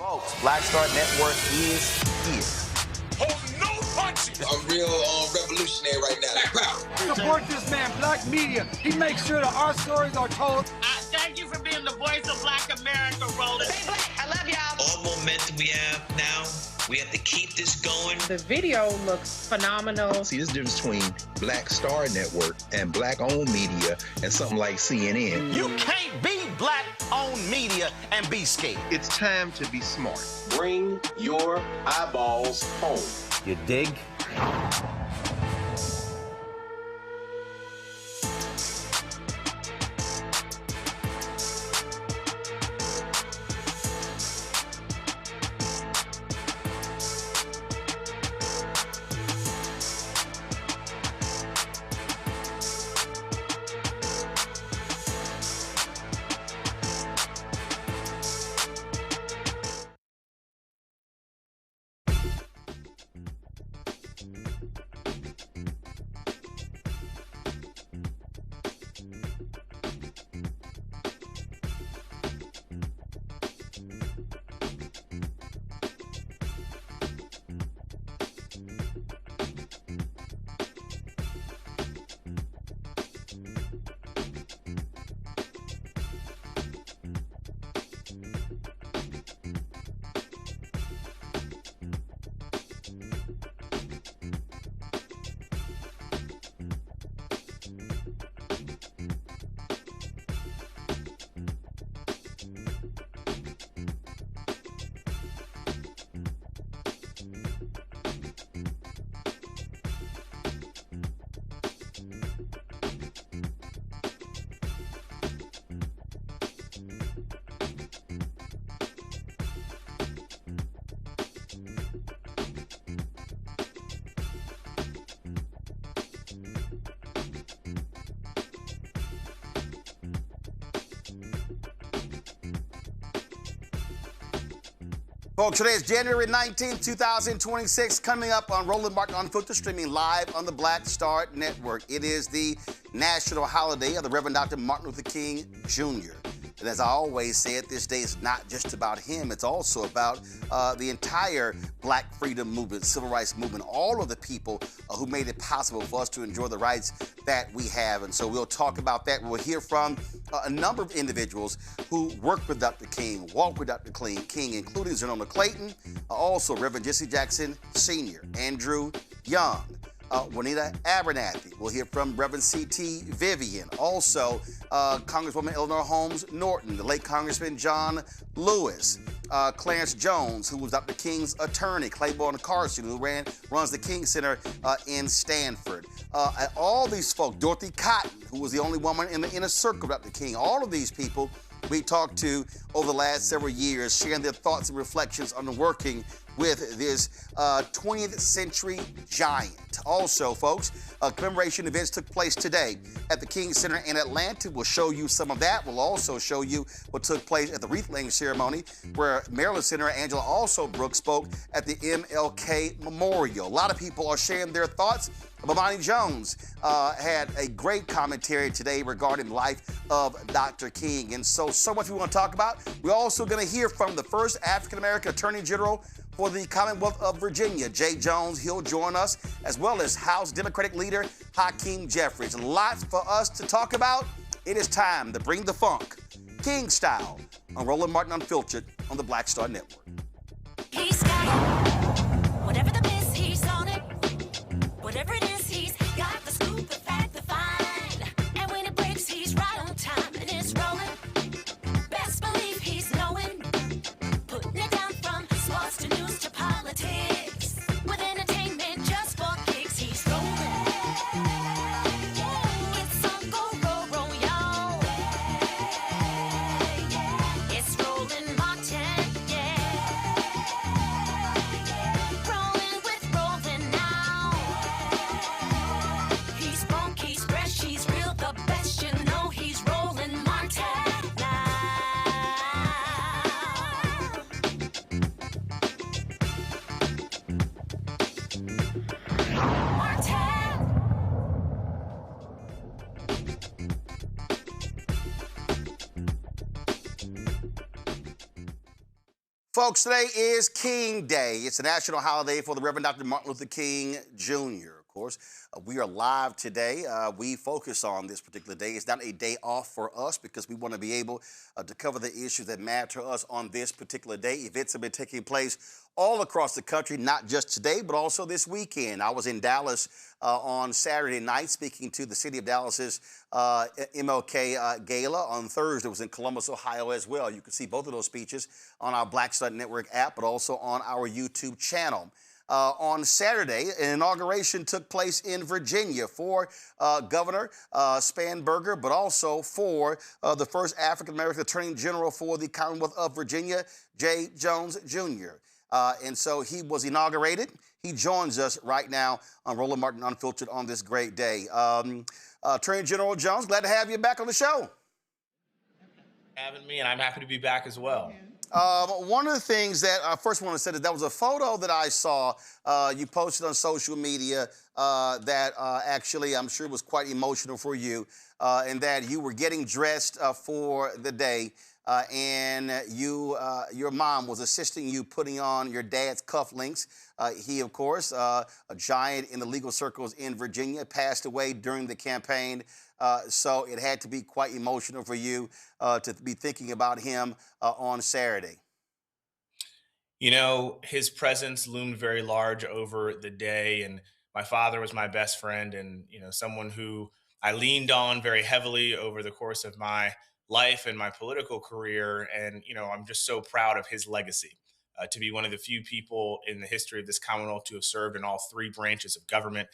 Folks, Black Star Network is here. Hold no punches. I'm real revolutionary right now. Support this man, Black Media. He makes sure that our stories are told. Thank you for being the voice of Black America, Roland. Stay black. I love y'all. All momentum we have now, we have to keep this going. The video looks phenomenal. See, this difference between Black Star Network and Black-owned media and something like CNN. You can't be Black-owned media and be scared. It's time to be smart. Bring your eyeballs home. You dig? Folks, today is January 19th, 2026, coming up on Roland Martin Unfiltered, streaming live on the Black Star Network. It is the national holiday of the Reverend Dr. Martin Luther King Jr. And as I always said, this day is not just about him. It's also about the entire Black freedom movement, civil rights movement, all of the people who made it possible for us to enjoy the rights that we have. And so we'll talk about that. We'll hear from a number of individuals who worked with Dr. King, walked with Dr. King, including Zenona Clayton, also Reverend Jesse Jackson Sr., Andrew Young, Juanita Abernathy. We'll hear from Reverend C.T. Vivian. Also, Congresswoman Eleanor Holmes Norton, the late Congressman John Lewis, Clarence Jones, who was Dr. King's attorney, Claiborne Carson, who runs the King Center in Stanford. All these folks, Dorothy Cotton, who was the only woman in the inner circle of Dr. King, all of these people we talked to over the last several years, sharing their thoughts and reflections on working with this 20th century giant. Also, folks, commemoration events took place today at the King Center in Atlanta. We'll show you some of that. We'll also show you what took place at the wreath-laying ceremony, where Maryland Senator Angela Alsobrooks spoke at the MLK Memorial. A lot of people are sharing their thoughts. Bomani Jones had a great commentary today regarding the life of Dr. King. And so much we want to talk about. We're also going to hear from the first African-American Attorney General for the Commonwealth of Virginia, Jay Jones. He'll join us, as well as House Democratic Leader Hakeem Jeffries. Lots for us to talk about. It is time to bring the funk, King style, on Roland Martin Unfiltered on the Black Star Network. He's got it. Whatever the miss, he's on it. Whatever it is, he's got the scoop, the fact, the find. And when it breaks, he's right on time and it's rolling. Best believe he's knowing. Putting it down from sports to news to politics. With entertainment just for kicks, he's rolling. It's on go, y'all. It's Roland Martin, yeah. Folks, today is King Day. It's a national holiday for the Reverend Dr. Martin Luther King Jr., of course. We are live today. We focus on this particular day. It's not a day off for us because we want to be able to cover the issues that matter to us on this particular day. Events have been taking place all across the country, not just today, but also this weekend. I was in Dallas on Saturday night speaking to the city of Dallas's MLK Gala. On Thursday, it was in Columbus, Ohio as well. You can see both of those speeches on our Black Star Network app, but also on our YouTube channel. On Saturday, an inauguration took place in Virginia for Governor Spanberger, but also for the first African-American Attorney General for the Commonwealth of Virginia, Jay Jones Jr. And so he was inaugurated. He joins us right now on Roland Martin Unfiltered on this great day. Attorney General Jones, glad to have you back on the show. Having me, and I'm happy to be back as well. One of the things that I first want to say that was a photo that I saw you posted on social media that actually I'm sure was quite emotional for you, and that you were getting dressed for the day, and your mom was assisting you putting on your dad's cufflinks. He, of course, a giant in the legal circles in Virginia, passed away during the campaign. So it had to be quite emotional for you to be thinking about him on Saturday. You know, his presence loomed very large over the day, and my father was my best friend and, you know, someone who I leaned on very heavily over the course of my life and my political career. And, you know, I'm just so proud of his legacy. To be one of the few people in the history of this Commonwealth to have served in all three branches of government.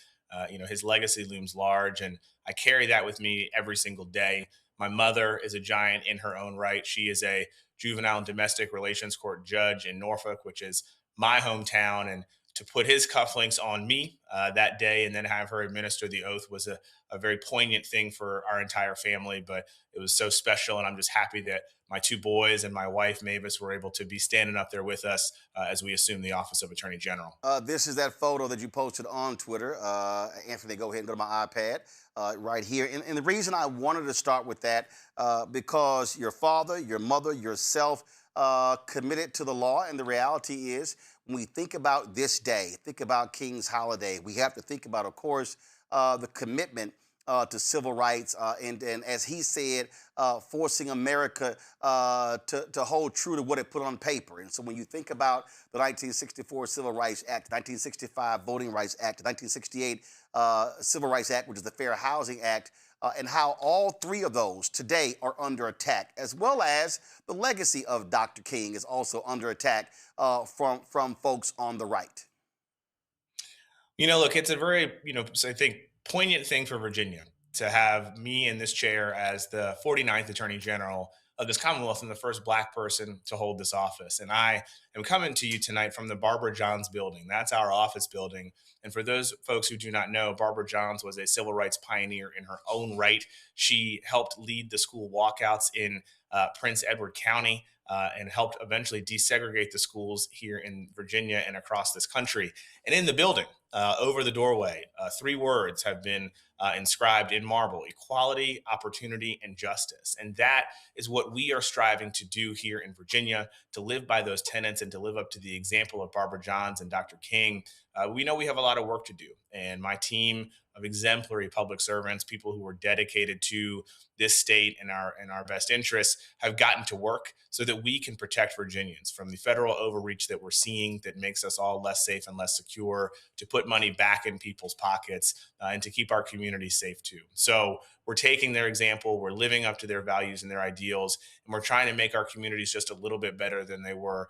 You know, his legacy looms large, and I carry that with me every single day. My mother is a giant in her own right. She is a juvenile and domestic relations court judge in Norfolk, which is my hometown. And to put his cufflinks on me that day and then have her administer the oath was a very poignant thing for our entire family. But it was so special, and I'm just happy that my two boys and my wife, Mavis, were able to be standing up there with us as we assume the office of Attorney General. This is that photo that you posted on Twitter. Anthony, go ahead and go to my iPad right here. And the reason I wanted to start with that, because your father, your mother, yourself committed to the law, and the reality is when we think about this day, think about King's Holiday, we have to think about, of course, the commitment to civil rights, and as he said, forcing America to hold true to what it put on paper. And so when you think about the 1964 Civil Rights Act, the 1965 Voting Rights Act, the 1968 Civil Rights Act, which is the Fair Housing Act, and how all three of those today are under attack, as well as the legacy of Dr. King is also under attack from folks on the right. You know, look, it's a very, I think, poignant thing for Virginia to have me in this chair as the 49th Attorney General of this Commonwealth and the first Black person to hold this office. And I am coming to you tonight from the Barbara Johns building. That's our office building. And for those folks who do not know, Barbara Johns was a civil rights pioneer in her own right. She helped lead the school walkouts in Prince Edward County and helped eventually desegregate the schools here in Virginia and across this country. And in the building, over the doorway, three words have been inscribed in marble: equality, opportunity, and justice. And that is what we are striving to do here in Virginia, to live by those tenets and to live up to the example of Barbara Johns and Dr. King. We know we have a lot of work to do. And my team of exemplary public servants, people who are dedicated to this state and our best interests, have gotten to work so that we can protect Virginians from the federal overreach that we're seeing that makes us all less safe and less secure, to put money back in people's pockets, and to keep our communities safe too. So we're taking their example, we're living up to their values and their ideals, and we're trying to make our communities just a little bit better than they were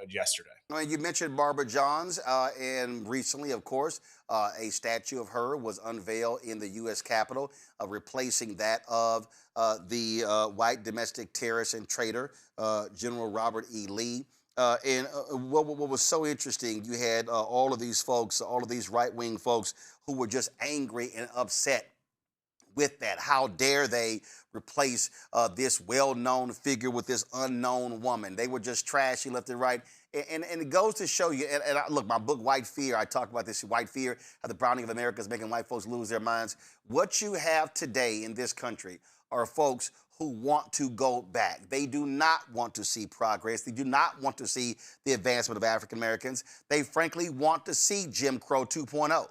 yesterday. You mentioned Barbara Johns, and recently, of course, a statue of her was unveiled in the U.S. Capitol, replacing that of the white domestic terrorist and traitor, General Robert E. Lee. And what was so interesting, you had all of these folks, all of these right-wing folks who were just angry and upset with that. How dare they replace this well-known figure with this unknown woman? They were just trashy left and right. And it goes to show you, look, my book, White Fear, I talk about this, White Fear, how the browning of America is making white folks lose their minds. What you have today in this country are folks who want to go back. They do not want to see progress. They do not want to see the advancement of African Americans. They frankly want to see Jim Crow 2.0.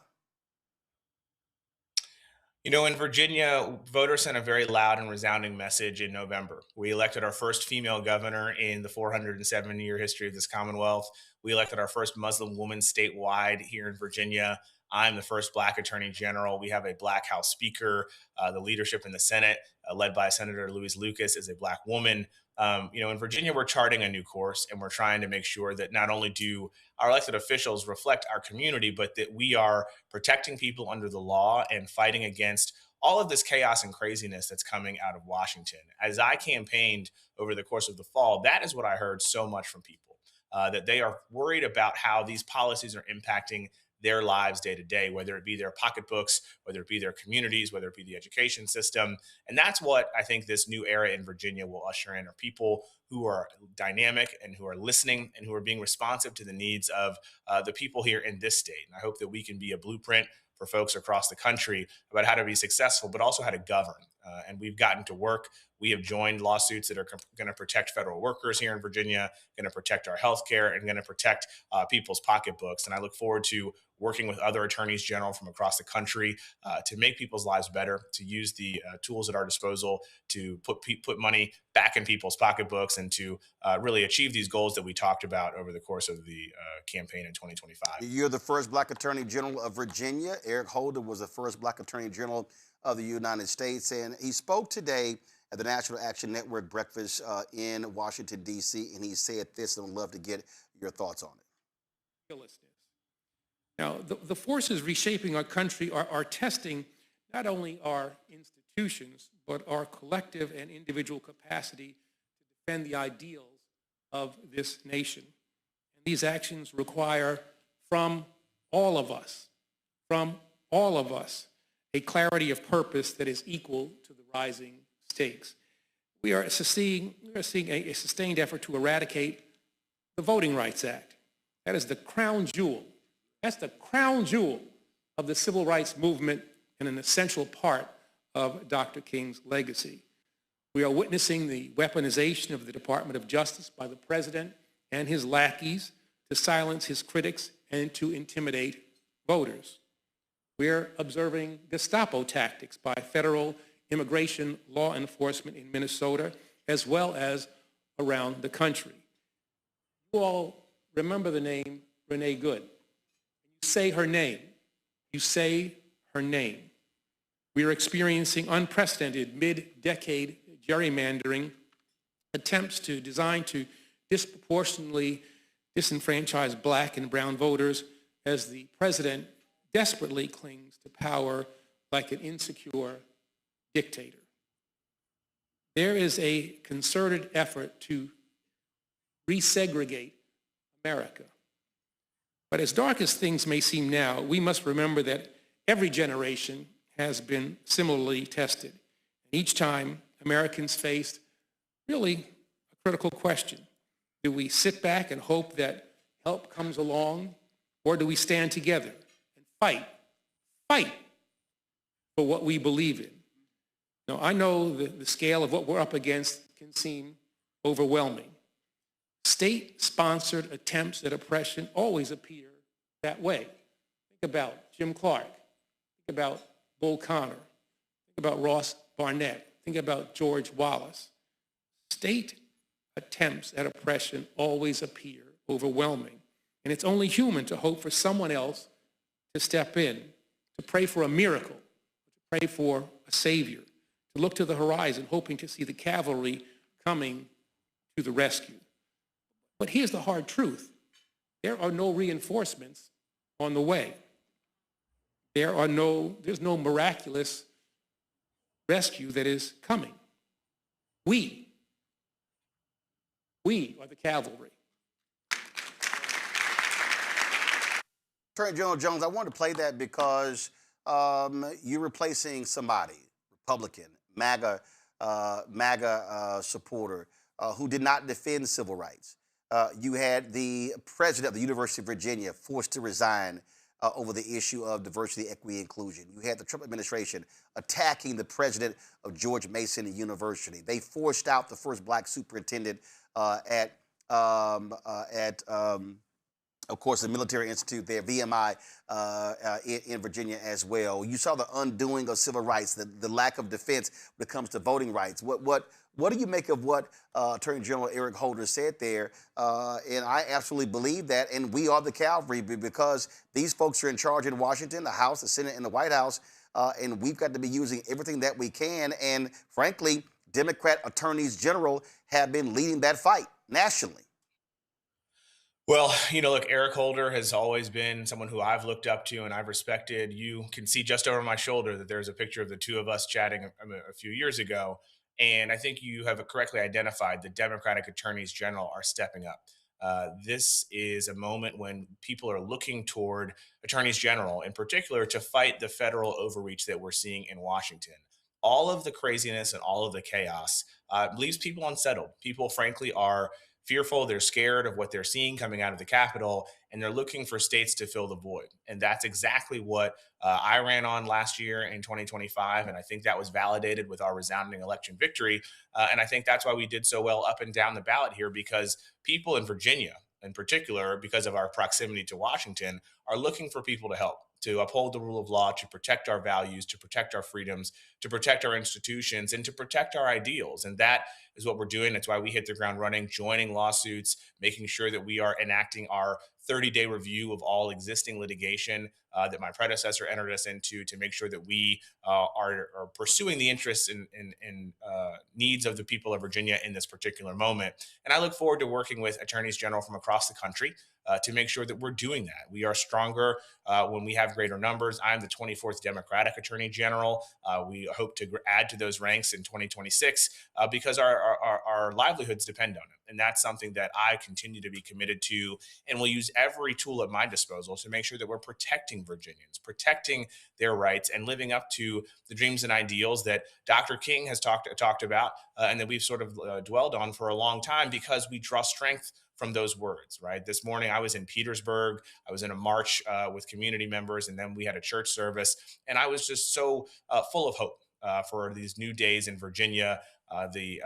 You know, in Virginia, voters sent a very loud and resounding message in November. We elected our first female governor in the 407-year history of this Commonwealth. We elected our first Muslim woman statewide here in Virginia. I'm the first Black Attorney General. We have a Black House Speaker. The leadership in the Senate, led by Senator Louise Lucas, is a Black woman. You know, in Virginia, we're charting a new course, and we're trying to make sure that not only do our elected officials reflect our community, but that we are protecting people under the law and fighting against all of this chaos and craziness that's coming out of Washington. As I campaigned over the course of the fall, that is what I heard so much from people, that they are worried about how these policies are impacting their lives day to day, whether it be their pocketbooks, whether it be their communities, whether it be the education system. And that's what I think this new era in Virginia will usher in, are people who are dynamic and who are listening and who are being responsive to the needs of the people here in this state. And I hope that we can be a blueprint for folks across the country about how to be successful, but also how to govern. And we've gotten to work. We have joined lawsuits that are going to protect federal workers here in Virginia, going to protect our health care, and going to protect people's pocketbooks. And I look forward to working with other attorneys general from across the country to make people's lives better, to use the tools at our disposal to put money back in people's pocketbooks, and to really achieve these goals that we talked about over the course of the campaign in 2025. You're the first Black Attorney General of Virginia. Eric Holder was the first Black Attorney General of the United States, and he spoke today at the National Action Network breakfast in Washington, D.C., and he said this, and I'd love to get your thoughts on it. Now, the forces reshaping our country are testing not only our institutions, but our collective and individual capacity to defend the ideals of this nation. And these actions require from all of us, a clarity of purpose that is equal to the rising stakes. We are seeing a sustained effort to eradicate the Voting Rights Act. That is the crown jewel. That's the crown jewel of the civil rights movement and an essential part of Dr. King's legacy. We are witnessing the weaponization of the Department of Justice by the president and his lackeys to silence his critics and to intimidate voters. We're observing Gestapo tactics by federal immigration law enforcement in Minnesota, as well as around the country. You all remember the name Renee Good. You say her name. You say her name. We are experiencing unprecedented mid-decade gerrymandering attempts designed to disproportionately disenfranchise Black and brown voters as the president desperately clings to power like an insecure dictator. There is a concerted effort to resegregate America. But as dark as things may seem now, we must remember that every generation has been similarly tested. Each time, Americans faced really a critical question. Do we sit back and hope that help comes along, or do we stand together and fight for what we believe in? Now, I know the scale of what we're up against can seem overwhelming. State-sponsored attempts at oppression always appear that way. Think about Jim Clark. Think about Bull Connor. Think about Ross Barnett. Think about George Wallace. State attempts at oppression always appear overwhelming. And it's only human to hope for someone else to step in, to pray for a miracle, to pray for a savior, to look to the horizon, hoping to see the cavalry coming to the rescue. But here's the hard truth. There are no reinforcements on the way. There's no miraculous rescue that is coming. We are the cavalry. Attorney General Jones, I wanted to play that because you're replacing somebody, Republican, MAGA supporter who did not defend civil rights. You had the president of the University of Virginia forced to resign over the issue of diversity, equity, inclusion. You had the Trump administration attacking the president of George Mason University. They forced out the first black superintendent at of course, the Military Institute there, VMI, in Virginia as well. You saw the undoing of civil rights, the lack of defense when it comes to voting rights. What do you make of what Attorney General Eric Holder said there? And I absolutely believe that. And we are the cavalry because these folks are in charge in Washington, the House, the Senate, and the White House. And we've got to be using everything that we can. And frankly, Democrat attorneys general have been leading that fight nationally. Well, look, Eric Holder has always been someone who I've looked up to and I've respected. You can see just over my shoulder that there's a picture of the two of us chatting a few years ago. And I think you have correctly identified the Democratic attorneys general are stepping up. This is a moment when people are looking toward attorneys general in particular to fight the federal overreach that we're seeing in Washington. All of the craziness and all of the chaos leaves people unsettled. People, frankly, are fearful. They're scared of what they're seeing coming out of the Capitol, and they're looking for states to fill the void. And that's exactly what I ran on last year in 2025. And I think that was validated with our resounding election victory. And I think that's why we did so well up and down the ballot here, because people in Virginia, in particular, because of our proximity to Washington, are looking for people to help, to uphold the rule of law, to protect our values, to protect our freedoms, to protect our institutions, and to protect our ideals. And that is what we're doing. That's why we hit the ground running, joining lawsuits, making sure that we are enacting our 30-day review of all existing litigation that my predecessor entered us into, to make sure that we are pursuing the interests and needs of the people of Virginia in this particular moment. And I look forward to working with attorneys general from across the country to make sure that we're doing that. We are stronger when we have greater numbers. I'm the 24th Democratic Attorney General. We hope to add to those ranks in 2026 because our livelihoods depend on it. And that's something that I continue to be committed to, and will use every tool at my disposal to make sure that we're protecting Virginians, protecting their rights, and living up to the dreams and ideals that Dr. King has talked about and that we've sort of dwelled on for a long time, because we draw strength from those words, right? This morning, I was in Petersburg. I was in a march with community members, and then we had a church service. And I was just so full of hope for these new days in Virginia, the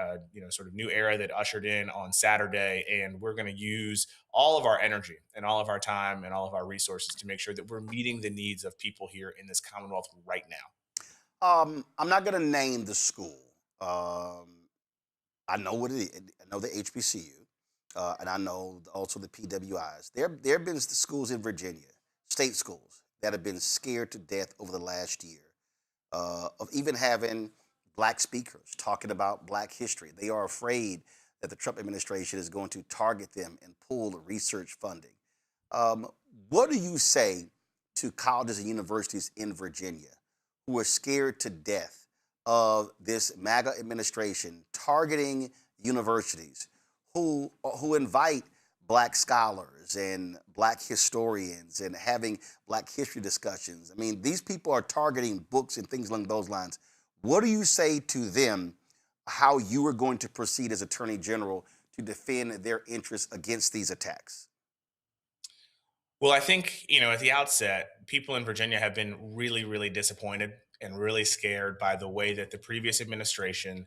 sort of new era that ushered in on Saturday. And we're going to use all of our energy and all of our time and all of our resources to make sure that we're meeting the needs of people here in this Commonwealth right now. I'm not going to name the school. I know what it is. I know the HBCU. And I know also the PWIs. There have been schools in Virginia, state schools, that have been scared to death over the last year of even having black speakers talking about black history. They are afraid that the Trump administration is going to target them and pull the research funding. What do you say to colleges and universities in Virginia who are scared to death of this MAGA administration targeting universities, who invite black scholars and black historians and having black history discussions? I mean, these people are targeting books and things along those lines. What do you say to them, how you are going to proceed as Attorney General to defend their interests against these attacks? Well, I think, at the outset, people in Virginia have been really, really disappointed and really scared by the way that the previous administration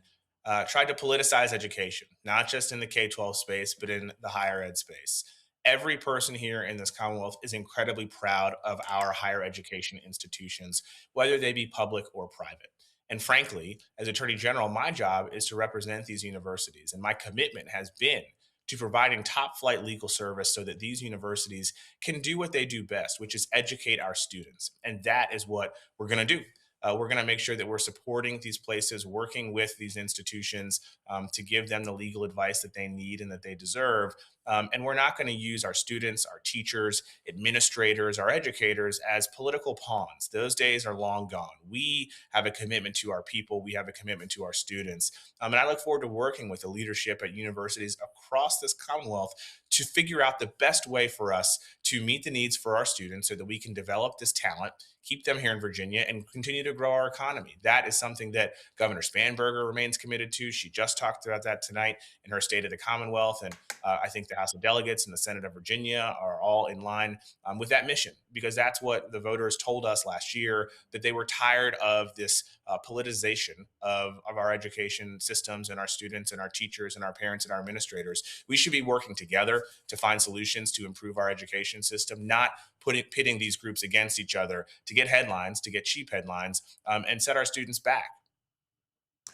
tried to politicize education, not just in the K-12 space, but in the higher ed space. Every person here in this Commonwealth is incredibly proud of our higher education institutions, whether they be public or private. And frankly, as Attorney General, my job is to represent these universities. And my commitment has been to providing top flight legal service so that these universities can do what they do best, which is educate our students. And that is what we're going to do. We're going to make sure that we're supporting these places, working with these institutions to give them the legal advice that they need and that they deserve. And we're not going to use our students, our teachers, administrators, our educators as political pawns. Those days are long gone. We have a commitment to our people. We have a commitment to our students. And I look forward to working with the leadership at universities across this Commonwealth to figure out the best way for us to meet the needs for our students so that we can develop this talent, keep them here in Virginia, and continue to grow our economy. That is something that Governor Spanberger remains committed to. She just talked about that tonight in her State of the Commonwealth. And I think the House of Delegates and the Senate of Virginia are all in line with that mission, because that's what the voters told us last year, that they were tired of this politicization of our education systems and our students and our teachers and our parents and our administrators. We should be working together to find solutions to improve our education system, not pitting these groups against each other to get headlines, to get cheap headlines, and set our students back.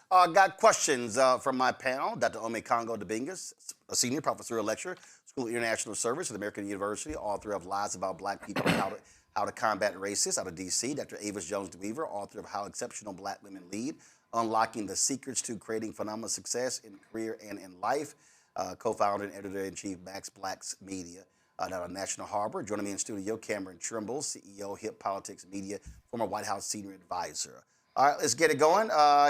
Got questions from my panel. Dr. Ome Congo Debingas, a senior professorial lecturer, School of International Service at American University, author of Lies About Black People and How to Combat Racism out of D.C. Dr. Avis Jones-DeWeaver, author of How Exceptional Black Women Lead, Unlocking the Secrets to Creating Phenomenal Success in Career and in Life, co-founder and editor-in-chief Max Black's Media out of National Harbor. Joining me in studio, Cameron Trimble, CEO, Hip Politics Media, former White House senior advisor. All right, let's get it going.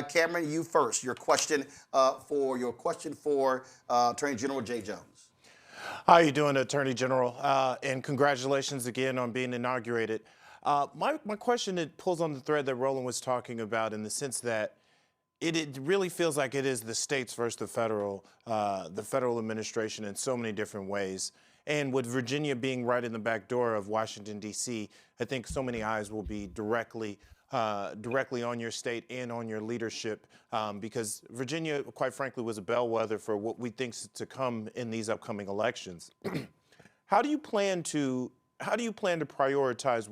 Cameron, you first. Your question for Attorney General Jay Jones. How are you doing, Attorney General? And congratulations again on being inaugurated. My question, it pulls on the thread that Roland was talking about, in the sense that it really feels like it is the states versus the federal administration in so many different ways. And with Virginia being right in the back door of Washington, D.C., I think so many eyes will be directly on your state and on your leadership, because Virginia, quite frankly, was a bellwether for what we think's to come in these upcoming elections. How do you plan to prioritize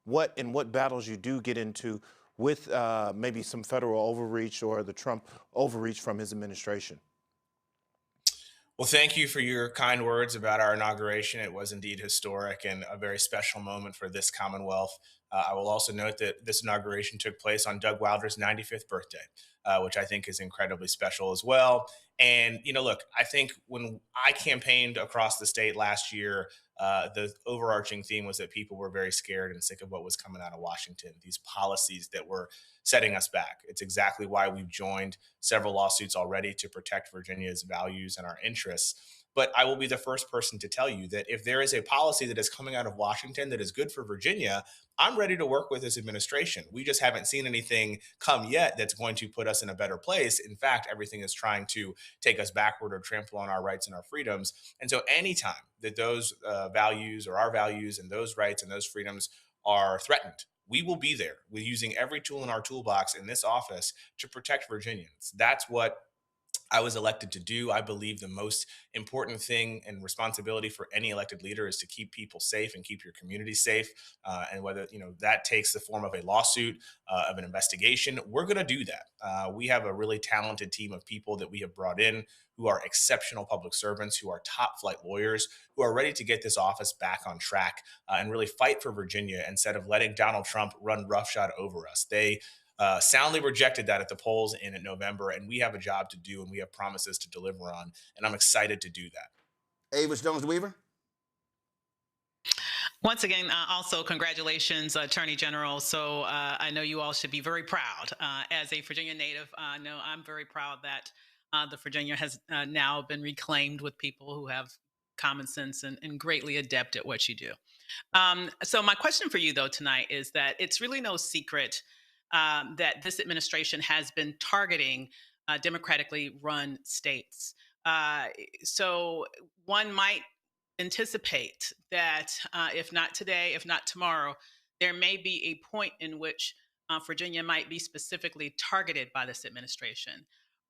what battles you do get into with maybe some federal overreach or the Trump overreach from his administration? Well, thank you for your kind words about our inauguration. It was indeed historic and a very special moment for this Commonwealth. I will also note that this inauguration took place on Doug Wilder's 95th birthday, which I think is incredibly special as well. And, look, I think when I campaigned across the state last year, the overarching theme was that people were very scared and sick of what was coming out of Washington, these policies that were setting us back. It's exactly why we've joined several lawsuits already to protect Virginia's values and our interests. But I will be the first person to tell you that if there is a policy that is coming out of Washington that is good for Virginia, I'm ready to work with this administration. We just haven't seen anything come yet that's going to put us in a better place. In fact, everything is trying to take us backward or trample on our rights and our freedoms. And so anytime that those values or our values and those rights and those freedoms are threatened, we will be there with using every tool in our toolbox in this office to protect Virginians. That's what I was elected to do. I believe the most important thing and responsibility for any elected leader is to keep people safe and keep your community safe. And whether that takes the form of a lawsuit, of an investigation, we're going to do that. We have a really talented team of people that we have brought in who are exceptional public servants, who are top flight lawyers, who are ready to get this office back on track and really fight for Virginia instead of letting Donald Trump run roughshod over us. They soundly rejected that at the polls in November, and we have a job to do, and we have promises to deliver on, and I'm excited to do that. Avis Jones-DeWeaver. Once again, also congratulations, Attorney General. So I know you all should be very proud. As a Virginia native, I know I'm very proud that the Virginia has now been reclaimed with people who have common sense and greatly adept at what you do. So my question for you, though, tonight is that it's really no secret that this administration has been targeting democratically run states. So one might anticipate that if not today, if not tomorrow, there may be a point in which Virginia might be specifically targeted by this administration.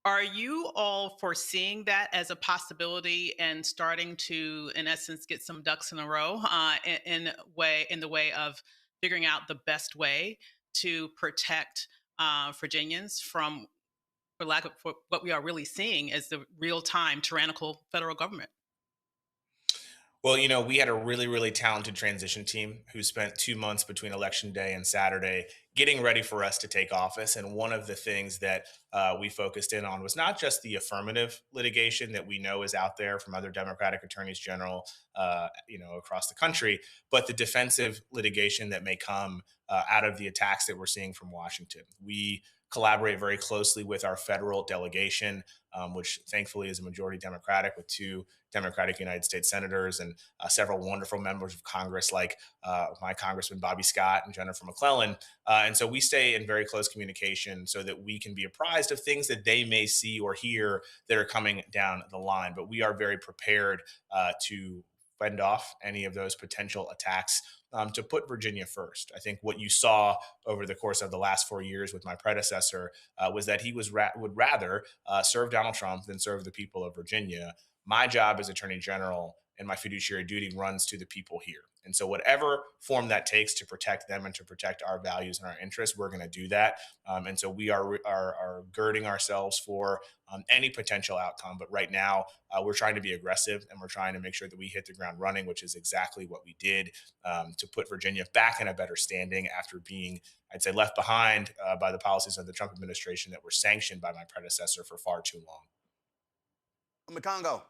Are you all foreseeing that as a possibility and starting to, in essence, get some ducks in a row in the way of figuring out the best way to protect Virginians from what we are really seeing as the real-time tyrannical federal government? Well, we had a really, really talented transition team who spent 2 months between election day and Saturday getting ready for us to take office. And one of the things that we focused in on was not just the affirmative litigation that we know is out there from other Democratic attorneys general, across the country, but the defensive litigation that may come out of the attacks that we're seeing from Washington. We collaborate very closely with our federal delegation, which thankfully is a majority Democratic with two Democratic United States senators and several wonderful members of Congress like my Congressman Bobby Scott and Jennifer McClellan. And so we stay in very close communication so that we can be apprised of things that they may see or hear that are coming down the line. But we are very prepared to fend off any of those potential attacks, to put Virginia first. I think what you saw over the course of the last 4 years with my predecessor was that he would rather serve Donald Trump than serve the people of Virginia. My job as Attorney General and my fiduciary duty runs to the people here. And so, whatever form that takes to protect them and to protect our values and our interests, we're going to do that. And so, we are girding ourselves for any potential outcome. But right now, we're trying to be aggressive and we're trying to make sure that we hit the ground running, which is exactly what we did to put Virginia back in a better standing after being, I'd say, left behind by the policies of the Trump administration that were sanctioned by my predecessor for far too long. Congo.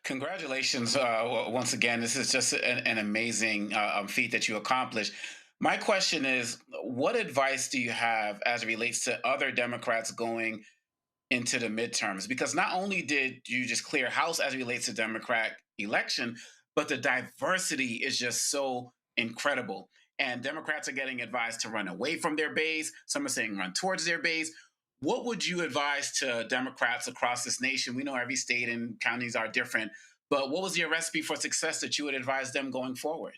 Congratulations once again. This is just an amazing feat that you accomplished. My question is, what advice do you have as it relates to other Democrats going into the midterms? Because not only did you just clear house as it relates to Democrat election, but the diversity is just so incredible. And Democrats are getting advised to run away from their base. Some are saying run towards their base. What would you advise to Democrats across this nation? We know every state and counties are different, but what was your recipe for success that you would advise them going forward?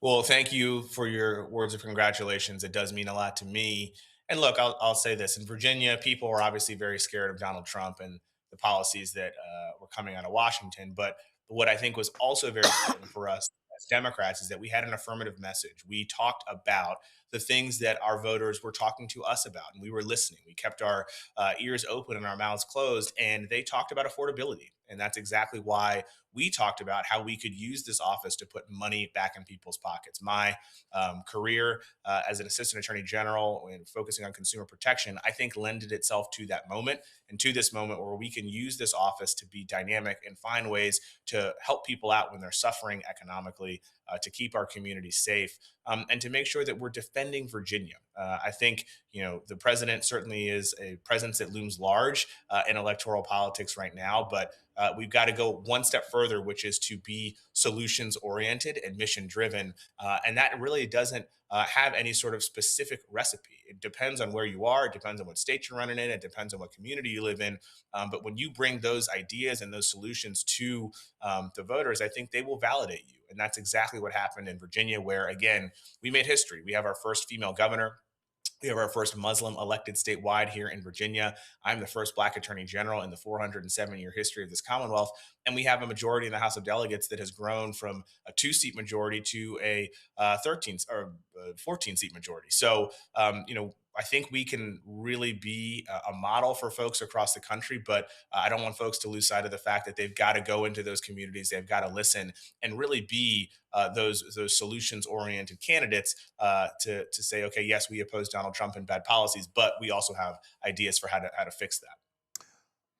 Well, thank you for your words of congratulations. It does mean a lot to me. And look, I'll say this. In Virginia, people are obviously very scared of Donald Trump and the policies that were coming out of Washington. But what I think was also very important for us as Democrats is that we had an affirmative message. We talked about the things that our voters were talking to us about, and we were listening. We kept our ears open and our mouths closed, and they talked about affordability. And that's exactly why we talked about how we could use this office to put money back in people's pockets. My career as an assistant attorney general and focusing on consumer protection, I think lended itself to that moment and to this moment where we can use this office to be dynamic and find ways to help people out when they're suffering economically, to keep our communities safe, and to make sure that we're defending Virginia. I think, the president certainly is a presence that looms large in electoral politics right now, but we've got to go one step further, which is to be solutions oriented and mission driven. And that really doesn't have any sort of specific recipe. It depends on where you are. It depends on what state you're running in. It depends on what community you live in. But when you bring those ideas and those solutions to the voters, I think they will validate you. And that's exactly what happened in Virginia, where, again, we made history. We have our first female governor. We have our first Muslim elected statewide here in Virginia. I'm the first Black attorney general in the 407-year history of this Commonwealth. And we have a majority in the House of Delegates that has grown from a 2-seat majority to a 13 or 14-seat majority. So, I think we can really be a model for folks across the country, but I don't want folks to lose sight of the fact that they've got to go into those communities, they've got to listen, and really be those solutions-oriented candidates to say, okay, yes, we oppose Donald Trump and bad policies, but we also have ideas for how to fix that.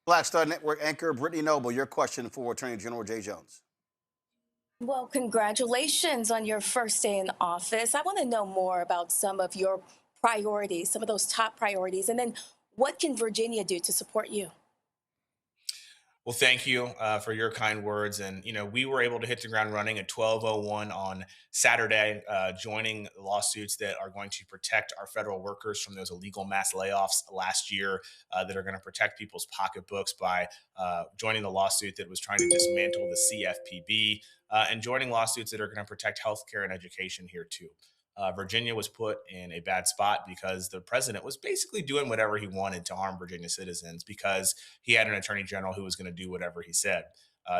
Black Star Network anchor Brittany Noble, your question for Attorney General Jay Jones. Well, congratulations on your first day in office. I want to know more about some of your priorities, some of those top priorities, and then what can Virginia do to support you? Well, thank you for your kind words. And, we were able to hit the ground running at 12:01 on Saturday, joining lawsuits that are going to protect our federal workers from those illegal mass layoffs last year, that are going to protect people's pocketbooks by joining the lawsuit that was trying to dismantle the CFPB, and joining lawsuits that are going to protect healthcare and education here too. Virginia was put in a bad spot because the president was basically doing whatever he wanted to harm Virginia citizens because he had an attorney general who was going to do whatever he said.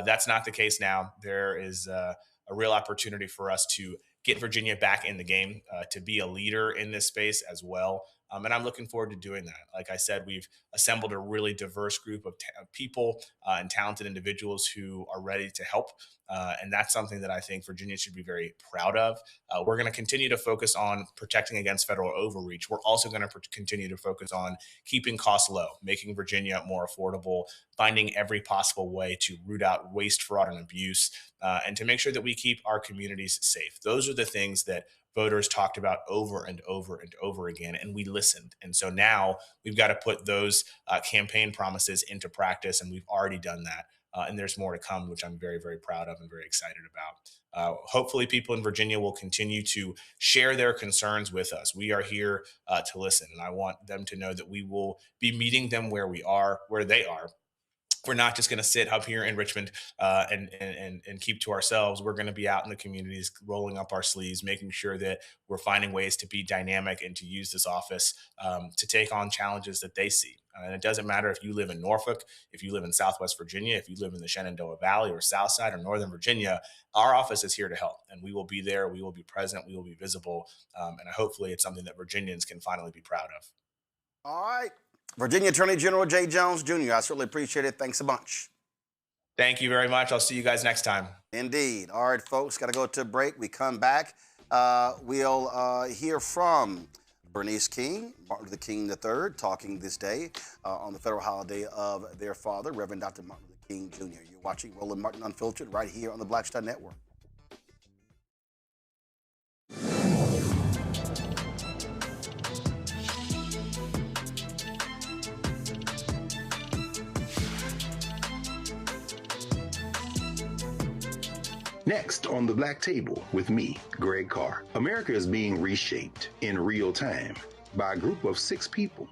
That's not the case now. There is a real opportunity for us to get Virginia back in the game, to be a leader in this space as well. And I'm looking forward to doing that. Like I said, we've assembled a really diverse group of people and talented individuals who are ready to help. And that's something that I think Virginia should be very proud of. We're going to continue to focus on protecting against federal overreach. We're also going to continue to focus on keeping costs low, making Virginia more affordable, finding every possible way to root out waste, fraud, and abuse, and to make sure that we keep our communities safe. Those are the things that voters talked about over and over and over again, and we listened. And so now we've got to put those campaign promises into practice, and we've already done that. And there's more to come, which I'm very, very proud of and very excited about. Hopefully, people in Virginia will continue to share their concerns with us. We are here to listen, and I want them to know that we will be meeting them where they are. We're not just going to sit up here in Richmond and keep to ourselves. We're going to be out in the communities, rolling up our sleeves, making sure that we're finding ways to be dynamic and to use this office to take on challenges that they see. And it doesn't matter if you live in Norfolk, if you live in Southwest Virginia, if you live in the Shenandoah Valley or Southside or Northern Virginia, our office is here to help. And we will be there. We will be present. We will be visible. And hopefully it's something that Virginians can finally be proud of. All right. Virginia Attorney General Jay Jones Jr., I certainly appreciate it. Thanks a bunch. Thank you very much. I'll see you guys next time. Indeed. All right, folks, got to go to a break. We come back. We'll hear from Bernice King, Martin Luther King III, talking this day on the federal holiday of their father, Reverend Dr. Martin Luther King Jr. You're watching Roland Martin Unfiltered right here on the Black Star Network. Next on the Black Table with me, Greg Carr. America is being reshaped in real time by a group of 6 people,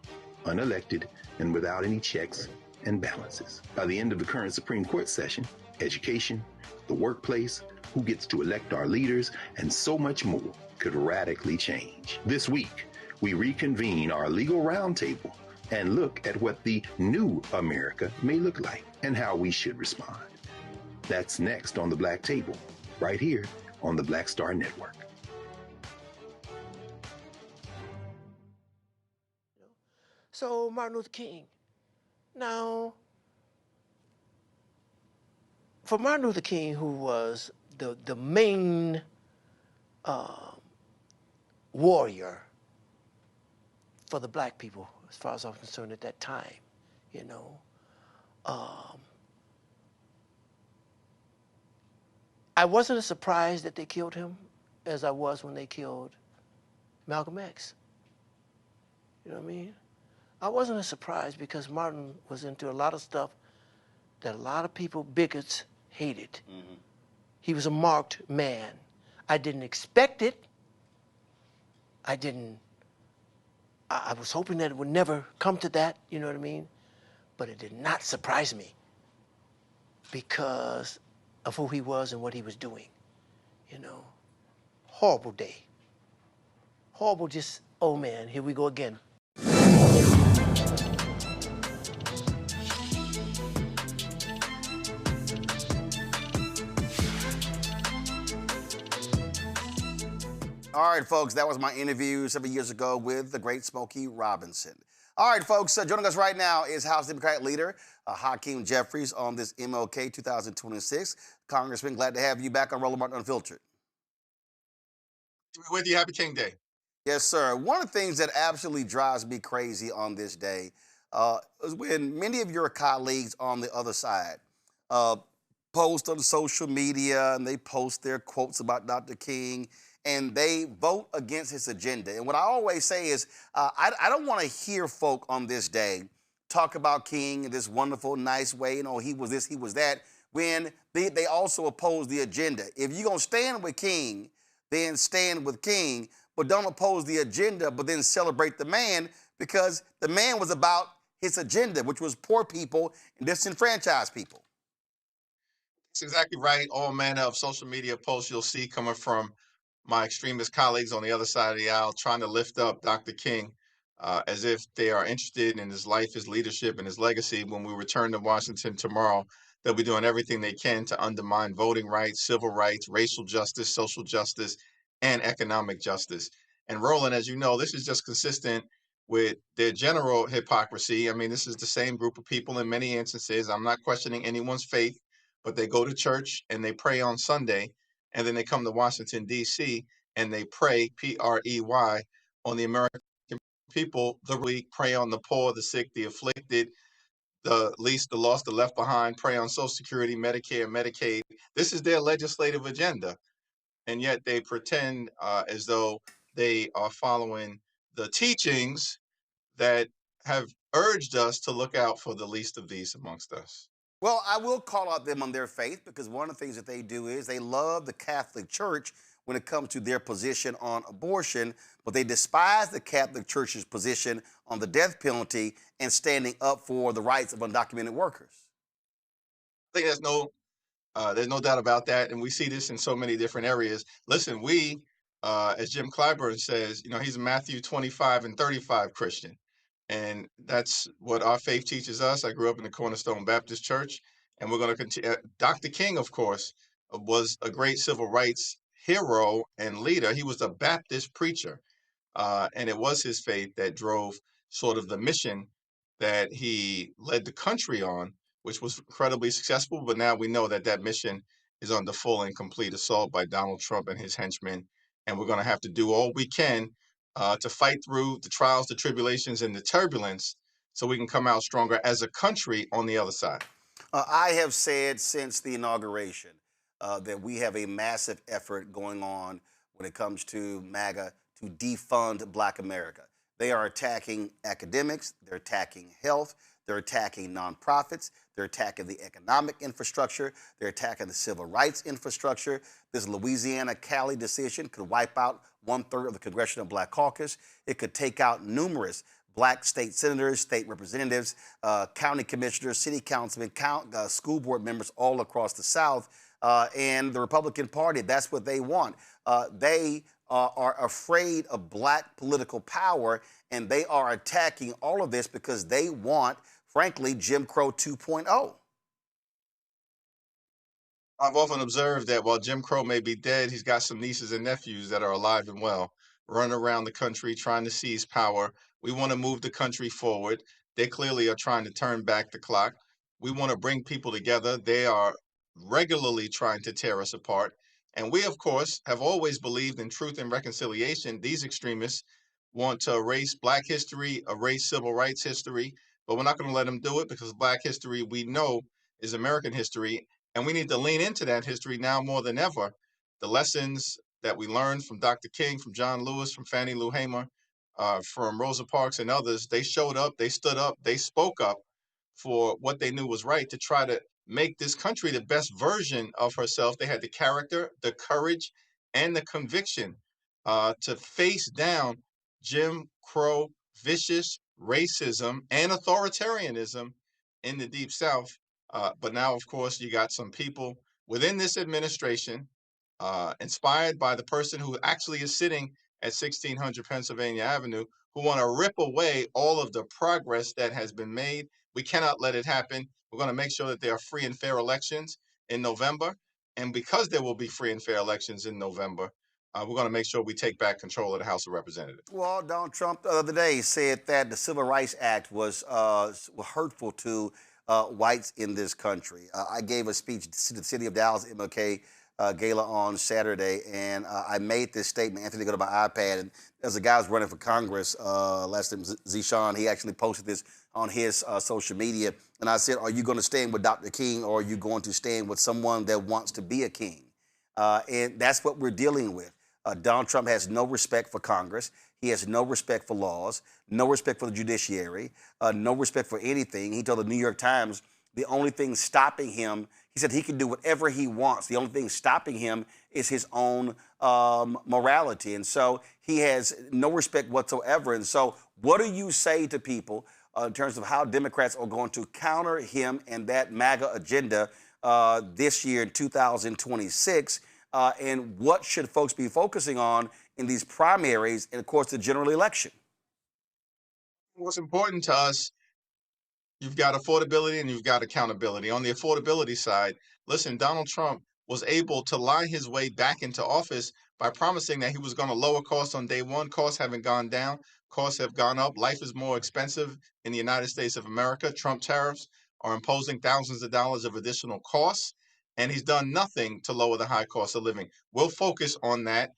unelected and without any checks and balances. By the end of the current Supreme Court session, education, the workplace, who gets to elect our leaders, and so much more could radically change. This week, we reconvene our legal roundtable and look at what the new America may look like and how we should respond. That's next on the Black Table, right here on the Black Star Network. So Martin Luther King. Now, for Martin Luther King, who was the main warrior for the black people, as far as I'm concerned at that time, you know, I wasn't as surprised that they killed him as I was when they killed Malcolm X. You know what I mean? I wasn't as surprised because Martin was into a lot of stuff that a lot of people, bigots, hated. Mm-hmm. He was a marked man. I didn't expect it. I was hoping that it would never come to that, you know what I mean? But it did not surprise me because of who he was and what he was doing, you know. Horrible day. Horrible, just, oh man, here we go again. All right, folks, that was my interview several years ago with the great Smokey Robinson. All right, folks, joining us right now is House Democrat leader Hakeem Jeffries on this MLK 2026. Congressman, glad to have you back on Roland Martin Unfiltered. With you, happy King Day. Yes, sir. One of the things that absolutely drives me crazy on this day is when many of your colleagues on the other side post on social media and they post their quotes about Dr. King and they vote against his agenda. And what I always say is I don't want to hear folk on this day talk about King in this wonderful, nice way. You know, he was this, he was that, when they also oppose the agenda. If you're going to stand with King, then stand with King, but don't oppose the agenda, but then celebrate the man, because the man was about his agenda, which was poor people and disenfranchised people. That's exactly right. All manner of social media posts you'll see coming from my extremist colleagues on the other side of the aisle trying to lift up Dr. King as if they are interested in his life, his leadership, and his legacy. When we return to Washington tomorrow, they'll be doing everything they can to undermine voting rights, civil rights, racial justice, social justice, and economic justice. And Roland, as you know, this is just consistent with their general hypocrisy. I mean, this is the same group of people in many instances. I'm not questioning anyone's faith, but they go to church and they pray on Sunday, and then they come to Washington, D.C., and they pray, P-R-E-Y, on the American people, the weak, pray on the poor, the sick, the afflicted, the least, the lost, the left behind, pray on Social Security, Medicare, Medicaid. This is their legislative agenda. And yet they pretend as though they are following the teachings that have urged us to look out for the least of these amongst us. Well, I will call out them on their faith because one of the things that they do is they love the Catholic Church when it comes to their position on abortion, but they despise the Catholic Church's position on the death penalty and standing up for the rights of undocumented workers. I think there's no doubt about that, and we see this in so many different areas. Listen, we, as Jim Clyburn says, he's a Matthew 25 and 35 Christian. And that's what our faith teaches us. I grew up in the Cornerstone Baptist Church, and we're going to continue. Dr. King, of course, was a great civil rights hero and leader. He was a Baptist preacher, and it was his faith that drove sort of the mission that he led the country on, which was incredibly successful. But now we know that that mission is under full and complete assault by Donald Trump and his henchmen, and we're going to have to do all we can to fight through the trials, the tribulations, and the turbulence so we can come out stronger as a country on the other side. I have said since the inauguration that we have a massive effort going on when it comes to MAGA to defund Black America. They are attacking academics, they're attacking health, they're attacking nonprofits, they're attacking the economic infrastructure, they're attacking the civil rights infrastructure. This Louisiana-Cali decision could wipe out 1/3 of the Congressional Black Caucus. It could take out numerous Black state senators, state representatives, county commissioners, city councilmen, school board members all across the South. And the Republican Party, that's what they want. They are afraid of Black political power, and they are attacking all of this because they want, frankly, Jim Crow 2.0. I've often observed that while Jim Crow may be dead, he's got some nieces and nephews that are alive and well, running around the country trying to seize power. We want to move the country forward. They clearly are trying to turn back the clock. We want to bring people together. They are regularly trying to tear us apart. And we, of course, have always believed in truth and reconciliation. These extremists want to erase Black history, erase civil rights history, but we're not going to let them do it because Black history, we know, is American history. And we need to lean into that history now more than ever. The lessons that we learned from Dr. King, from John Lewis, from Fannie Lou Hamer, from Rosa Parks and others, they showed up, they stood up, they spoke up for what they knew was right to try to make this country the best version of herself. They had the character, the courage, and the conviction to face down Jim Crow, vicious racism, and authoritarianism in the Deep South. But now, of course, you got some people within this administration, inspired by the person who actually is sitting at 1600 Pennsylvania Avenue, who want to rip away all of the progress that has been made. We cannot let it happen. We're going to make sure that there are free and fair elections in November. And because there will be free and fair elections in November, we're going to make sure we take back control of the House of Representatives. Well, Donald Trump the other day said that the Civil Rights Act was hurtful to whites in this country. I gave a speech to the city of Dallas MLK Gala on Saturday, and I made this statement. Anthony, go to my iPad, and there's a guy who's running for Congress, last name Zishan. He actually posted this on his social media, and I said, are you going to stand with Dr. King, or are you going to stand with someone that wants to be a king? And that's what we're dealing with. Donald Trump has no respect for Congress. He has no respect for laws, no respect for the judiciary, no respect for anything. He told the New York Times the only thing stopping him, he said he can do whatever he wants. The only thing stopping him is his own morality. And so he has no respect whatsoever. And so what do you say to people in terms of how Democrats are going to counter him and that MAGA agenda this year in 2026? And what should folks be focusing on in these primaries and, of course, the general election? What's important to us, you've got affordability and you've got accountability. On the affordability side, listen, Donald Trump was able to lie his way back into office by promising that he was going to lower costs on day one. Costs haven't gone down. costs have gone up. Life is more expensive in the United States of America. Trump tariffs are imposing thousands of dollars of additional costs, and he's done nothing to lower the high cost of living. We'll focus on that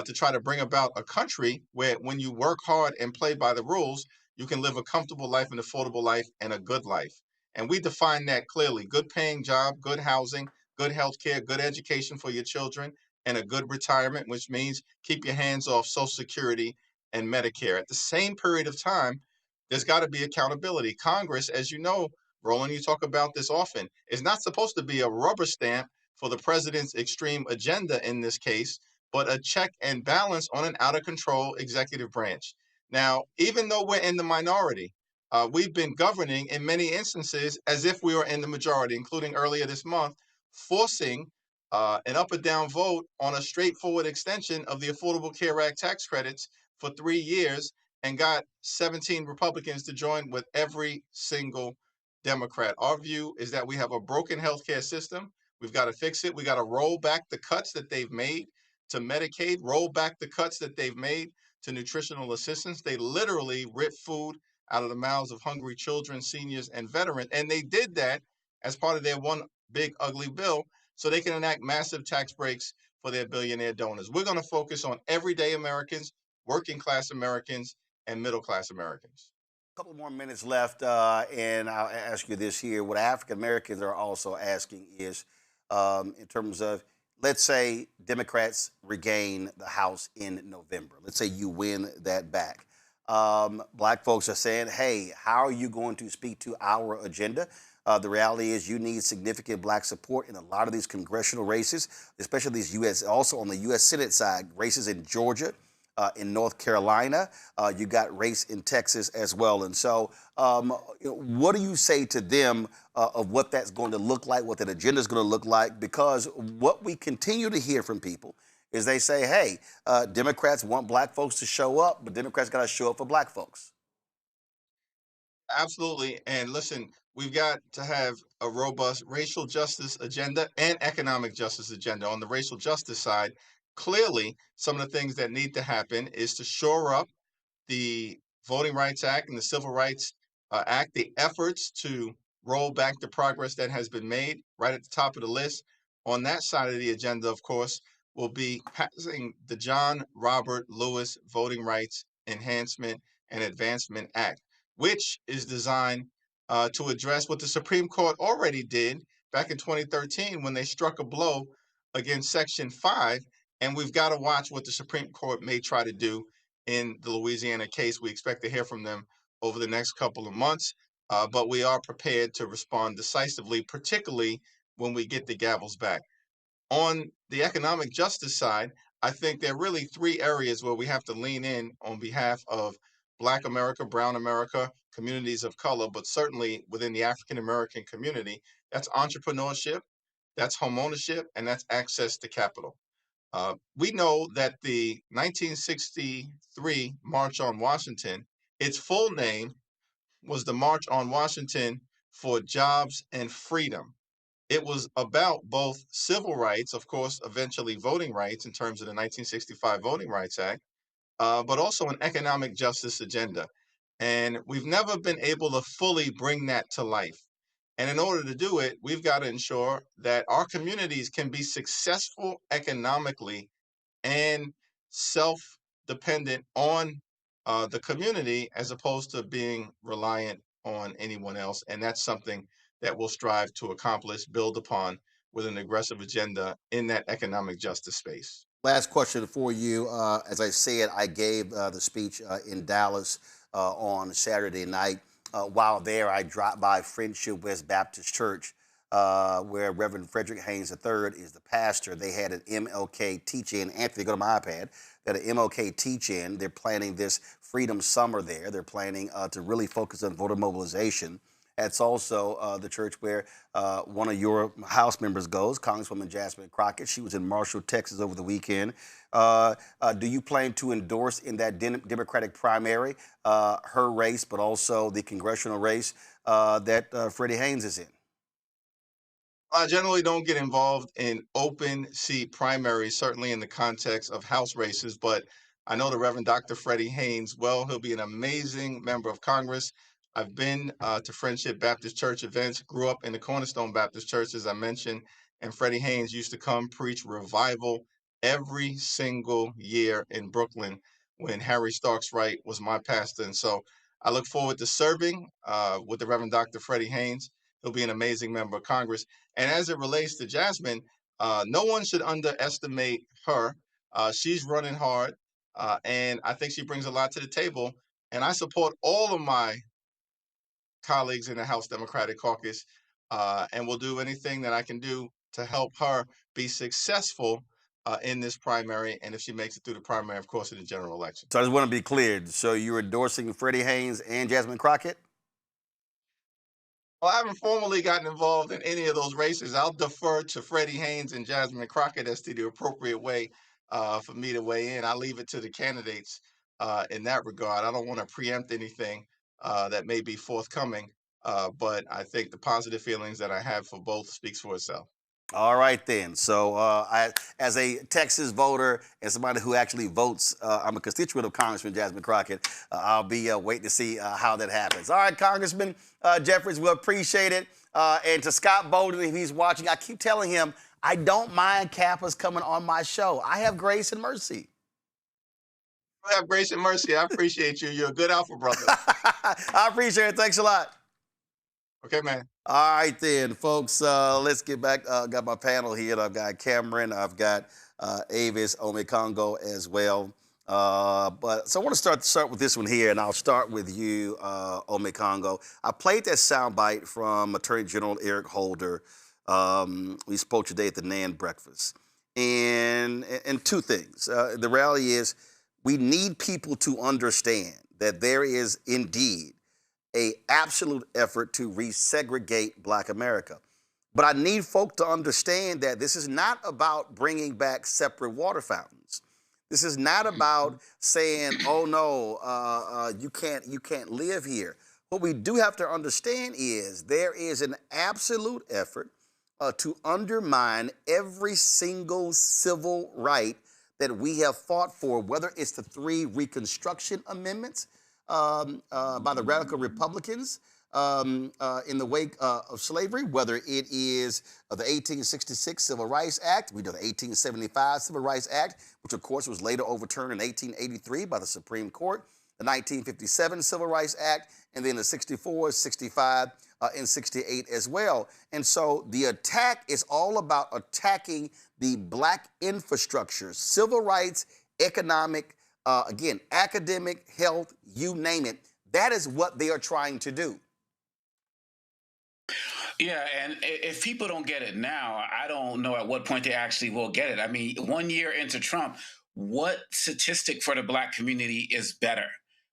to try to bring about a country where when you work hard and play by the rules, you can live a comfortable life, an affordable life, and a good life. And we define that clearly: good paying job, good housing, good health care, good education for your children, and a good retirement, which means keep your hands off Social Security and Medicare. At the same period of time, there's got to be accountability. Congress, as you know, Roland, you talk about this often, is not supposed to be a rubber stamp for the president's extreme agenda in this case, but a check and balance on an out of control executive branch. Now, even though we're in the minority, we've been governing in many instances as if we were in the majority, including earlier this month, forcing an up or down vote on a straightforward extension of the Affordable Care Act tax credits for 3 years, and got 17 Republicans to join with every single Democrat. Our view is that we have a broken healthcare system. We've got to fix it. We got to roll back the cuts that they've made to Medicaid, roll back the cuts that they've made to nutritional assistance. They literally rip food out of the mouths of hungry children, seniors, and veterans. And they did that as part of their one big ugly bill so they can enact massive tax breaks for their billionaire donors. We're going to focus on everyday Americans, working class Americans, and middle class Americans. A couple more minutes left, and I'll ask you this here. What African Americans are also asking is, in terms of, let's say Democrats regain the House in November. Let's say you win that back. Black folks are saying, hey, how are you going to speak to our agenda? The reality is you need significant black support in a lot of these congressional races, especially these U.S., also on the U.S. Senate side, races in Georgia, in North Carolina. You got race in Texas as well. And so what do you say to them of what that's going to look like, what that agenda is going to look like? Because what we continue to hear from people is they say, hey, Democrats want black folks to show up, but Democrats got to show up for black folks. Absolutely. And listen, we've got to have a robust racial justice agenda and economic justice agenda. On the racial justice side, clearly, some of the things that need to happen is to shore up the Voting Rights Act and the Civil Rights Act, the efforts to roll back the progress that has been made. Right at the top of the list on that side of the agenda, of course, will be passing the John Robert Lewis Voting Rights Enhancement and Advancement Act, which is designed to address what the Supreme Court already did back in 2013 when they struck a blow against Section 5. And we've got to watch what the Supreme Court may try to do in the Louisiana case. We expect to hear from them over the next couple of months, but we are prepared to respond decisively, particularly when we get the gavels back. On the economic justice side, I think there are really three areas where we have to lean in on behalf of Black America, Brown America, communities of color, but certainly within the African American community. That's entrepreneurship, that's homeownership, and that's access to capital. We know that the 1963 March on Washington, its full name was the March on Washington for Jobs and Freedom. It was about both civil rights, of course, eventually voting rights in terms of the 1965 Voting Rights Act, but also an economic justice agenda. And we've never been able to fully bring that to life. And in order to do it, we've got to ensure that our communities can be successful economically and self-dependent on the community as opposed to being reliant on anyone else. And that's something that we'll strive to accomplish, build upon with an aggressive agenda in that economic justice space. Last question for you. As I said, I gave the speech in Dallas on Saturday night. While there, I dropped by Friendship West Baptist Church, where Reverend Frederick Haynes III is the pastor. They had an MLK teach-in. Anthony, go to my iPad. They had an MLK teach-in. They're planning this Freedom Summer there. They're planning to really focus on voter mobilization. It's also the church where one of your House members goes, Congresswoman Jasmine Crockett. She was in Marshall, Texas over the weekend. Do you plan to endorse in that Democratic primary her race, but also the congressional race that Freddie Haynes is in? I generally don't get involved in open seat primaries, certainly in the context of House races, but I know the Reverend Dr. Freddie Haynes well. He'll be an amazing member of Congress. I've been to Friendship Baptist Church events, grew up in the Cornerstone Baptist Church, as I mentioned, and Freddie Haynes used to come preach revival every single year in Brooklyn when Harry Starks Wright was my pastor. And so I look forward to serving with the Reverend Dr. Freddie Haynes. He'll be an amazing member of Congress. And as it relates to Jasmine, no one should underestimate her. She's running hard, and I think she brings a lot to the table. And I support all of my colleagues in the House Democratic Caucus, and will do anything that I can do to help her be successful in this primary. And if she makes it through the primary, of course, in the general election. So I just want to be clear. So you're endorsing Freddie Haynes and Jasmine Crockett? Well, I haven't formally gotten involved in any of those races. I'll defer to Freddie Haynes and Jasmine Crockett as to the appropriate way for me to weigh in. I leave it to the candidates in that regard. I don't want to preempt anything that may be forthcoming, but I think the positive feelings that I have for both speaks for itself. All right, then. So as a Texas voter and somebody who actually votes, I'm a constituent of Congressman Jasmine Crockett. I'll be waiting to see how that happens. All right, Congressman Jeffries, we appreciate it. And to Scott Bolden, if he's watching, I keep telling him, I don't mind Kappas coming on my show. I have grace and mercy. I have grace and mercy. I appreciate you. You're a good alpha brother. I appreciate it. Thanks a lot. Okay, man. All right, then, folks, let's get back. Got my panel here. I've got Cameron. I've got Avis Omekongo as well. So I want to start with this one here, and I'll start with you, Omekongo. I played that soundbite from Attorney General Eric Holder. We spoke today at the NAN breakfast. And two things. The reality is we need people to understand that there is indeed an absolute effort to resegregate Black America. But I need folk to understand that this is not about bringing back separate water fountains. This is not about saying, oh no, you can't live here. What we do have to understand is there is an absolute effort to undermine every single civil right that we have fought for, whether it's the 3 Reconstruction Amendments by the radical Republicans in the wake of slavery, whether it is the 1866 Civil Rights Act, we do the 1875 Civil Rights Act, which of course was later overturned in 1883 by the Supreme Court, the 1957 Civil Rights Act, and then the 64, 65, and 68 as well. And so the attack is all about attacking the Black infrastructure, civil rights, economic, again, academic, health, you name it. That is what they are trying to do. Yeah, and if people don't get it now, I don't know at what point they actually will get it. I mean, 1 year into Trump, what statistic for the Black community is better?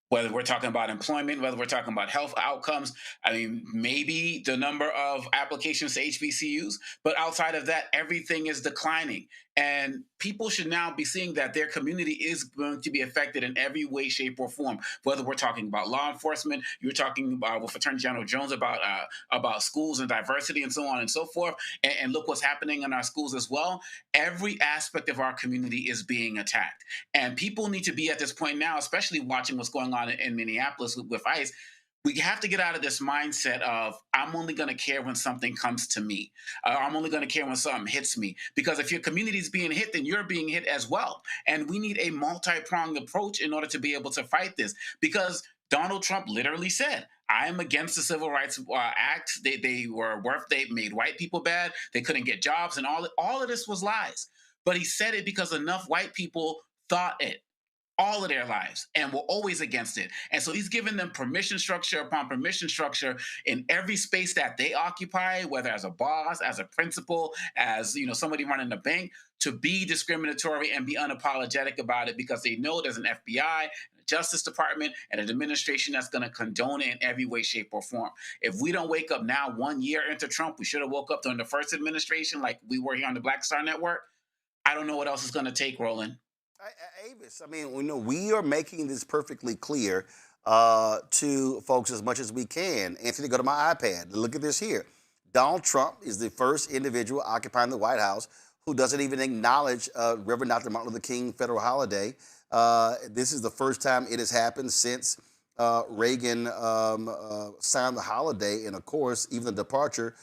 Whether we're talking about employment, whether we're talking about health outcomes, I mean, maybe the number of applications to HBCUs, but outside of that, everything is declining. And people should now be seeing that their community is going to be affected in every way, shape, or form. Whether we're talking about law enforcement, you're talking about with Attorney General Jones about schools and diversity and so on and so forth. And look what's happening in our schools as well. Every aspect of our community is being attacked. And people need to be at this point now, especially watching what's going on in Minneapolis with ICE. We have to get out of this mindset of, I'm only going to care when something comes to me. I'm only going to care when something hits me. Because if your community is being hit, then you're being hit as well. And we need a multi-pronged approach in order to be able to fight this. Because Donald Trump literally said, I am against the Civil Rights Act. They made white people bad. They couldn't get jobs. And all of this was lies. But he said it because enough white people thought it all of their lives and were always against it. And so he's given them permission structure upon permission structure in every space that they occupy, whether as a boss, as a principal, as somebody running a bank, to be discriminatory and be unapologetic about it because they know there's an FBI, a Justice Department, and an administration that's going to condone it in every way, shape, or form. If we don't wake up now 1 year into Trump, we should have woke up during the first administration like we were here on the Black Star Network. I don't know what else it's going to take, Roland. Avis, I mean, we are making this perfectly clear to folks as much as we can. Anthony, go to my iPad. Look at this here. Donald Trump is the first individual occupying the White House who doesn't even acknowledge Reverend Dr. Martin Luther King federal holiday This is the first time it has happened since Reagan signed the holiday, and of course, even the departure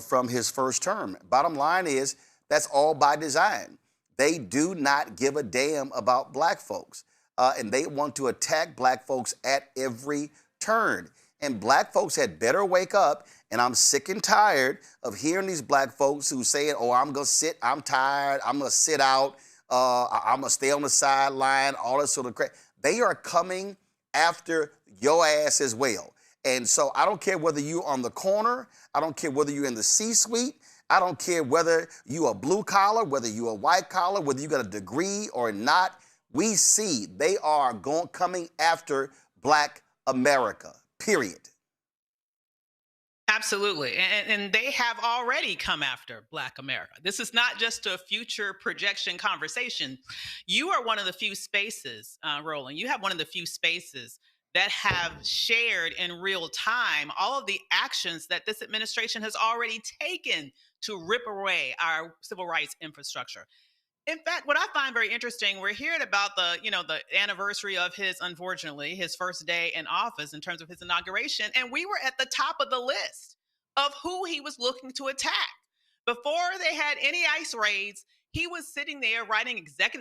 from his first term. Bottom line is, that's all by design. They do not give a damn about black folks, and they want to attack black folks at every turn. And black folks had better wake up, and I'm sick and tired of hearing these black folks who say, oh, I'm gonna sit, I'm tired, I'm gonna sit out, I'm gonna stay on the sideline, all this sort of crap. They are coming after your ass as well. And so I don't care whether you're on the corner, I don't care whether you're in the C-suite, I don't care whether you are blue collar, whether you are white collar, whether you got a degree or not. We see they are coming after black America, period. Absolutely. And they have already come after Black America. This is not just a future projection conversation. You are one of the few spaces, Roland, you have one of the few spaces that have shared in real time all of the actions that this administration has already taken to rip away our civil rights infrastructure. In fact, what I find very interesting, we're hearing about the anniversary of unfortunately, his first day in office in terms of his inauguration, and we were at the top of the list of who he was looking to attack. Before they had any ICE raids, he was sitting there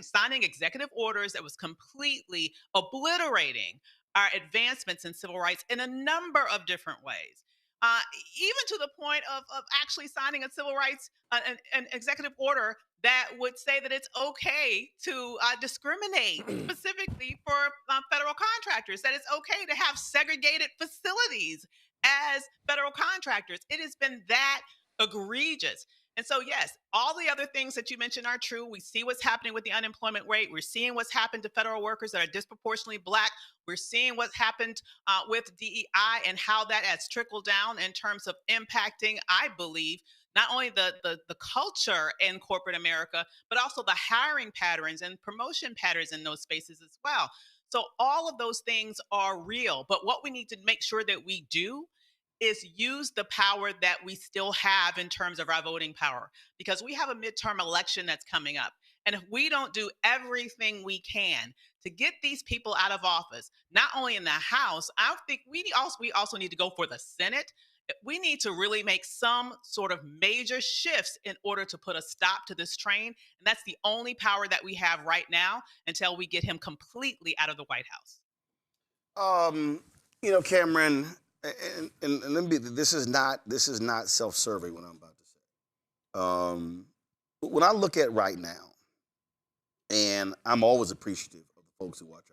signing executive orders that was completely obliterating our advancements in civil rights in a number of different ways. Even to the point of actually signing a civil rights, an executive order that would say that it's okay to discriminate specifically for federal contractors, that it's okay to have segregated facilities as federal contractors. It has been that egregious. And so, yes, all the other things that you mentioned are true. We see what's happening with the unemployment rate. We're seeing what's happened to federal workers that are disproportionately Black. We're seeing what's happened with DEI and how that has trickled down in terms of impacting, I believe, not only the culture in corporate America, but also the hiring patterns and promotion patterns in those spaces as well. So all of those things are real. But what we need to make sure that we do is use the power that we still have in terms of our voting power, because we have a midterm election that's coming up. And if we don't do everything we can to get these people out of office, not only in the House, I think we also need to go for the Senate. We need to really make some sort of major shifts in order to put a stop to this train. And that's the only power that we have right now until we get him completely out of the White House. Cameron, and let me be, this is not self-serving what I'm about to say. When I look at right now, and I'm always appreciative of the folks who watch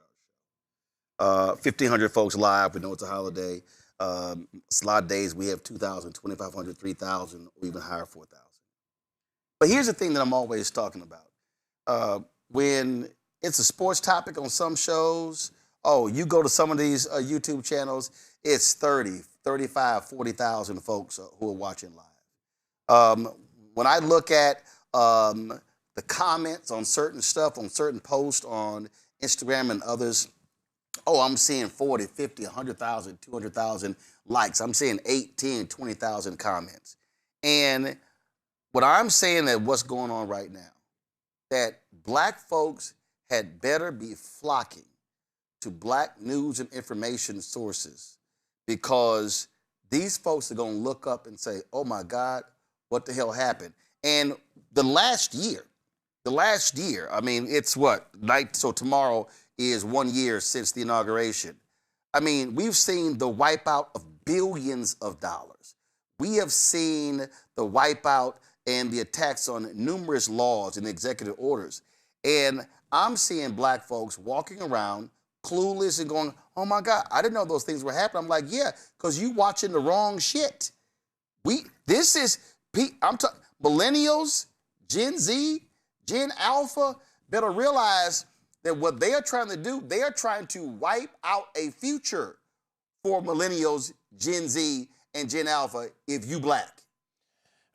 our show. 1,500 folks live. We know it's a holiday. A lot of days we have 2,000, 2,500, 3,000, or even higher, 4,000. But here's the thing that I'm always talking about. When it's a sports topic on some shows, you go to some of these YouTube channels, it's 30, 35, 40,000 folks who are watching live. When I look at the comments on certain stuff, on certain posts on Instagram and others, I'm seeing 40, 50, 100,000, 200,000 likes. I'm seeing 8, 10, 20,000 comments. And what I'm saying that what's going on right now, that Black folks had better be flocking to Black news and information sources, because these folks are going to look up and say, oh my God, what the hell happened? And the last year, I mean, it's what? So tomorrow is 1 year since the inauguration. I mean, we've seen the wipeout of billions of dollars. We have seen the wipeout and the attacks on numerous laws and executive orders. And I'm seeing Black folks walking around clueless and going, oh my God, I didn't know those things were happening. I'm like, yeah, because you watching the wrong shit. Millennials, Gen Z, Gen Alpha better realize that what they are trying to do, they are trying to wipe out a future for millennials, Gen Z, and Gen Alpha if you Black.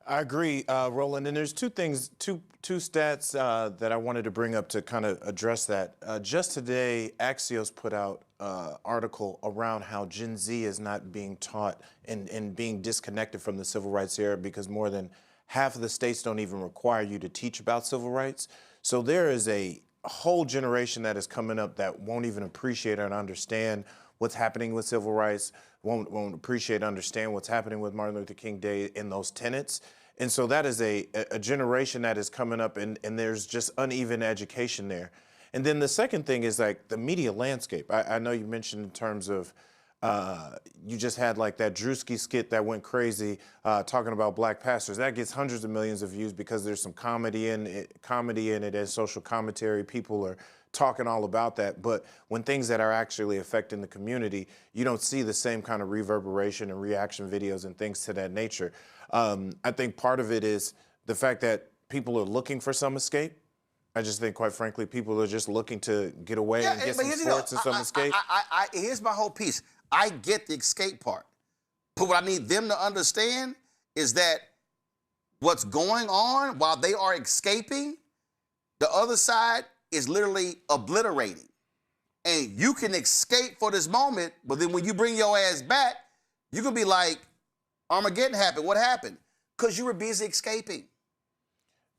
I agree, Roland. And there's two stats that I wanted to bring up to kind of address that. Just today, Axios put out an article around how Gen Z is not being taught and being disconnected from the civil rights era, because more than half of the states don't even require you to teach about civil rights. So there is a whole generation that is coming up that won't even appreciate and understand what's happening with civil rights, won't appreciate and understand what's happening with Martin Luther King Day in those tenets. And so that is a generation that is coming up, and there's just uneven education there. And then the second thing is like the media landscape. I know you mentioned in terms of you just had like that Drewski skit that went crazy talking about black pastors. That gets hundreds of millions of views because there's some comedy in it and social commentary. People are talking all about that. But when things that are actually affecting the community, you don't see the same kind of reverberation and reaction videos and things to that nature. I think part of it is the fact that people are looking for some escape. I just think, quite frankly, people are just looking to get away and get some sports and some escape. Here's my whole piece. I get the escape part. But what I need them to understand is that what's going on while they are escaping, the other side is literally obliterating. And you can escape for this moment, but then when you bring your ass back, you can be like, Armageddon happened. What happened? Because you were busy escaping.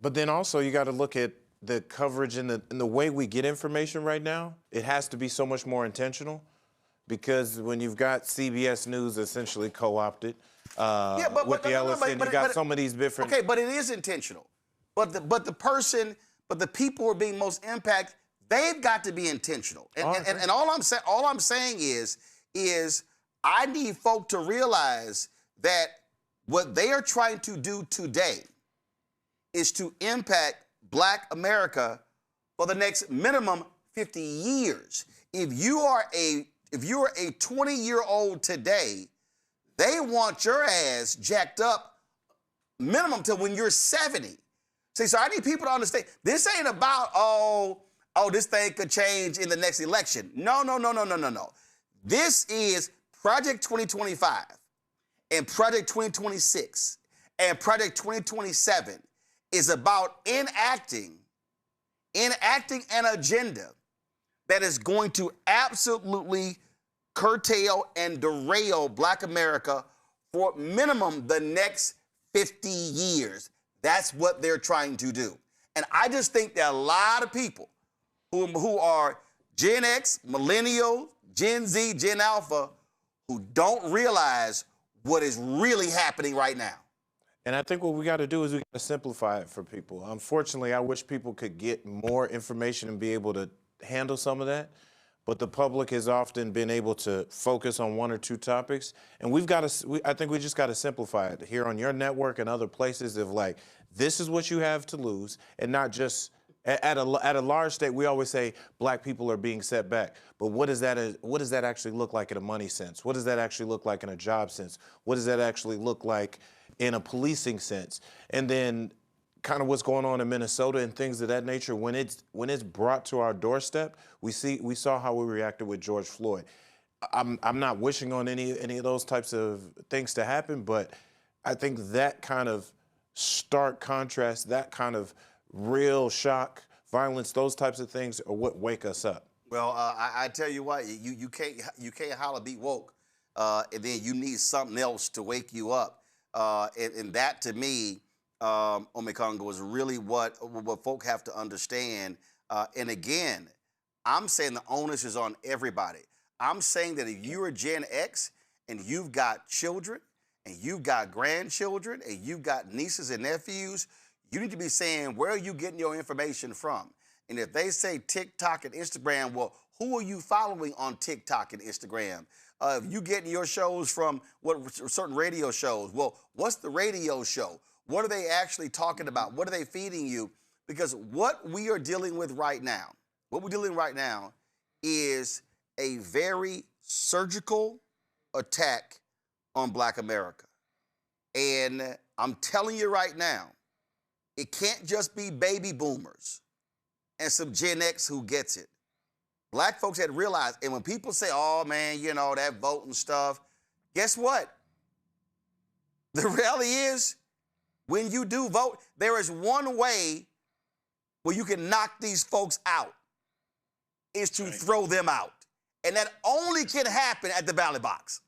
But then also you got to look at the coverage and the way we get information right now. It has to be so much more intentional, because when you've got CBS News essentially co-opted with the elephant, you got some of these different. Okay, but it is intentional. But the people who are being most impacted, they've got to be intentional. And all I'm saying is I need folk to realize that what they are trying to do today is to impact Black America for the next minimum 50 years. If you are a 20-year-old today, they want your ass jacked up minimum till when you're 70. See, so I need people to understand, this ain't about, oh, this thing could change in the next election. No. This is Project 2025 and Project 2026 and Project 2027 is about enacting an agenda that is going to absolutely curtail and derail Black America for minimum the next 50 years. That's what they're trying to do. And I just think there are a lot of people who are Gen X, Millennial, Gen Z, Gen Alpha, who don't realize what is really happening right now. And I think what we got to do is we got to simplify it for people. Unfortunately, I wish people could get more information and be able to handle some of that. But the public has often been able to focus on one or two topics. And I think we just got to simplify it here on your network and other places of like, this is what you have to lose, and not just at a large state. We always say Black people are being set back. But what does that actually look like in a money sense? What does that actually look like in a job sense? What does that actually look like in a policing sense? And then kind of what's going on in Minnesota and things of that nature. When it's brought to our doorstep, we saw how we reacted with George Floyd. I'm not wishing on any of those types of things to happen, but I think that kind of stark contrast, that kind of real shock, violence, those types of things are what wake us up. Well, I tell you what, you can't holler be woke, and then you need something else to wake you up. And that to me, Omekongo, is really what folk have to understand. And again, I'm saying the onus is on everybody. I'm saying that if you're a Gen X and you've got children and you've got grandchildren and you've got nieces and nephews, you need to be saying, where are you getting your information from? And if they say TikTok and Instagram, well, who are you following on TikTok and Instagram? If you getting your shows from certain radio shows, well, what's the radio show? What are they actually talking about? What are they feeding you? Because what we are dealing with right now, is a very surgical attack on Black America. And I'm telling you right now, it can't just be baby boomers and some Gen X who gets it. Black folks had realized, and when people say, oh man, that voting stuff, guess what? The reality is, when you do vote, there is one way where you can knock these folks out, is to throw them out. And that only can happen at the ballot box.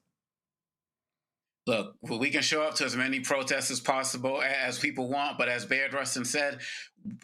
Look, well, we can show up to as many protests as possible as people want, but as Bayard Rustin said,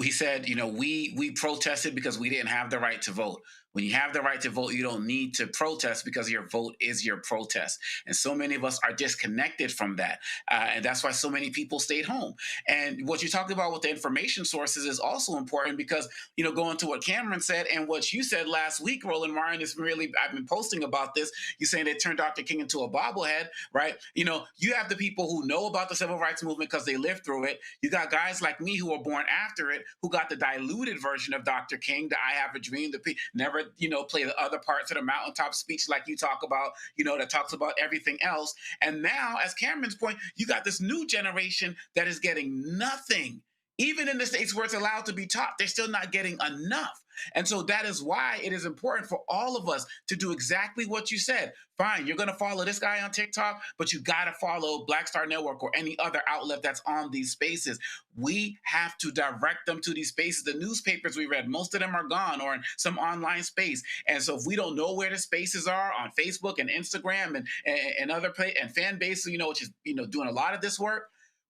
he said, we protested because we didn't have the right to vote. When you have the right to vote, you don't need to protest because your vote is your protest. And so many of us are disconnected from that. And that's why so many people stayed home. And what you talked about with the information sources is also important because, going to what Cameron said and what you said last week, Roland Martin, is really, I've been posting about this. You're saying they turned Dr. King into a bobblehead, right? You have the people who know about the civil rights movement because they lived through it. You got guys like me who were born after it, who got the diluted version of Dr. King, the I Have a Dream, never play the other parts of the mountaintop speech like you talk about, that talks about everything else. And now, as Cameron's point, you got this new generation that is getting nothing. Even in the states where it's allowed to be taught, they're still not getting enough. And so that is why it is important for all of us to do exactly what you said. Fine, you're going to follow this guy on TikTok, but you got to follow Black Star Network or any other outlet that's on these spaces. We have to direct them to these spaces. The newspapers we read, most of them are gone or in some online space. And so if we don't know where the spaces are on Facebook and Instagram and other and fan base, which is, doing a lot of this work,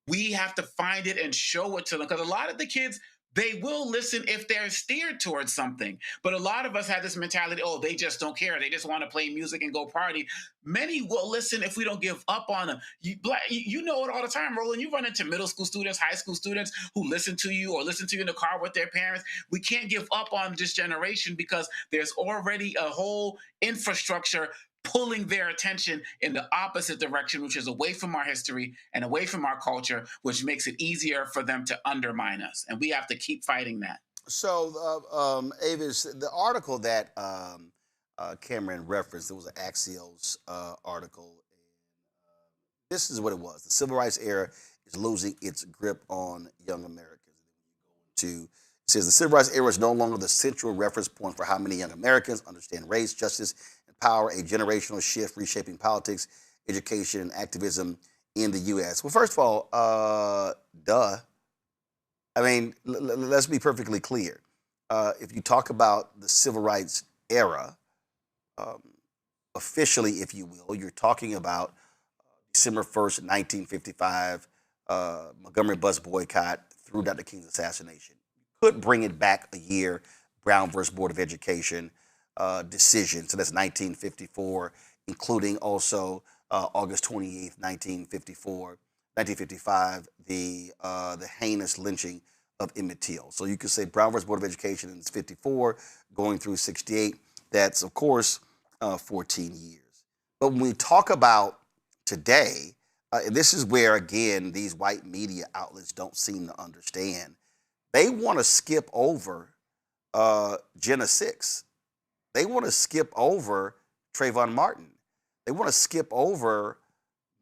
we have to find it and show it to them. Because a lot of the kids, they will listen if they're steered towards something. But a lot of us have this mentality, oh, they just don't care. They just want to play music and go party. Many will listen if we don't give up on them. You know it all the time, Roland. You run into middle school students, high school students who listen to you or listen to you in the car with their parents. We can't give up on this generation because there's already a whole infrastructure pulling their attention in the opposite direction, which is away from our history and away from our culture, which makes it easier for them to undermine us. And we have to keep fighting that. So, Avis, the article that Cameron referenced, it was an Axios article. This is what it was. The civil rights era is losing its grip on young Americans. It says the civil rights era is no longer the central reference point for how many young Americans understand race, justice, and power, a generational shift reshaping politics, education, and activism in the U.S. Well, first of all, duh. I mean, let's be perfectly clear. If you talk about the civil rights era, officially, if you will, you're talking about December 1st, 1955, Montgomery bus boycott through Dr. King's assassination. Could bring it back a year, Brown versus Board of Education decision. So that's 1954, including also August 28th, 1955, the heinous lynching of Emmett Till. So you could say Brown versus Board of Education is 54, going through 68. That's, of course, 14 years. But when we talk about today, and this is where, again, these white media outlets don't seem to understand. They want to skip over Jenna 6. They want to skip over Trayvon Martin. They want to skip over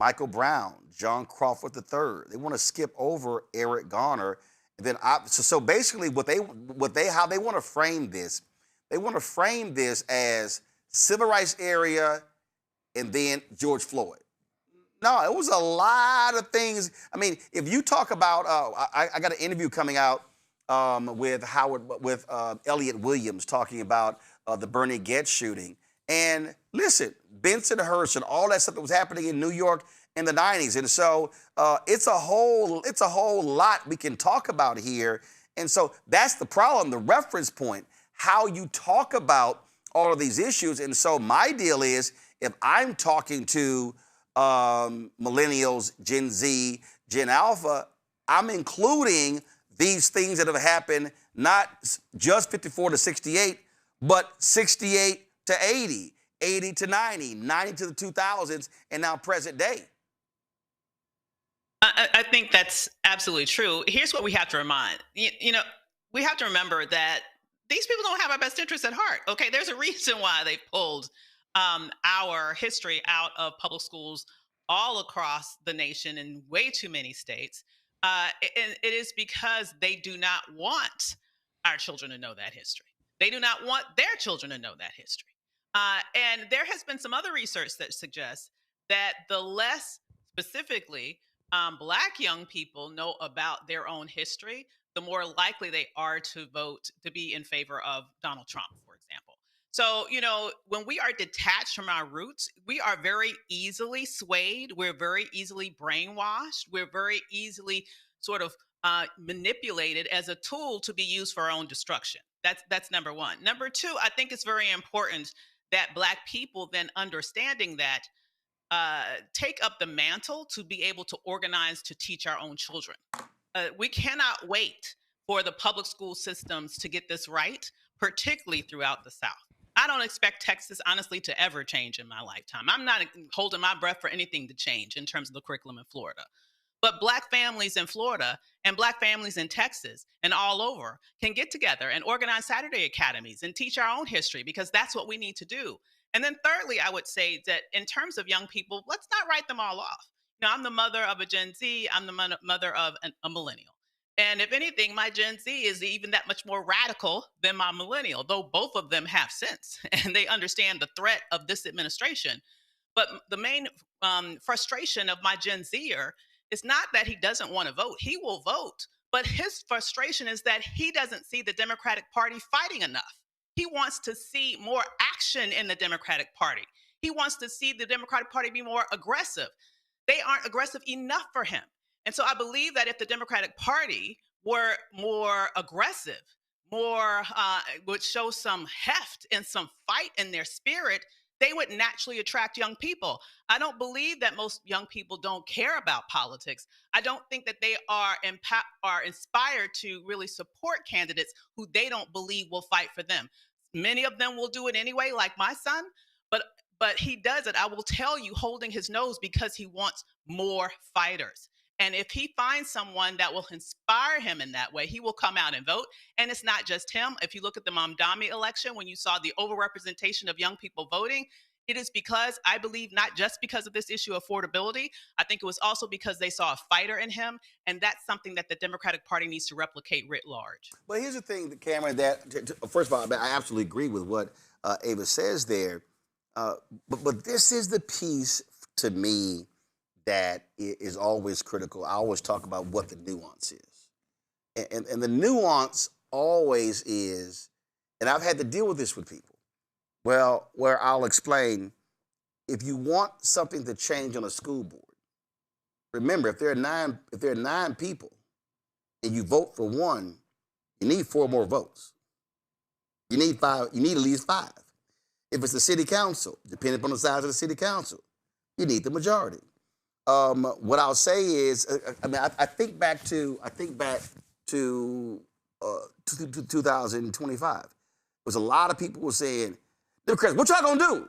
Michael Brown, John Crawford III. They want to skip over Eric Garner. And then so basically how they want to frame this, they want to frame this as civil rights era and then George Floyd. No, it was a lot of things. I mean, if you talk about, I got an interview coming out with Elliot Williams talking about the Bernie Getz shooting. And listen, Bensonhurst and all that stuff that was happening in New York in the 90s. And so it's a whole lot we can talk about here. And so that's the problem, the reference point, how you talk about all of these issues. And so my deal is, if I'm talking to millennials, Gen Z, Gen Alpha, I'm including these things that have happened, not just 54 to 68, but 68 to 80, 80 to 90, 90 to the 2000s, and now present day. I think that's absolutely true. Here's what we have to remind. We have to remember that these people don't have our best interests at heart. Okay, there's a reason why they pulled our history out of public schools all across the nation in way too many states. And it is because they do not want our children to know that history. They do not want their children to know that history. And there has been some other research that suggests that the less specifically Black young people know about their own history, the more likely they are to vote to be in favor of Donald Trump, for example. So, when we are detached from our roots, we are very easily swayed. We're very easily brainwashed. We're very easily sort of manipulated as a tool to be used for our own destruction. That's number one. Number two, I think it's very important that Black people then understanding that take up the mantle to be able to organize to teach our own children. We cannot wait for the public school systems to get this right, particularly throughout the South. I don't expect Texas, honestly, to ever change in my lifetime. I'm not holding my breath for anything to change in terms of the curriculum in Florida. But Black families in Florida and Black families in Texas and all over can get together and organize Saturday academies and teach our own history, because that's what we need to do. And then thirdly, I would say that in terms of young people, let's not write them all off. I'm the mother of a Gen Z. I'm the mother of a millennial. And if anything, my Gen Z is even that much more radical than my millennial, though both of them have sense and they understand the threat of this administration. But the main frustration of my Gen Zer is not that he doesn't want to vote. He will vote. But his frustration is that he doesn't see the Democratic Party fighting enough. He wants to see more action in the Democratic Party. He wants to see the Democratic Party be more aggressive. They aren't aggressive enough for him. And so I believe that if the Democratic Party were more aggressive, would show some heft and some fight in their spirit, they would naturally attract young people. I don't believe that most young people don't care about politics. I don't think that they are inspired to really support candidates who they don't believe will fight for them. Many of them will do it anyway, like my son, but he does it, I will tell you, holding his nose because he wants more fighters. And if he finds someone that will inspire him in that way, he will come out and vote. And it's not just him. If you look at the Mamdani election, when you saw the overrepresentation of young people voting, it is because, I believe, not just because of this issue of affordability. I think it was also because they saw a fighter in him. And that's something that the Democratic Party needs to replicate writ large. But here's the thing, Cameron, that first of all, I absolutely agree with what Ava says there. But this is the piece to me that is always critical. I always talk about what the nuance is. And the nuance always is, and I've had to deal with this with people, where I'll explain, if you want something to change on a school board, remember, if there are nine people and you vote for one, you need 4 more votes. You need 5, you need at least 5. If it's the city council, depending upon the size of the city council, you need the majority. What I'll say is, I think back to 2025. There's a lot of people were saying, Democrats, what y'all gonna do?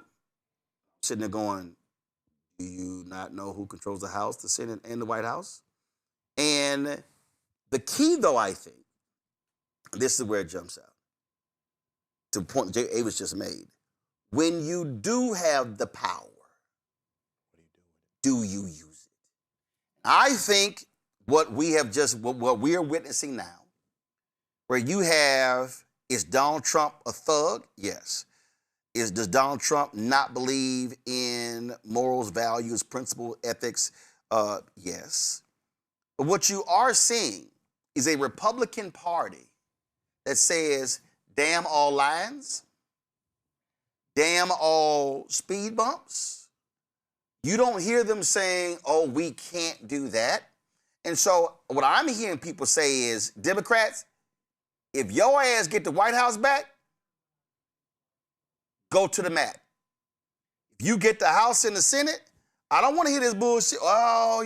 Sitting there going, do you not know who controls the House, the Senate, and the White House? And the key, though, I think, this is where it jumps out, to the point that Ava's just made. When you do have the power, do you use it? I think what we are witnessing now, where you have, is Donald Trump a thug? Yes. Does Donald Trump not believe in morals, values, principles, ethics? Yes. But what you are seeing is a Republican Party that says, damn all lines, damn all speed bumps. You don't hear them saying, oh, we can't do that. And so what I'm hearing people say is, Democrats, if your ass get the White House back, go to the mat. If you get the House and the Senate, I don't want to hear this bullshit. Oh,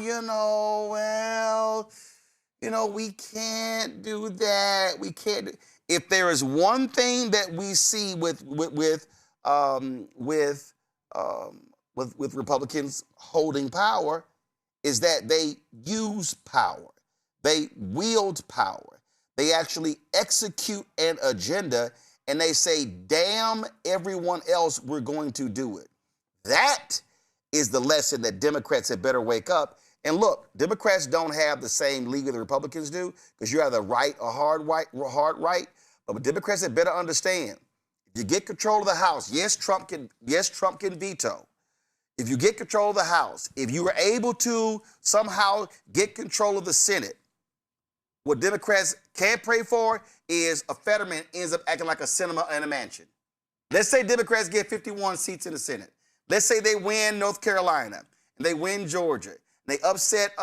we can't do that. We can't. If there is one thing that we see with Republicans holding power, is that they use power. They wield power. They actually execute an agenda, and they say, damn everyone else, we're going to do it. That is the lesson that Democrats had better wake up. And look, Democrats don't have the same league that Republicans do, because you're either right or hard right. But Democrats had better understand, if you get control of the House, yes, Trump can veto. If you get control of the House, if you were able to somehow get control of the Senate, what Democrats can't pray for is a Fetterman ends up acting like a cinema in a mansion. Let's say Democrats get 51 seats in the Senate. Let's say they win North Carolina and they win Georgia. They upset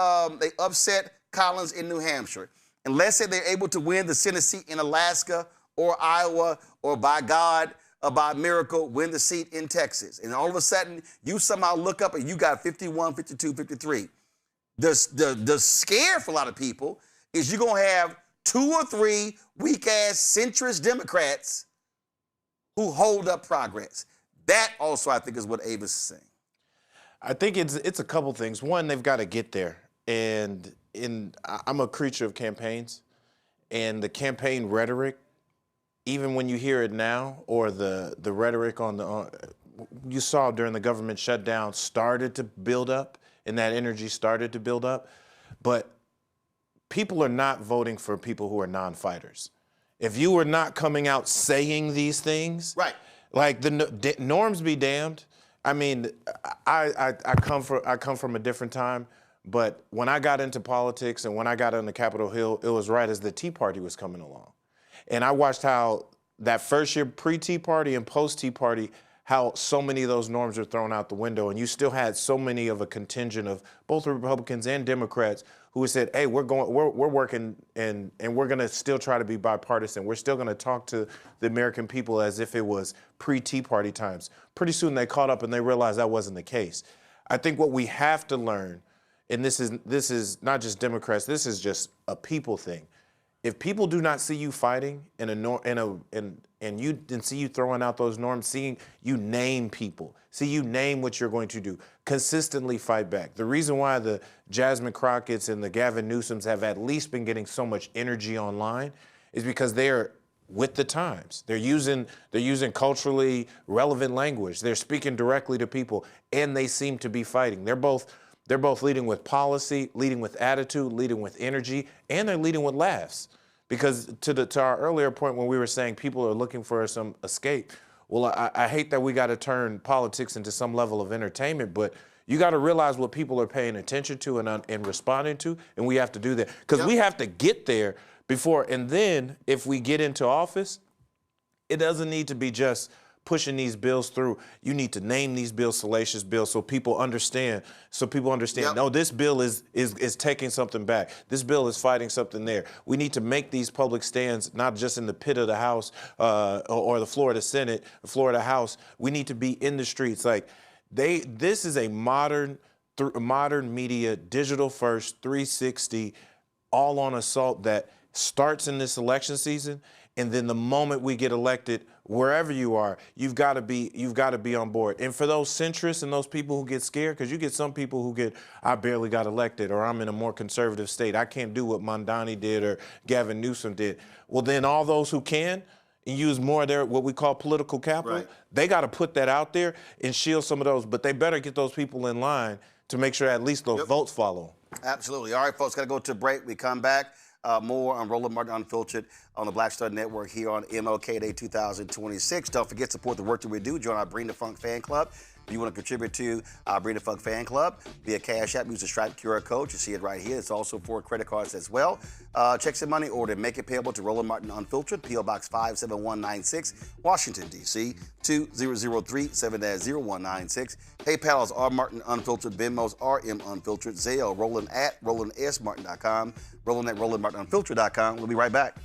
Collins in New Hampshire. And let's say they're able to win the Senate seat in Alaska or Iowa, or by God, or by miracle, win the seat in Texas. And all of a sudden, you somehow look up and you got 51, 52, 53. The scare for a lot of people is you're going to have 2 or 3 weak-ass centrist Democrats who hold up progress. That also, I think, is what Avis is saying. I think it's a couple things. One, they've got to get there. And I'm a creature of campaigns. And the campaign rhetoric, even when you hear it now, or the rhetoric you saw during the government shutdown started to build up, and that energy started to build up. But people are not voting for people who are non-fighters. If you were not coming out saying these things, right? Like the norms be damned. I mean, I come from a different time, but when I got into politics and when I got on the Capitol Hill, it was right as the Tea Party was coming along. And I watched how that first year pre-Tea Party and post-Tea Party, how so many of those norms are thrown out the window, and you still had so many of a contingent of both Republicans and Democrats who said, hey, we're working and we're going to still try to be bipartisan. We're still going to talk to the American people as if it was pre-Tea Party times. Pretty soon they caught up and they realized that wasn't the case. I think what we have to learn, and this is not just Democrats, this is just a people thing. If people do not see you fighting and see you throwing out those norms, seeing you name people, see you name what you're going to do, consistently fight back. The reason why the Jasmine Crockett's and the Gavin Newsoms have at least been getting so much energy online is because they're with the times. They're using culturally relevant language. They're speaking directly to people, and they seem to be fighting. They're both leading with policy, leading with attitude, leading with energy, and they're leading with laughs. Because to our earlier point when we were saying people are looking for some escape, well, I hate that we got to turn politics into some level of entertainment, but you got to realize what people are paying attention to and responding to, and we have to do that. Because we have to get there before, and then if we get into office, it doesn't need to be just pushing these bills through. You need to name these bills salacious bills so people understand. Yep. No, this bill is taking something back. This bill is fighting something there. We need to make these public stands not just in the pit of the House or the floor of the Senate, the floor of the House. We need to be in the streets. Like this is a modern media, digital first, 360, all on assault that starts in this election season. And then the moment we get elected, wherever you are, you've got to be on board. And for those centrists and those people who get scared, because you get some people who get, I barely got elected, or I'm in a more conservative state, I can't do what Mondani did or Gavin Newsom did. Well, then all those who can and use more of their what we call political capital, right, they got to put that out there and shield some of those. But they better get those people in line to make sure at least those votes follow. Absolutely. All right, folks, got to go to a break. We come back. More on Roland Martin Unfiltered on the Black Star Network here on MLK Day 2026. Don't forget to support the work that we do. Join our Bring the Funk fan club. If you want to contribute to our Bring the Funk fan club via Cash App, use the Stripe QR code. You see it right here. It's also for credit cards as well. Checks and money order. Make it payable to Roland Martin Unfiltered, P.O. Box 57196, Washington, D.C. 2003 7-0196. PayPal is R Martin Unfiltered. Venmo's RM Unfiltered. Zelle, Roland at RolandSMartin.com. Roland at RolandMartinUnfiltered.com. We'll be right back.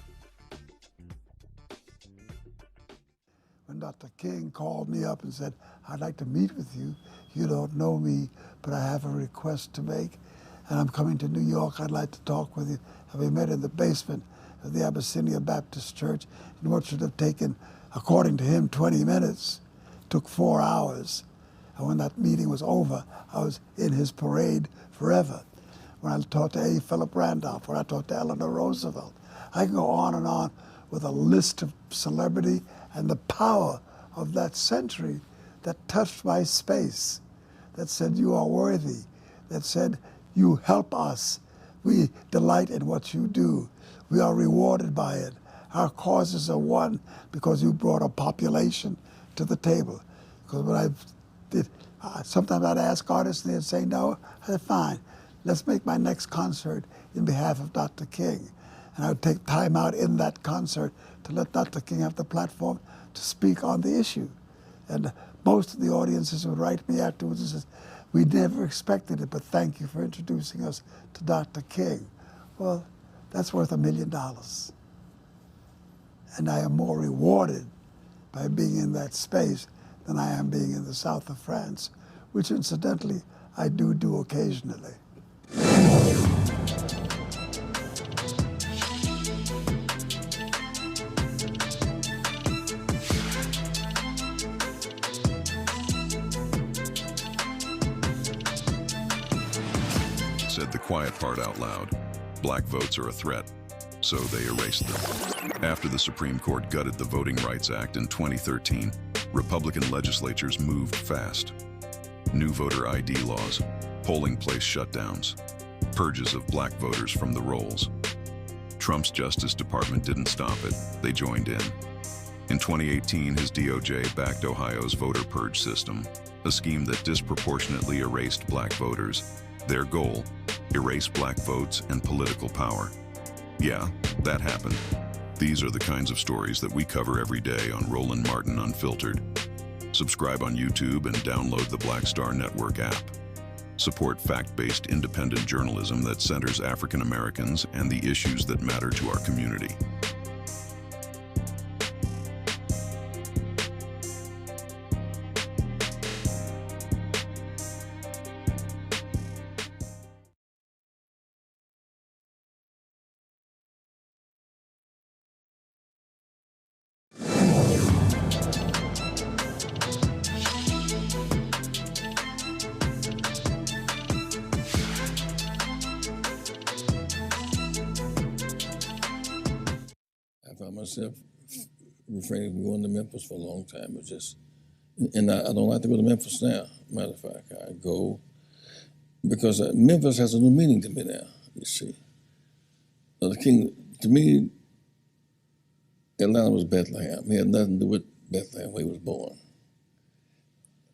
When Dr. King called me up and said, I'd like to meet with you. You don't know me, but I have a request to make, and I'm coming to New York. I'd like to talk with you. And we met in the basement of the Abyssinia Baptist Church, and what should have taken, according to him, 20 minutes, took 4 hours. And when that meeting was over, I was in his parade forever. When I talked to A. Philip Randolph, when I talked to Eleanor Roosevelt, I can go on with a list of celebrity and the power of that century that touched my space, that said, you are worthy, that said, you help us. We delight in what you do. We are rewarded by it. Our causes are won because you brought a population to the table. Because when I did, sometimes I'd ask artists and they'd say no. I said, fine, let's make my next concert in behalf of Dr. King. And I would take time out in that concert to let Dr. King have the platform to speak on the issue. And most of the audiences would write me afterwards and say, we never expected it, but thank you for introducing us to Dr. King. Well, that's worth $1 million. And I am more rewarded by being in that space than I am being in the south of France, which incidentally I do occasionally. Said the quiet part out loud. Black votes are a threat, so they erased them. After the Supreme Court gutted the Voting Rights Act in 2013, Republican legislatures moved fast. New voter ID laws, polling place shutdowns, purges of black voters from the rolls. Trump's Justice Department didn't stop it, they joined in. In 2018, his DOJ backed Ohio's voter purge system, a scheme that disproportionately erased black voters. Their goal, erase black votes and political power. Yeah, that happened. These are the kinds of stories that we cover every day on Roland Martin Unfiltered. Subscribe on YouTube and download the Black Star Network app. Support fact-based independent journalism that centers African Americans and the issues that matter to our community. Myself refraining from going to Memphis for a long time. It's just, and I don't like to go to Memphis now. Matter of fact, I go because Memphis has a new meaning to me now. You see, the King, to me, Atlanta was Bethlehem. He had nothing to do with Bethlehem where he was born,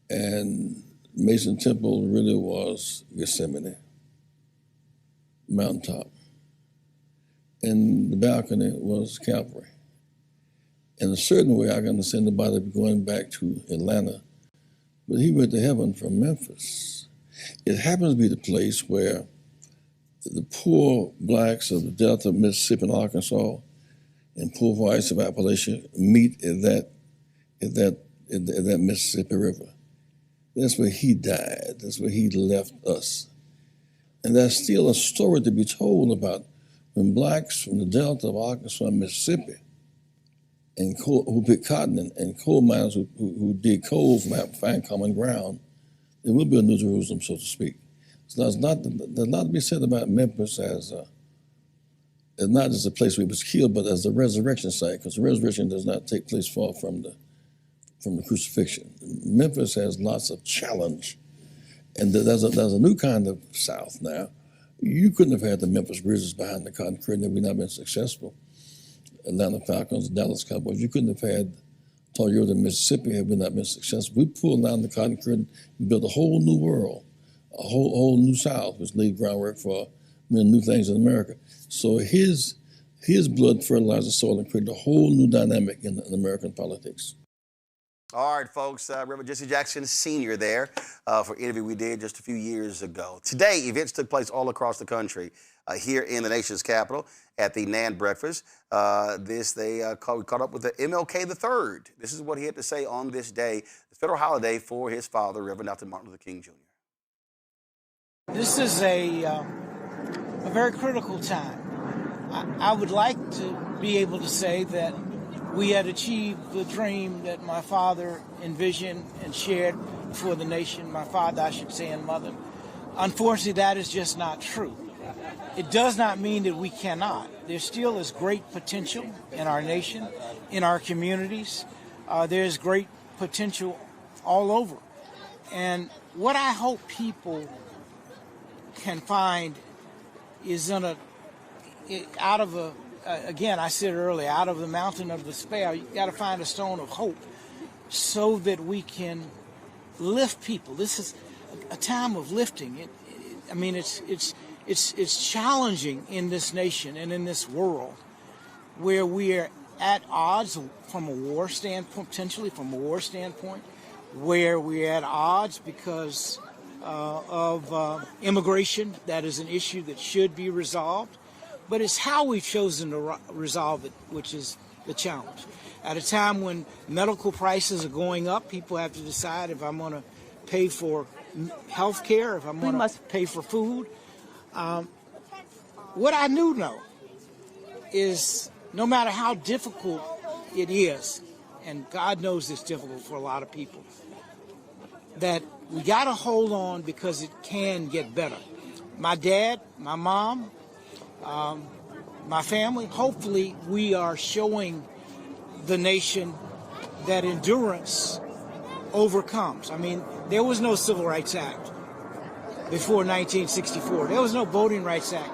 and Mason Temple really was Gethsemane, mountaintop, and the balcony was Calvary. In a certain way, I can understand the Bible going back to Atlanta, but he went to heaven from Memphis. It happens to be the place where the poor blacks of the Delta of Mississippi and Arkansas and poor whites of Appalachia meet at that Mississippi River. That's where he died. That's where he left us. And there's still a story to be told about when blacks from the Delta of Arkansas and Mississippi and who picked cotton and coal miners who dig coal from find common ground, there will be a New Jerusalem, so to speak. So there's not to be said about Memphis as not just a place where he was killed, but as a resurrection site, because the resurrection does not take place far from the crucifixion. Memphis has lots of challenge, and there's a new kind of South now. You couldn't have had the Memphis Grizzlies behind the cotton curtain had we not been successful. Atlanta Falcons, Dallas Cowboys. You couldn't have had Toyota, Mississippi had we not been successful. We pulled down the cotton curtain and built a whole new world, a whole new South, which laid groundwork for many new things in America. So his blood fertilized the soil and created a whole new dynamic in American politics. All right, folks, Reverend Jesse Jackson Sr. there for an interview we did just a few years ago. Today, events took place all across the country here in the nation's capital at the NAN breakfast. We caught up with the MLK III. This is what he had to say on this day, the federal holiday for his father, Reverend Dr. Martin Luther King Jr. This is a very critical time. I would like to be able to say that we had achieved the dream that my father envisioned and shared for the nation, my father, I should say, and mother. Unfortunately, that is just not true. It does not mean that we cannot. There still is great potential in our nation, in our communities. There's great potential all over. And what I hope people can find is again, I said earlier, out of the mountain of despair, you got to find a stone of hope so that we can lift people. This is a time of lifting. It's challenging in this nation and in this world where we are at odds from a war standpoint, potentially from a war standpoint. where we're at odds because of immigration. That is an issue that should be resolved. But it's how we've chosen to resolve it, which is the challenge. At a time when medical prices are going up, people have to decide if I'm going to pay for health care, if I'm going to pay for food. What I do know is no matter how difficult it is, and God knows it's difficult for a lot of people, that we got to hold on because it can get better. My dad, my mom, my family, hopefully we are showing the nation that endurance overcomes. I mean, there was no Civil Rights Act before 1964. There was no Voting Rights Act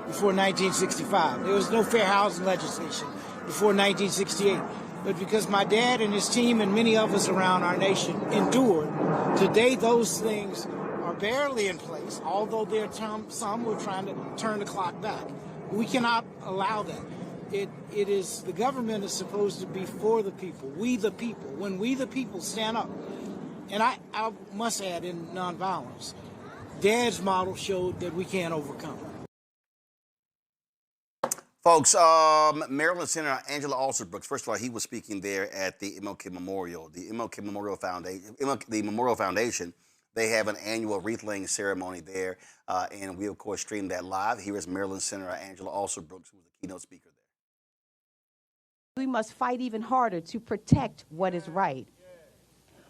before 1965. There was no fair housing legislation before 1968. But because my dad and his team and many of us around our nation endured, today those things are barely in place, although there are some who are trying to turn the clock back. We cannot allow that. It is, the government is supposed to be for the people, we the people. When we the people stand up, and I must add in nonviolence, Dad's model showed that we can overcome. Folks, Maryland Senator Angela Alsobrooks, first of all, he was speaking there at the MLK Memorial. The MLK Memorial Foundation, the Memorial Foundation, they have an annual wreath-laying ceremony there, and we, of course, stream that live. Here is Maryland Senator Angela Alsobrooks, who was the keynote speaker there. We must fight even harder to protect what is right.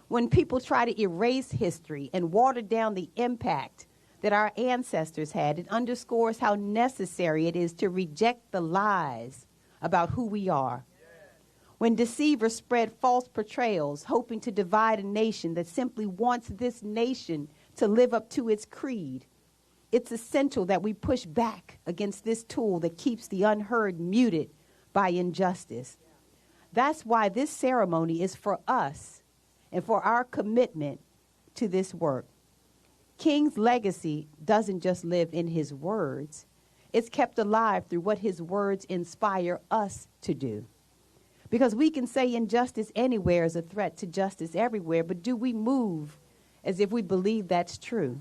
When people try to erase history and water down the impact that our ancestors had, it underscores how necessary it is to reject the lies about who we are. When deceivers spread false portrayals, hoping to divide a nation that simply wants this nation to live up to its creed, it's essential that we push back against this tool that keeps the unheard muted by injustice. That's why this ceremony is for us and for our commitment to this work. King's legacy doesn't just live in his words. It's kept alive through what his words inspire us to do. Because we can say injustice anywhere is a threat to justice everywhere, but do we move as if we believe that's true?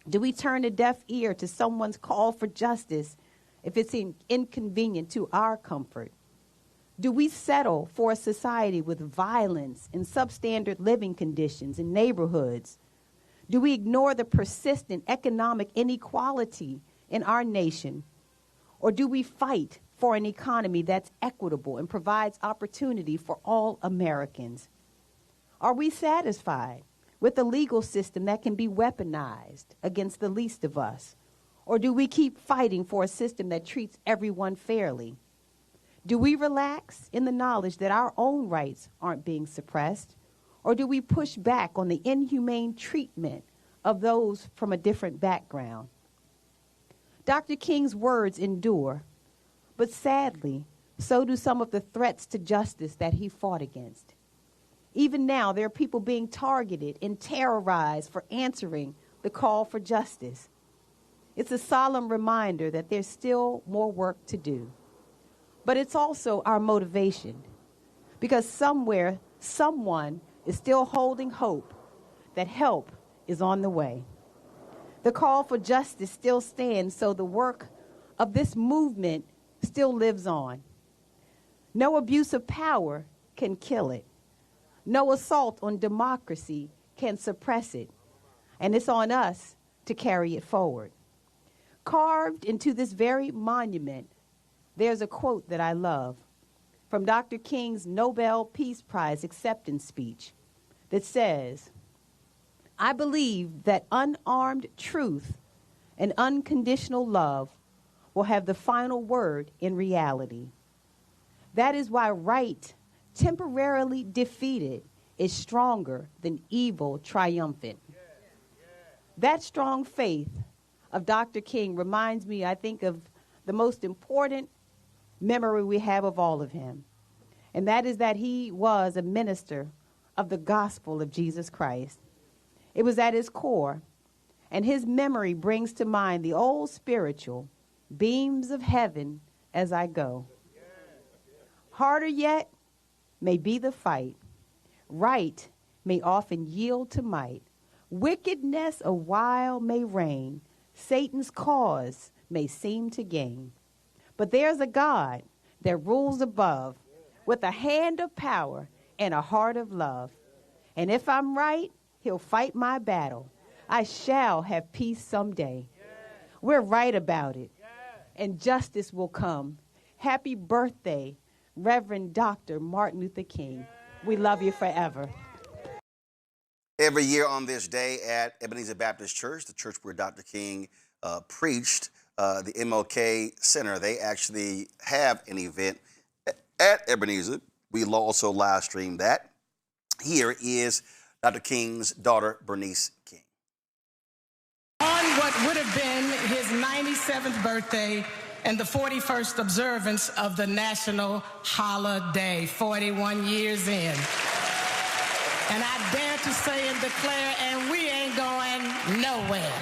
Do we turn a deaf ear to someone's call for justice if it's inconvenient to our comfort? Do we settle for a society with violence and substandard living conditions in neighborhoods? Do we ignore the persistent economic inequality in our nation? Or do we fight for an economy that's equitable and provides opportunity for all Americans? Are we satisfied with a legal system that can be weaponized against the least of us? Or do we keep fighting for a system that treats everyone fairly? Do we relax in the knowledge that our own rights aren't being suppressed? Or do we push back on the inhumane treatment of those from a different background? Dr. King's words endure, but sadly, so do some of the threats to justice that he fought against. Even now, there are people being targeted and terrorized for answering the call for justice. It's a solemn reminder that there's still more work to do. But it's also our motivation, because somewhere, someone is still holding hope that help is on the way. The call for justice still stands, so the work of this movement still lives on. No abuse of power can kill it. No assault on democracy can suppress it. And it's on us to carry it forward. Carved into this very monument, there's a quote that I love from Dr. King's Nobel Peace Prize acceptance speech that says, "I believe that unarmed truth and unconditional love will have the final word in reality. That is why right, temporarily defeated, is stronger than evil triumphant." That strong faith of Dr. King reminds me, I think, of the most important memory we have of all of him. And that is that he was a minister of the gospel of Jesus Christ. It was at his core, and his memory brings to mind the old spiritual beams of heaven as I go. Harder yet may be the fight. Right may often yield to might. Wickedness a while may reign. Satan's cause may seem to gain. But there's a God that rules above with a hand of power and a heart of love. And if I'm right, he'll fight my battle. I shall have peace someday. We're right about it, and justice will come. Happy birthday, Reverend Dr. Martin Luther King. We love you forever. Every year on this day at Ebenezer Baptist Church, the church where Dr. King preached, the MLK Center, they actually have an event at Ebenezer. We'll also live stream that. Here is Dr. King's daughter, Bernice King. On what would have been his 97th birthday and the 41st observance of the national holiday, 41 years in. And I dare to say and declare, and we ain't going nowhere.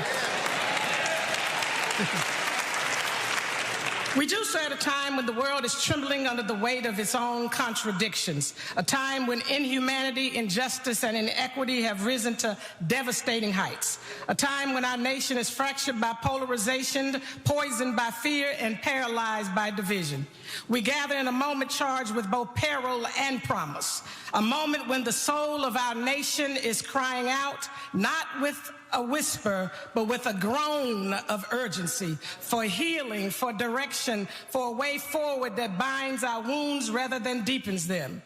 We do so at a time when the world is trembling under the weight of its own contradictions, a time when inhumanity, injustice, and inequity have risen to devastating heights, a time when our nation is fractured by polarization, poisoned by fear, and paralyzed by division. We gather in a moment charged with both peril and promise, a moment when the soul of our nation is crying out, not with a whisper, but with a groan of urgency for healing, for direction, for a way forward that binds our wounds rather than deepens them.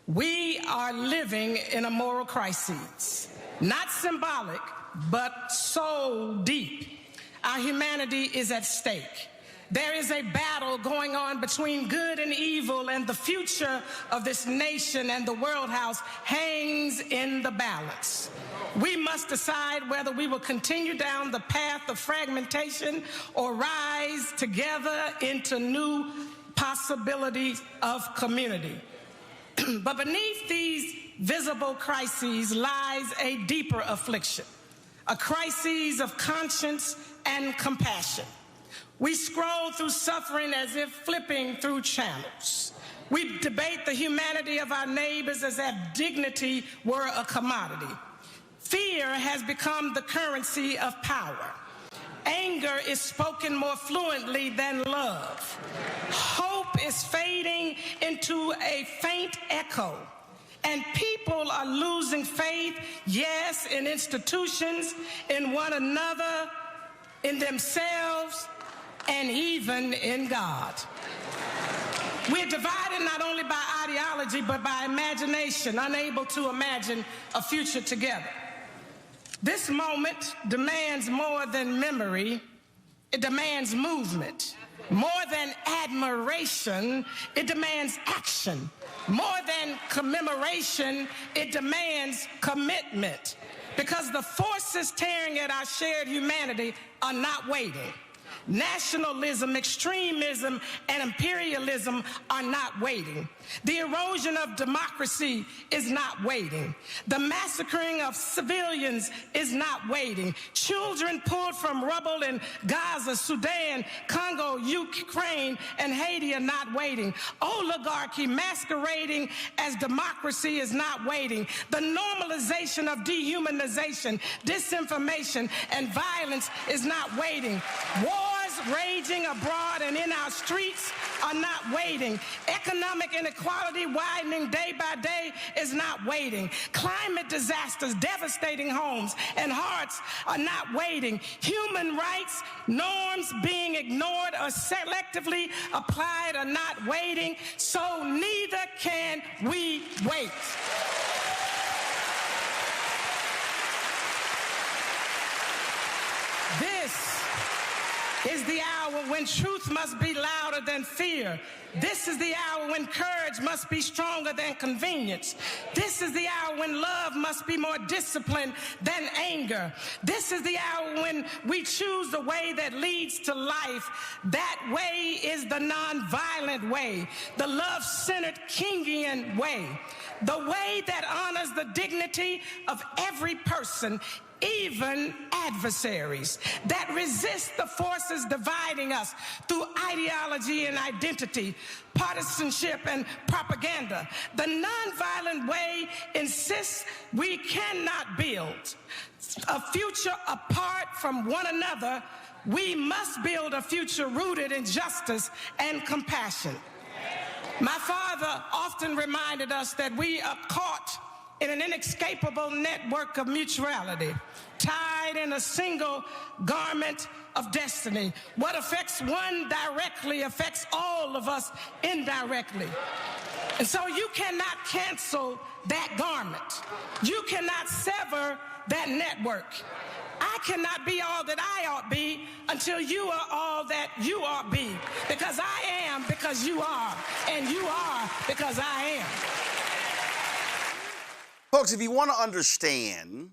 We are living in a moral crisis, not symbolic, but so deep. Our humanity is at stake. There is a battle going on between good and evil, and the future of this nation and the world house hangs in the balance. We must decide whether we will continue down the path of fragmentation or rise together into new possibilities of community. But beneath these visible crises lies a deeper affliction, a crisis of conscience and compassion. We scroll through suffering as if flipping through channels. We debate the humanity of our neighbors as if dignity were a commodity. Fear has become the currency of power. Anger is spoken more fluently than love. Hope is fading into a faint echo. And people are losing faith, yes, in institutions, in one another, in themselves, and even in God. We're divided not only by ideology, but by imagination, unable to imagine a future together. This moment demands more than memory, it demands movement. More than admiration, it demands action. More than commemoration, it demands commitment. Because the forces tearing at our shared humanity are not waiting. Nationalism, extremism, and imperialism are not waiting. The erosion of democracy is not waiting. The massacring of civilians is not waiting. Children pulled from rubble in Gaza, Sudan, Congo, Ukraine, and Haiti are not waiting. Oligarchy masquerading as democracy is not waiting. The normalization of dehumanization, disinformation, and violence is not waiting. Wars raging abroad and in our streets are not waiting. Economic inequality widening day by day is not waiting. Climate disasters devastating homes and hearts are not waiting. Human rights norms being ignored or selectively applied are not waiting. So neither can we wait. This is the hour when truth must be louder than fear. This is the hour when courage must be stronger than convenience. This is the hour when love must be more disciplined than anger. This is the hour when we choose the way that leads to life. That way is the nonviolent way, the love-centered Kingian way, the way that honors the dignity of every person, even adversaries that resist the forces dividing us through ideology and identity, partisanship and propaganda. The nonviolent way insists we cannot build a future apart from one another. We must build a future rooted in justice and compassion. My father often reminded us that we are caught in an inescapable network of mutuality, tied in a single garment of destiny. What affects one directly affects all of us indirectly. And so you cannot cancel that garment. You cannot sever that network. I cannot be all that I ought be until you are all that you ought be. Because I am because you are, and you are because I am. Folks, if you want to understand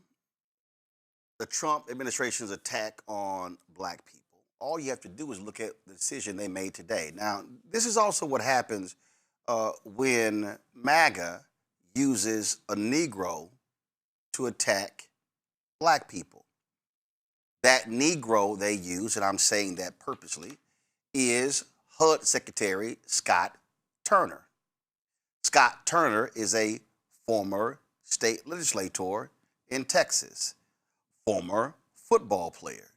the Trump administration's attack on black people, all you have to do is look at the decision they made today. Now, this is also what happens when MAGA uses a Negro to attack black people. That Negro they use, and I'm saying that purposely, is HUD Secretary Scott Turner. Scott Turner is a former state legislator in Texas, former football player.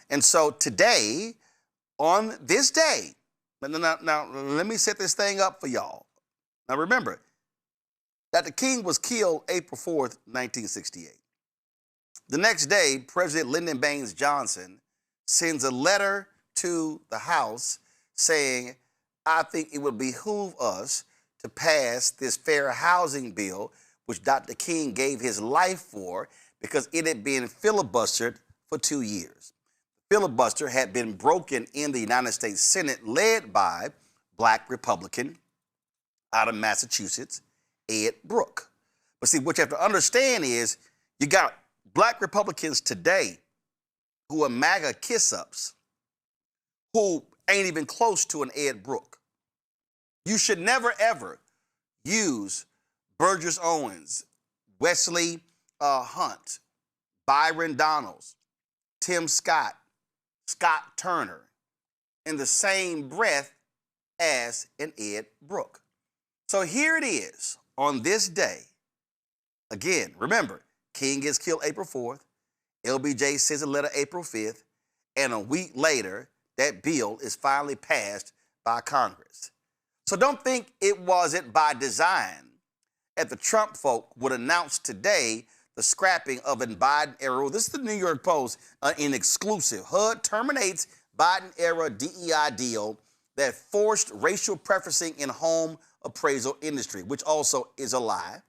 And so today, on this day, now let me set this thing up for y'all. Now remember, Dr. King was killed April 4th, 1968. The next day, President Lyndon Baines Johnson sends a letter to the House saying, I think it would behoove us to pass this fair housing bill, which Dr. King gave his life for, because it had been filibustered for 2 years. The filibuster had been broken in the United States Senate, led by black Republican out of Massachusetts, Ed Brooke. But see, what you have to understand is you got black Republicans today who are MAGA kiss-ups, who ain't even close to an Ed Brooke. You should never, ever use Burgess Owens, Wesley Hunt, Byron Donalds, Tim Scott, Scott Turner in the same breath as an Ed Brooke. So here it is on this day. Again, remember, King gets killed April 4th, LBJ sends a letter April 5th, and a week later, that bill is finally passed by Congress. So don't think it wasn't by design that the Trump folk would announce today the scrapping of a Biden-era rule. This is the New York Post in exclusive. HUD terminates Biden-era DEI deal that forced racial preferencing in home appraisal industry, which also is a lie.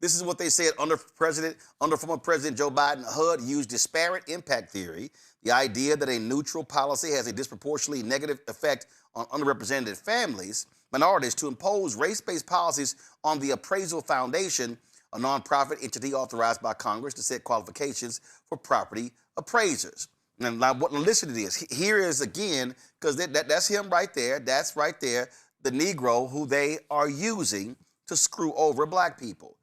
This is what they said under former President Joe Biden. HUD used disparate impact theory, the idea that a neutral policy has a disproportionately negative effect on underrepresented families, minorities, to impose race-based policies on the Appraisal Foundation, a nonprofit entity authorized by Congress to set qualifications for property appraisers. Now listen to this. Here is again, because that's him right there. That's right there, the Negro who they are using to screw over black people.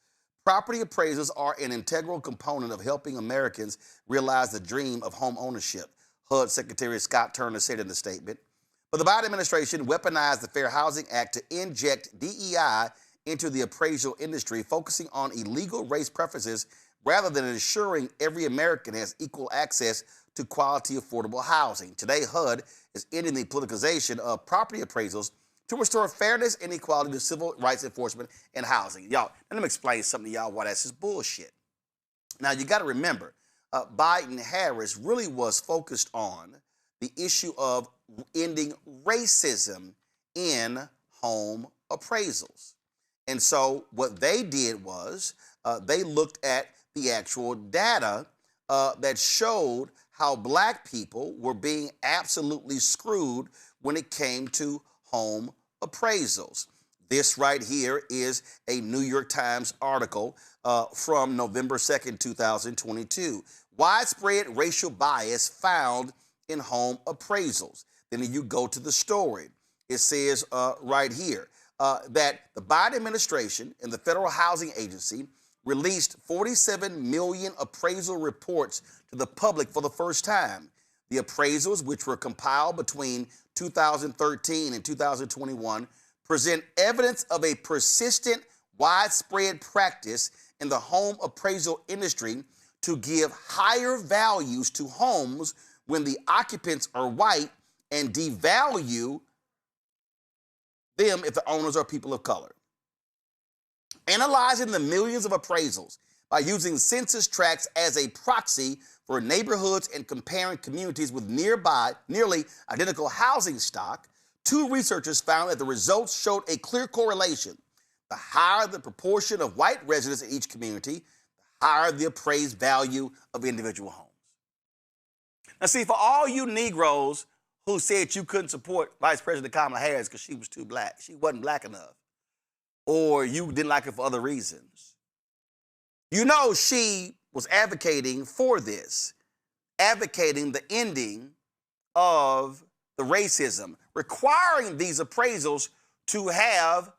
Property appraisals are an integral component of helping Americans realize the dream of home ownership, HUD Secretary Scott Turner said in the statement. But the Biden administration weaponized the Fair Housing Act to inject DEI into the appraisal industry, focusing on illegal race preferences rather than ensuring every American has equal access to quality, affordable housing. Today, HUD is ending the politicization of property appraisals to restore fairness and equality to civil rights enforcement and housing. Y'all, let me explain something to y'all why that's just bullshit. Now, you got to remember, Biden-Harris really was focused on the issue of ending racism in home appraisals. And so what they did was they looked at the actual data that showed how black people were being absolutely screwed when it came to home appraisals. This right here is a New York Times article from November 2nd, 2022. Widespread racial bias found in home appraisals. Then you go to the story. It says right here that the Biden administration and the Federal Housing Agency released 47 million appraisal reports to the public for the first time. The appraisals, which were compiled between 2013 and 2021, present evidence of a persistent, widespread practice in the home appraisal industry to give higher values to homes when the occupants are white and devalue them if the owners are people of color. Analyzing the millions of appraisals by using census tracts as a proxy for neighborhoods and comparing communities with nearly identical housing stock, two researchers found that the results showed a clear correlation. The higher the proportion of white residents in each community, the higher the appraised value of individual homes. Now, see, for all you Negroes who said you couldn't support Vice President Kamala Harris because she was too black, she wasn't black enough, or you didn't like her for other reasons, you know she was advocating for this, advocating the ending of the racism, requiring these appraisals to have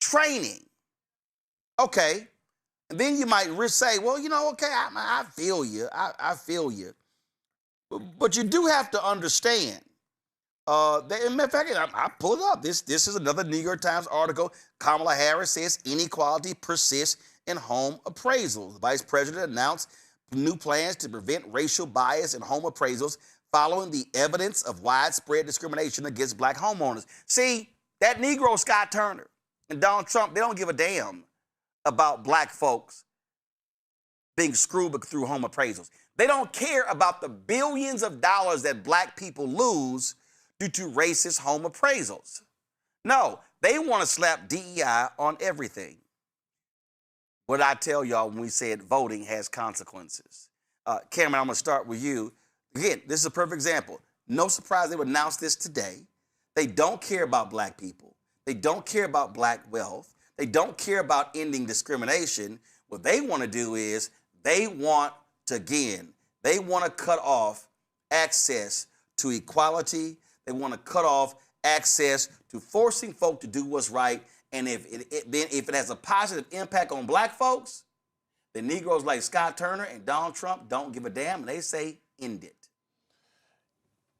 training. Okay, and then you might say, well, you know, okay, I feel you, I feel you. But you do have to understand, in fact, I pulled it up. This is another New York Times article. Kamala Harris says inequality persists in home appraisals. The vice president announced new plans to prevent racial bias in home appraisals following the evidence of widespread discrimination against black homeowners. See, that Negro Scott Turner and Donald Trump, they don't give a damn about black folks being screwed through home appraisals. They don't care about the billions of dollars that black people lose due to racist home appraisals. No, they want to slap DEI on everything. What I tell y'all when we said voting has consequences. Cameron, I'm going to start with you. Again, this is a perfect example. No surprise they would announce this today. They don't care about black people. They don't care about black wealth. They don't care about ending discrimination. What they want to do is they want to cut off access to equality. They want to cut off access to forcing folk to do what's right. And if it has a positive impact on black folks, the Negroes like Scott Turner and Donald Trump don't give a damn, and they say end it.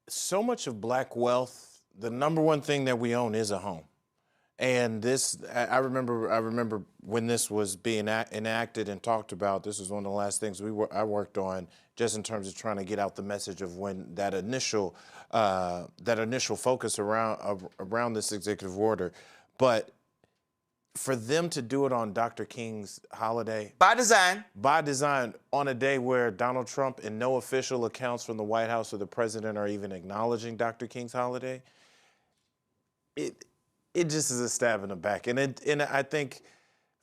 So much of black wealth, the number one thing that we own is a home. And this, I remember when this was being enacted and talked about. This was one of the last things I worked on, just in terms of trying to get out the message of when that initial focus around this executive order. But for them to do it on Dr. King's holiday, by design, on a day where Donald Trump and no official accounts from the White House or the president are even acknowledging Dr. King's holiday, it just is a stab in the back. And I think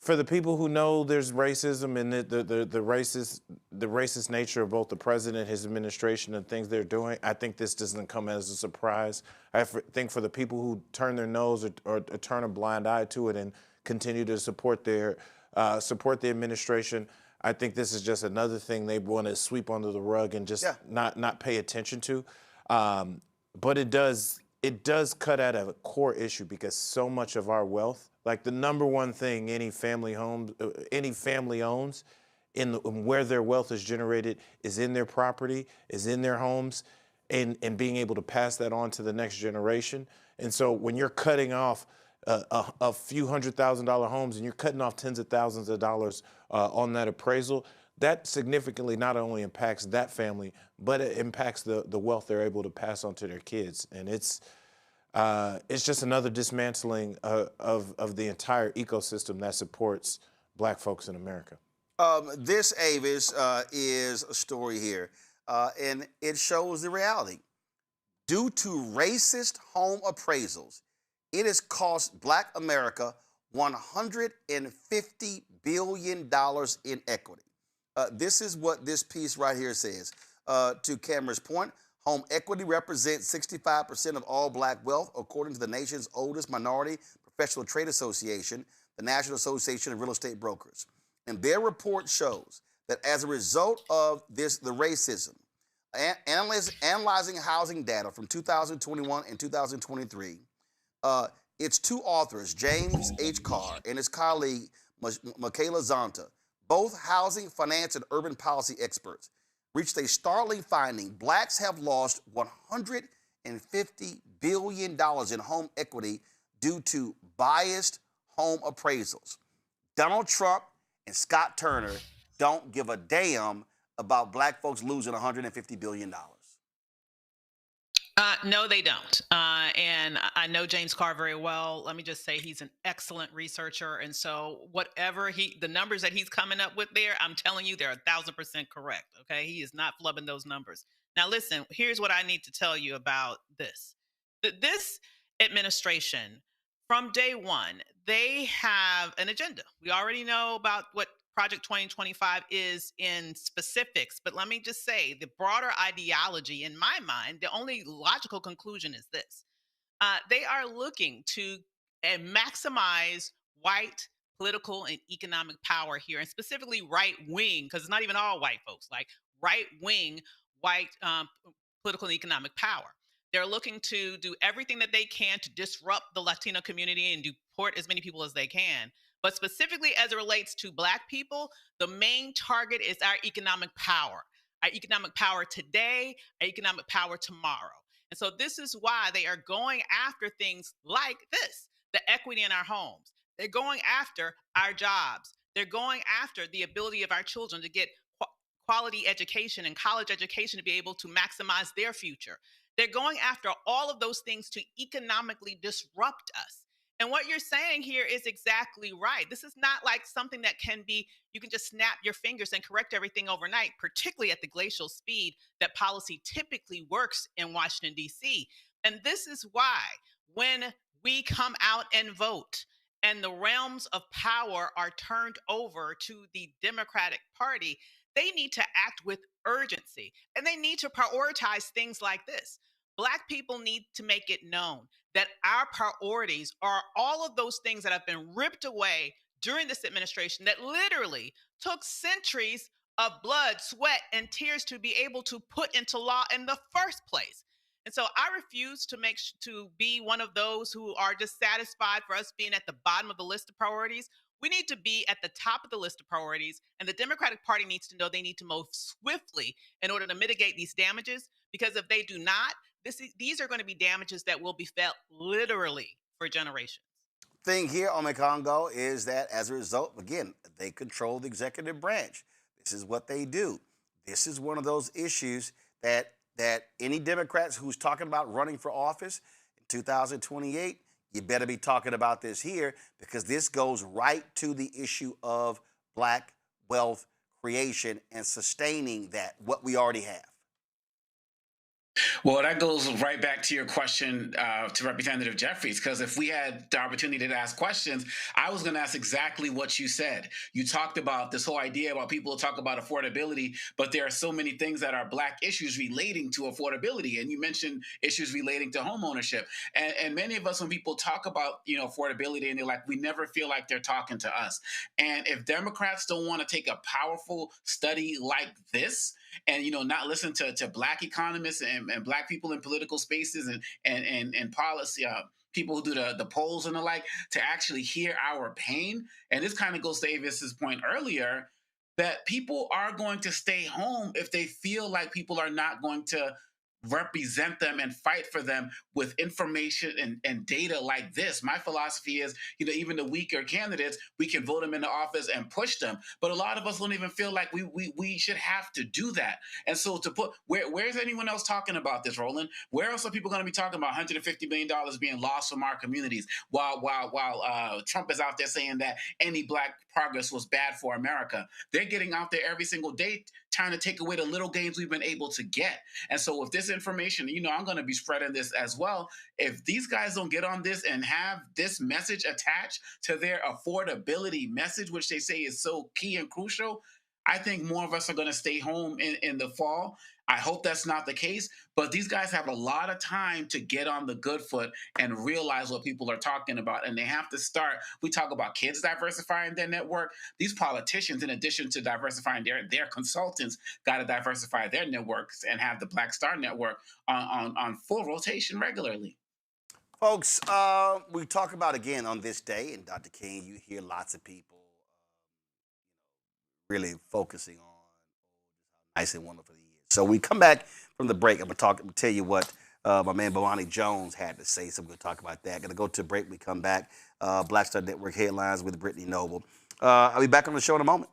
for the people who know there's racism and the racist nature of both the president, his administration, and things they're doing, I think this doesn't come as a surprise. I think for the people who turn their nose or turn a blind eye to it and continue to support the administration, I think this is just another thing they want to sweep under the rug and just not pay attention to. But it does cut at a core issue, because so much of our wealth, like the number one thing any family owns where their wealth is generated, is in their property, is in their homes, and being able to pass that on to the next generation. And so when you're cutting off a few $100,000 homes and you're cutting off tens of thousands of dollars on that appraisal, that significantly not only impacts that family, but it impacts the wealth they're able to pass on to their kids. And it's just another dismantling of the entire ecosystem that supports black folks in America. This, Avis, is a story here, and it shows the reality. Due to racist home appraisals, it has cost black America $150 billion in equity. This is what this piece right here says. To Cameron's point, home equity represents 65% of all black wealth, according to the nation's oldest minority professional trade association, the National Association of Real Estate Brokers. And their report shows that as a result of the racism, analyzing housing data from 2021 and 2023, its two authors, James H. Carr and his colleague, Michaela Zonta, Both housing, finance, and urban policy experts reached a startling finding. Blacks have lost $150 billion in home equity due to biased home appraisals. Donald Trump and Scott Turner don't give a damn about black folks losing $150 billion. No, they don't. And I know James Carr very well. Let me just say he's an excellent researcher. And so whatever the numbers that he's coming up with there, I'm telling you, they're 1,000% correct. Okay. He is not flubbing those numbers. Now, listen, here's what I need to tell you about this. This administration, from day one, they have an agenda. We already know about what Project 2025 is in specifics, but let me just say the broader ideology, in my mind, the only logical conclusion is this. They are looking to maximize white political and economic power here, and specifically right wing, because it's not even all white folks, like right wing white political and economic power. They're looking to do everything that they can to disrupt the Latino community and deport as many people as they can. But specifically as it relates to Black people, the main target is our economic power today, our economic power tomorrow. And so this is why they are going after things like this, the equity in our homes. They're going after our jobs. They're going after the ability of our children to get quality education and college education to be able to maximize their future. They're going after all of those things to economically disrupt us. And what you're saying here is exactly right. This is not like something that you can just snap your fingers and correct everything overnight, particularly at the glacial speed that policy typically works in Washington, D.C. And this is why when we come out and vote and the realms of power are turned over to the Democratic Party, they need to act with urgency and they need to prioritize things like this. Black people need to make it known that our priorities are all of those things that have been ripped away during this administration that literally took centuries of blood, sweat, and tears to be able to put into law in the first place. And so I refuse to be one of those who are just satisfied for us being at the bottom of the list of priorities. We need to be at the top of the list of priorities, and the Democratic Party needs to know they need to move swiftly in order to mitigate these damages, because if they do not, these are going to be damages that will be felt literally for generations. Thing here on Congo is that as a result, again, they control the executive branch. This is what they do. This is one of those issues that any Democrats who's talking about running for office in 2028, you better be talking about this here, because this goes right to the issue of Black wealth creation and sustaining what we already have. Well, that goes right back to your question to Representative Jeffries, because if we had the opportunity to ask questions, I was going to ask exactly what you said. You talked about this whole idea about people talk about affordability, but there are so many things that are Black issues relating to affordability. And you mentioned issues relating to home ownership. And many of us, when people talk about, affordability, and they're like, we never feel like they're talking to us. And if Democrats don't want to take a powerful study like this and, not listen to Black economists and Black people in political spaces and policy, people who do the polls and the like, to actually hear our pain. And this kind of goes to Avis's point earlier, that people are going to stay home if they feel like people are not going to represent them and fight for them with information and data like this. My philosophy is, even the weaker candidates, we can vote them into office and push them. But a lot of us don't even feel like we should have to do that. And so where's anyone else talking about this, Roland? Where else are people going to be talking about $150 billion being lost from our communities while Trump is out there saying that any Black progress was bad for America? They're getting out there every single day trying to take away the little gains we've been able to get. And so with this information, I'm going to be spreading this as well. If these guys don't get on this and have this message attached to their affordability message, which they say is so key and crucial, I think more of us are going to stay home in the fall. I hope that's not the case, but these guys have a lot of time to get on the good foot and realize what people are talking about. And they have to start. We talk about kids diversifying their network. These politicians, in addition to diversifying their consultants, got to diversify their networks and have the Black Star Network on full rotation regularly. Folks, we talk about again on this day, and Dr. King, you hear lots of people really focusing on nice and wonderful he is. So we come back from the break. I'm gonna tell you what my man Bawani Jones had to say. So we're gonna talk about that. Gonna go to a break. We come back. Black Star Network headlines with Brittany Noble. I'll be back on the show in a moment.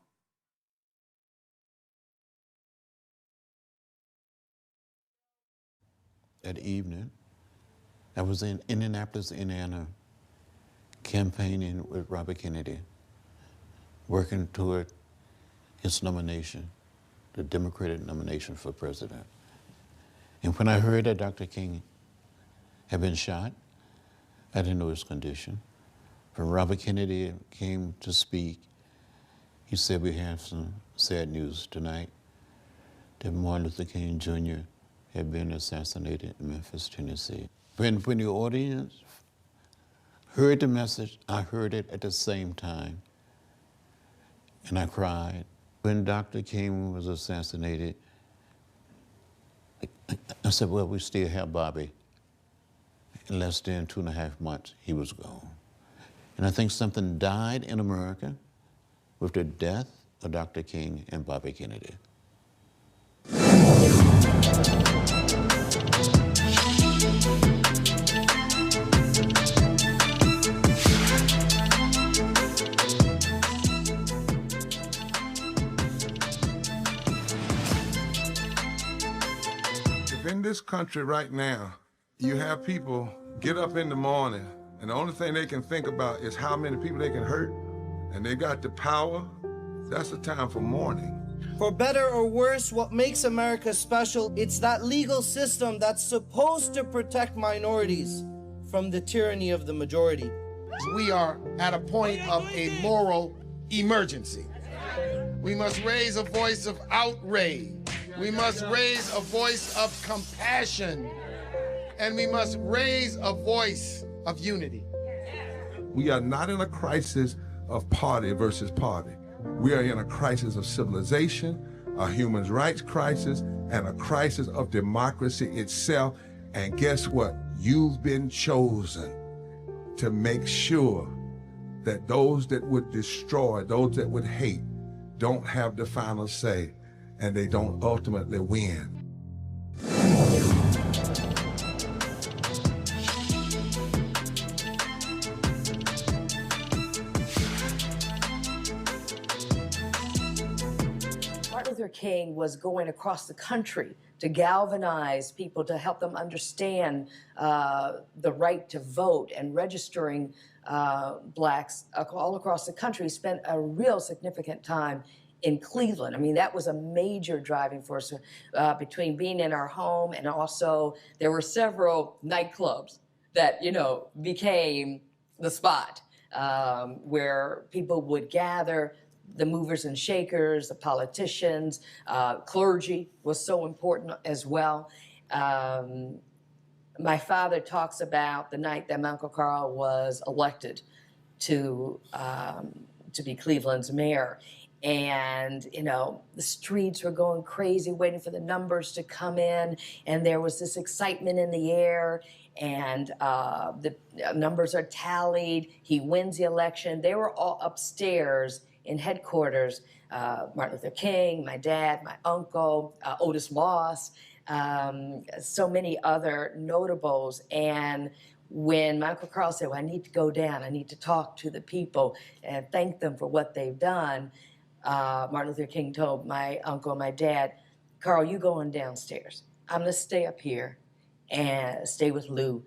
That evening, I was in Indianapolis, Indiana, campaigning with Robert Kennedy, working toward his nomination, the Democratic nomination for president. And when I heard that Dr. King had been shot, I didn't know his condition. When Robert Kennedy came to speak, he said, we have some sad news tonight, that Martin Luther King Jr. had been assassinated in Memphis, Tennessee. When the audience heard the message, I heard it at the same time, and I cried. When Dr. King was assassinated, I said, well, we still have Bobby. In less than 2.5 months, he was gone. And I think something died in America with the death of Dr. King and Bobby Kennedy. If in this country right now, you have people get up in the morning and the only thing they can think about is how many people they can hurt, and they got the power, that's the time for mourning. For better or worse, what makes America special, it's that legal system that's supposed to protect minorities from the tyranny of the majority. We are at a point of a moral emergency. We must raise a voice of outrage. We must raise a voice of compassion. And we must raise a voice of unity. We are not in a crisis of party versus party. We are in a crisis of civilization, a human rights crisis, and a crisis of democracy itself. And guess what? You've been chosen to make sure that those that would destroy, those that would hate, don't have the final say, and they don't ultimately win. Martin Luther King was going across the country to galvanize people, to help them understand the right to vote and registering blacks all across the country. He spent a real significant time in Cleveland. I mean, that was a major driving force between being in our home, and also there were several nightclubs that, you know, became the spot where people would gather. The movers and shakers, the politicians, clergy was so important as well. My father talks about the night that my Uncle Carl was elected to be Cleveland's mayor. And, you know, the streets were going crazy, waiting for the numbers to come in. And there was this excitement in the air. And the numbers are tallied. He wins the election. They were all upstairs in headquarters. Martin Luther King, my dad, my uncle, Otis Moss, so many other notables. And when my Uncle Carl said, well, I need to go down, I need to talk to the people and thank them for what they've done, Martin Luther King told my uncle and my dad, Carl, you go on downstairs. I'm gonna stay up here and stay with Lou.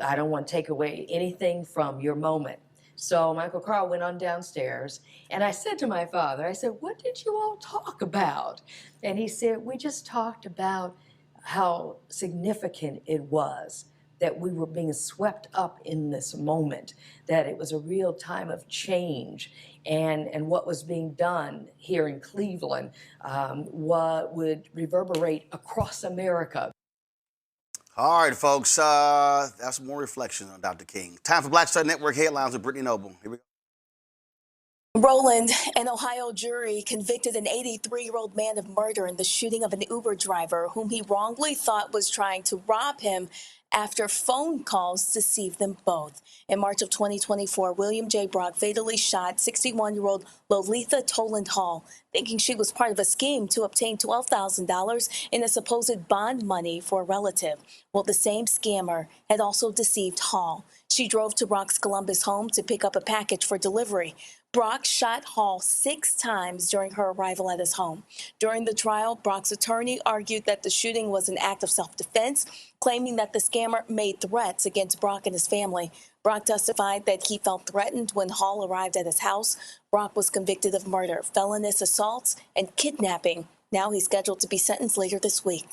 I don't want to take away anything from your moment. So my Uncle Carl went on downstairs, and I said to my father, I said, what did you all talk about? And he said, we just talked about how significant it was that we were being swept up in this moment, that it was a real time of change, and what was being done here in Cleveland what would reverberate across America. All right, folks, that's more reflection on Dr. King. Time for Black Star Network headlines with Brittany Noble. Here we go. Roland, an Ohio jury convicted an 83-year-old man of murder in the shooting of an Uber driver whom he wrongly thought was trying to rob him after phone calls deceived them both. In March of 2024, William J. Brock fatally shot 61-year-old Lolitha Toland Hall, thinking she was part of a scheme to obtain $12,000 in a supposed bond money for a relative. Well, the same scammer had also deceived Hall. She drove to Brock's Columbus home to pick up a package for delivery. Brock shot Hall 6 times during her arrival at his home. During the trial, Brock's attorney argued that the shooting was an act of self-defense, claiming that the scammer made threats against Brock and his family. Brock testified that he felt threatened when Hall arrived at his house. Brock was convicted of murder, felonious assaults, and kidnapping. Now he's scheduled to be sentenced later this week.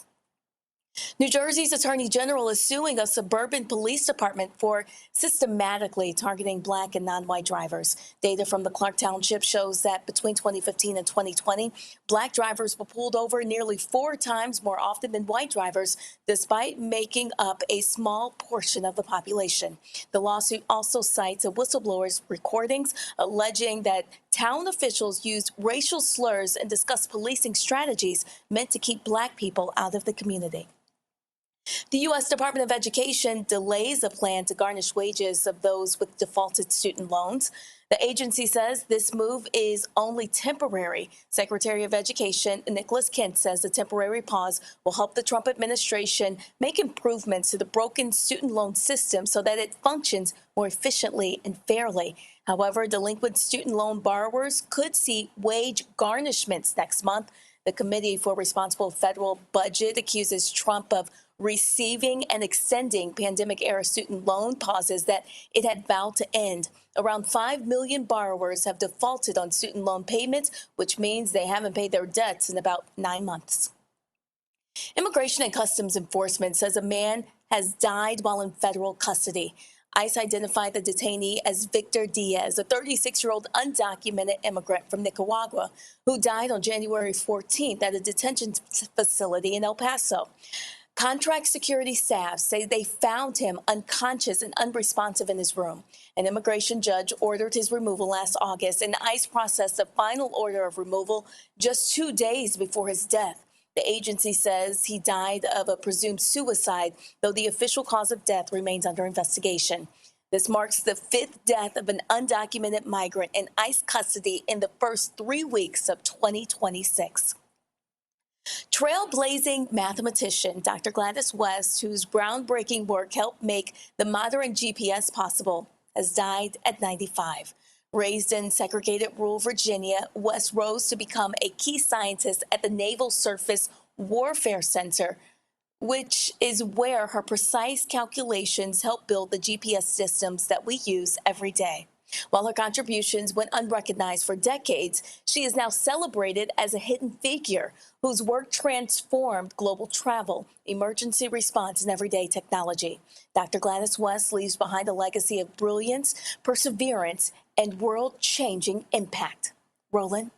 New Jersey's Attorney General is suing a suburban police department for systematically targeting Black and non-white drivers. Data from the Clark Township shows that between 2015 and 2020, Black drivers were pulled over nearly 4 times more often than white drivers, despite making up a small portion of the population. The lawsuit also cites a whistleblower's recordings alleging that town officials used racial slurs and discussed policing strategies meant to keep Black people out of the community. The U.S. Department of Education delays a plan to garnish wages of those with defaulted student loans. The agency says this move is only temporary. Secretary of Education Nicholas Kent says the temporary pause will help the Trump administration make improvements to the broken student loan system so that it functions more efficiently and fairly. However, delinquent student loan borrowers could see wage garnishments next month. The Committee for Responsible Federal Budget accuses Trump of receiving and extending pandemic-era student loan pauses that it had vowed to end. Around 5 million borrowers have defaulted on student loan payments, which means they haven't paid their debts in about 9 months. Immigration and Customs Enforcement says a man has died while in federal custody. ICE identified the detainee as Victor Diaz, a 36-year-old undocumented immigrant from Nicaragua who died on January 14th at a detention facility in El Paso. Contract security staff say they found him unconscious and unresponsive in his room. An immigration judge ordered his removal last August, and ICE processed a final order of removal just 2 days before his death. The agency says he died of a presumed suicide, though the official cause of death remains under investigation. This marks the 5th death of an undocumented migrant in ICE custody in the first 3 weeks of 2026. Trailblazing mathematician Dr. Gladys West, whose groundbreaking work helped make the modern GPS possible, has died at 95. Raised in segregated rural Virginia, West rose to become a key scientist at the Naval Surface Warfare Center, which is where her precise calculations help build the GPS systems that we use every day. While her contributions went unrecognized for decades, she is now celebrated as a hidden figure whose work transformed global travel, emergency response, and everyday technology. Dr. Gladys West leaves behind a legacy of brilliance, perseverance, and world-changing impact. Roland?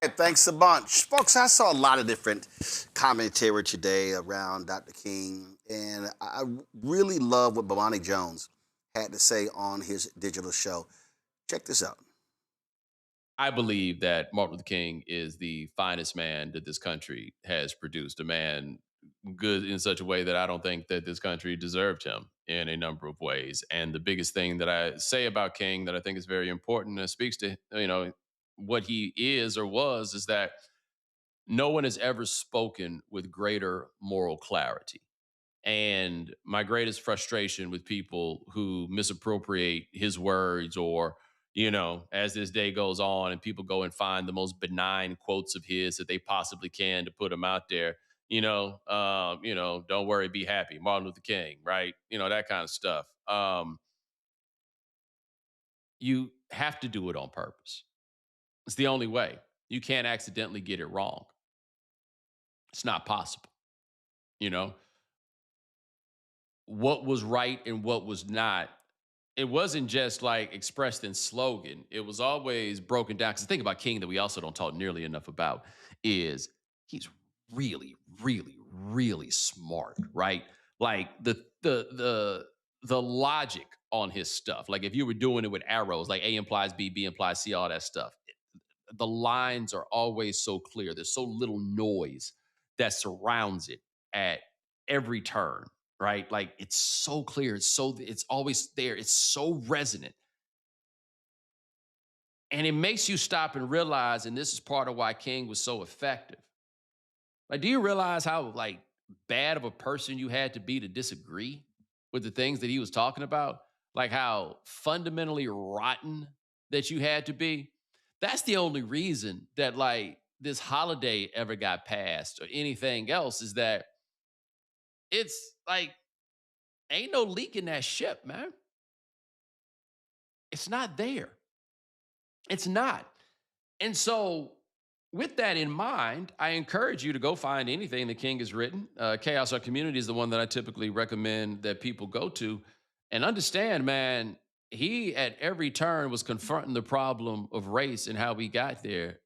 Thanks a bunch. Folks, I saw a lot of different commentary today around Dr. King, and I really love what Bomani Jones had to say on his digital show. Check this out. I believe that Martin Luther King is the finest man that this country has produced, a man good in such a way that I don't think that this country deserved him in a number of ways. And the biggest thing that I say about King that I think is very important and speaks to, what he is or was, is that no one has ever spoken with greater moral clarity. And my greatest frustration with people who misappropriate his words, or, as this day goes on and people go and find the most benign quotes of his that they possibly can to put him out there, don't worry, be happy, Martin Luther King, right? That kind of stuff. You have to do it on purpose. It's the only way. You can't accidentally get it wrong. It's not possible, what was right and what was not. It wasn't just like expressed in slogan. It was always broken down. Because the thing about King that we also don't talk nearly enough about is he's really, really, really smart, right? Like the logic on his stuff. Like if you were doing it with arrows, like A implies B, B implies C, all that stuff. The lines are always so clear. There's so little noise that surrounds it at every turn. right? Like it's so clear. It's always there. It's so resonant. And it makes you stop and realize, and this is part of why King was so effective. Like, do you realize how like bad of a person you had to be to disagree with the things that he was talking about? Like how fundamentally rotten that you had to be? That's the only reason that like this holiday ever got passed or anything else, is that it's like ain't no leak in that ship, man. It's not there. It's not. And so, with that in mind, I encourage you to go find anything that King has written. Chaos Our Community is the one that I typically recommend that people go to. And understand, man, he at every turn was confronting the problem of race and how we got there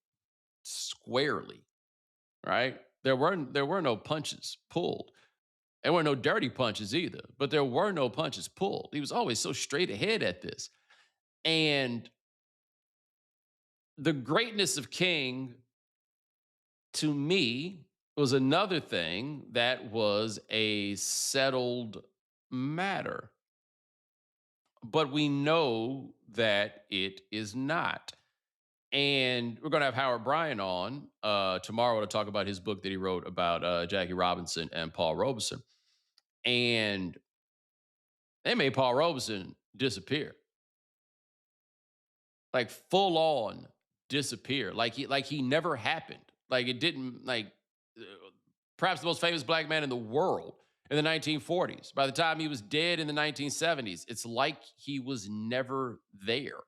squarely, right? There were no punches pulled. There were no dirty punches either, but there were no punches pulled. He was always so straight ahead at this. And the greatness of King, to me, was another thing that was a settled matter. But we know that it is not. And we're going to have Howard Bryan on tomorrow to talk about his book that he wrote about Jackie Robinson and Paul Robeson. And they made Paul Robeson disappear. Like full on disappear. Like he never happened. Like it didn't, like perhaps the most famous black man in the world in the 1940s. By the time he was dead in the 1970s, it's like he was never there.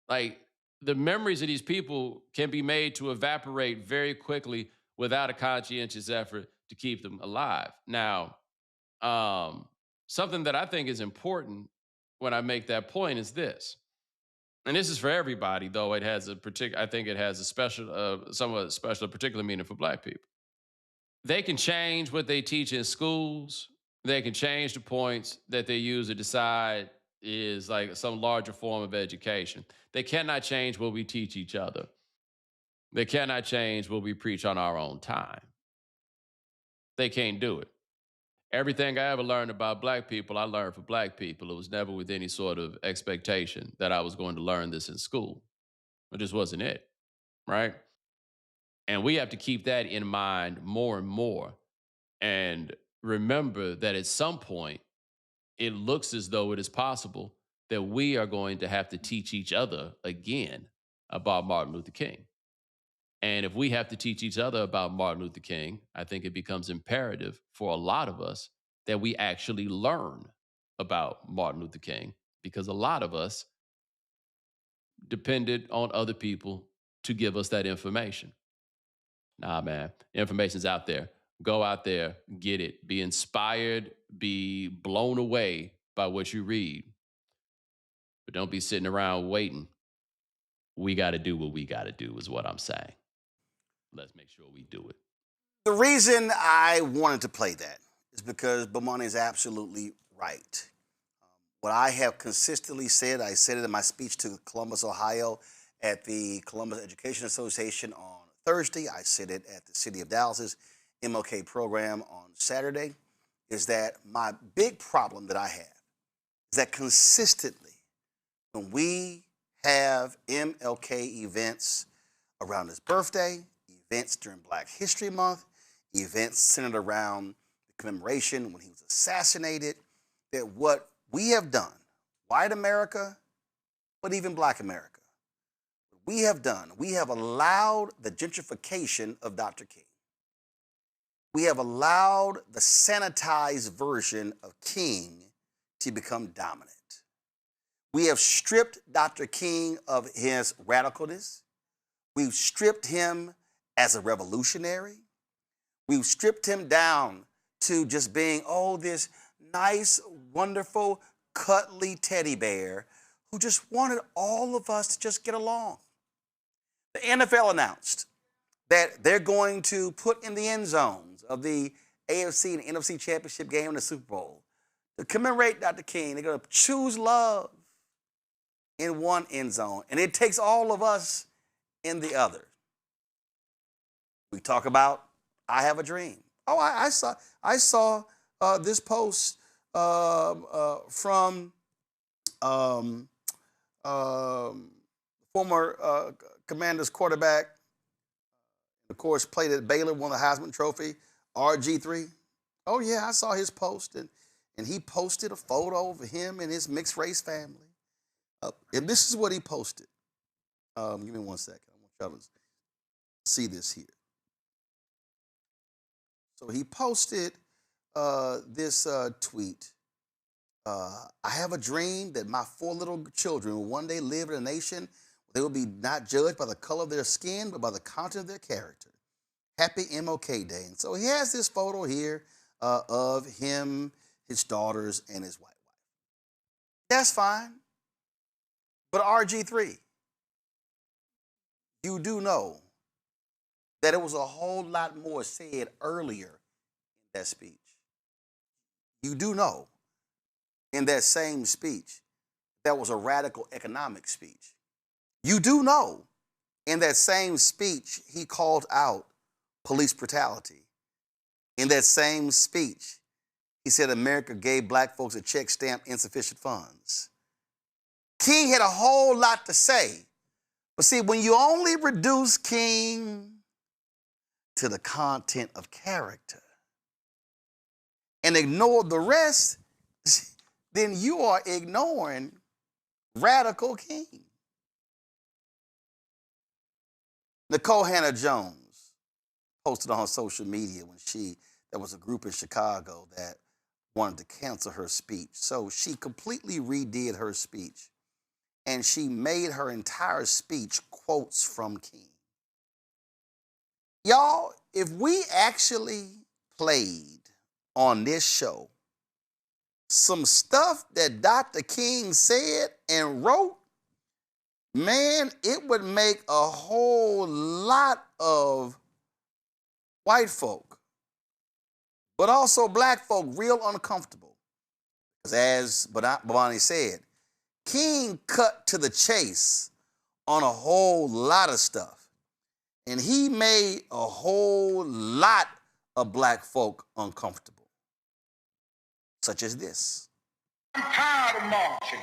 Like the memories of these people can be made to evaporate very quickly without a conscientious effort to keep them alive. Now, something that I think is important when I make that point is this. And this is for everybody, though it has a particular, I think it has a special, somewhat special, particular meaning for black people. They can change what they teach in schools. They can change the points that they use to decide is like some larger form of education. They cannot change what we teach each other. They cannot change what we preach on our own time. They can't do it. Everything I ever learned about black people, I learned for black people. It was never with any sort of expectation that I was going to learn this in school. It just wasn't it, right? And we have to keep that in mind more and more. And remember that at some point, it looks as though it is possible that we are going to have to teach each other again about Martin Luther King. And if we have to teach each other about Martin Luther King, I think it becomes imperative for a lot of us that we actually learn about Martin Luther King, because a lot of us depended on other people to give us that information. Nah, man, information's out there. Go out there, get it. Be inspired, be blown away by what you read. But don't be sitting around waiting. We got to do what we got to do is what I'm saying. Let's make sure we do it. The reason I wanted to play that is because Bomani is absolutely right. What I have consistently said, I said it in my speech to Columbus, Ohio, at the Columbus Education Association on Thursday. I said it at the City of Dallas's MLK program on Saturday, is that my big problem that I have is that consistently when we have MLK events around his birthday, events during Black History Month, events centered around the commemoration when he was assassinated, that what we have done, white America, but even Black America, what we have done, we have allowed the gentrification of Dr. King. We have allowed the sanitized version of King to become dominant. We have stripped Dr. King of his radicalness. We've stripped him as a revolutionary. We've stripped him down to just being, this nice, wonderful, cuddly teddy bear who just wanted all of us to just get along. The NFL announced that they're going to put in the end zones of the AFC and NFC championship game in the Super Bowl to commemorate Dr. King. They're going to choose love in one end zone, and it takes all of us in the other. We talk about I Have a Dream. I saw this post from former Commanders quarterback, of course, played at Baylor, won the Heisman Trophy, RG3. Oh, yeah, I saw his post, and he posted a photo of him and his mixed race family. And this is what he posted. Give me 1 second. I want y'all to see this here. So he posted this tweet. I have a dream that my 4 little children will one day live in a nation where they will be not judged by the color of their skin, but by the content of their character. Happy MLK Day. And so he has this photo here of him, his daughters, and his white wife. That's fine. But RG3, you do know that it was a whole lot more said earlier in that speech. You do know in that same speech that was a radical economic speech. You do know in that same speech he called out police brutality. In that same speech, he said America gave black folks a check stamped insufficient funds. King had a whole lot to say. But see, when you only reduce King to the content of character and ignore the rest, then you are ignoring radical King. Nicole Hannah-Jones posted on her social media when there was a group in Chicago that wanted to cancel her speech. So she completely redid her speech, and she made her entire speech quotes from King. Y'all, if we actually played on this show some stuff that Dr. King said and wrote, man, it would make a whole lot of white folk, but also black folk, real uncomfortable. Because as Bonnie said, King cut to the chase on a whole lot of stuff. And he made a whole lot of black folk uncomfortable, such as this. I'm tired of marching.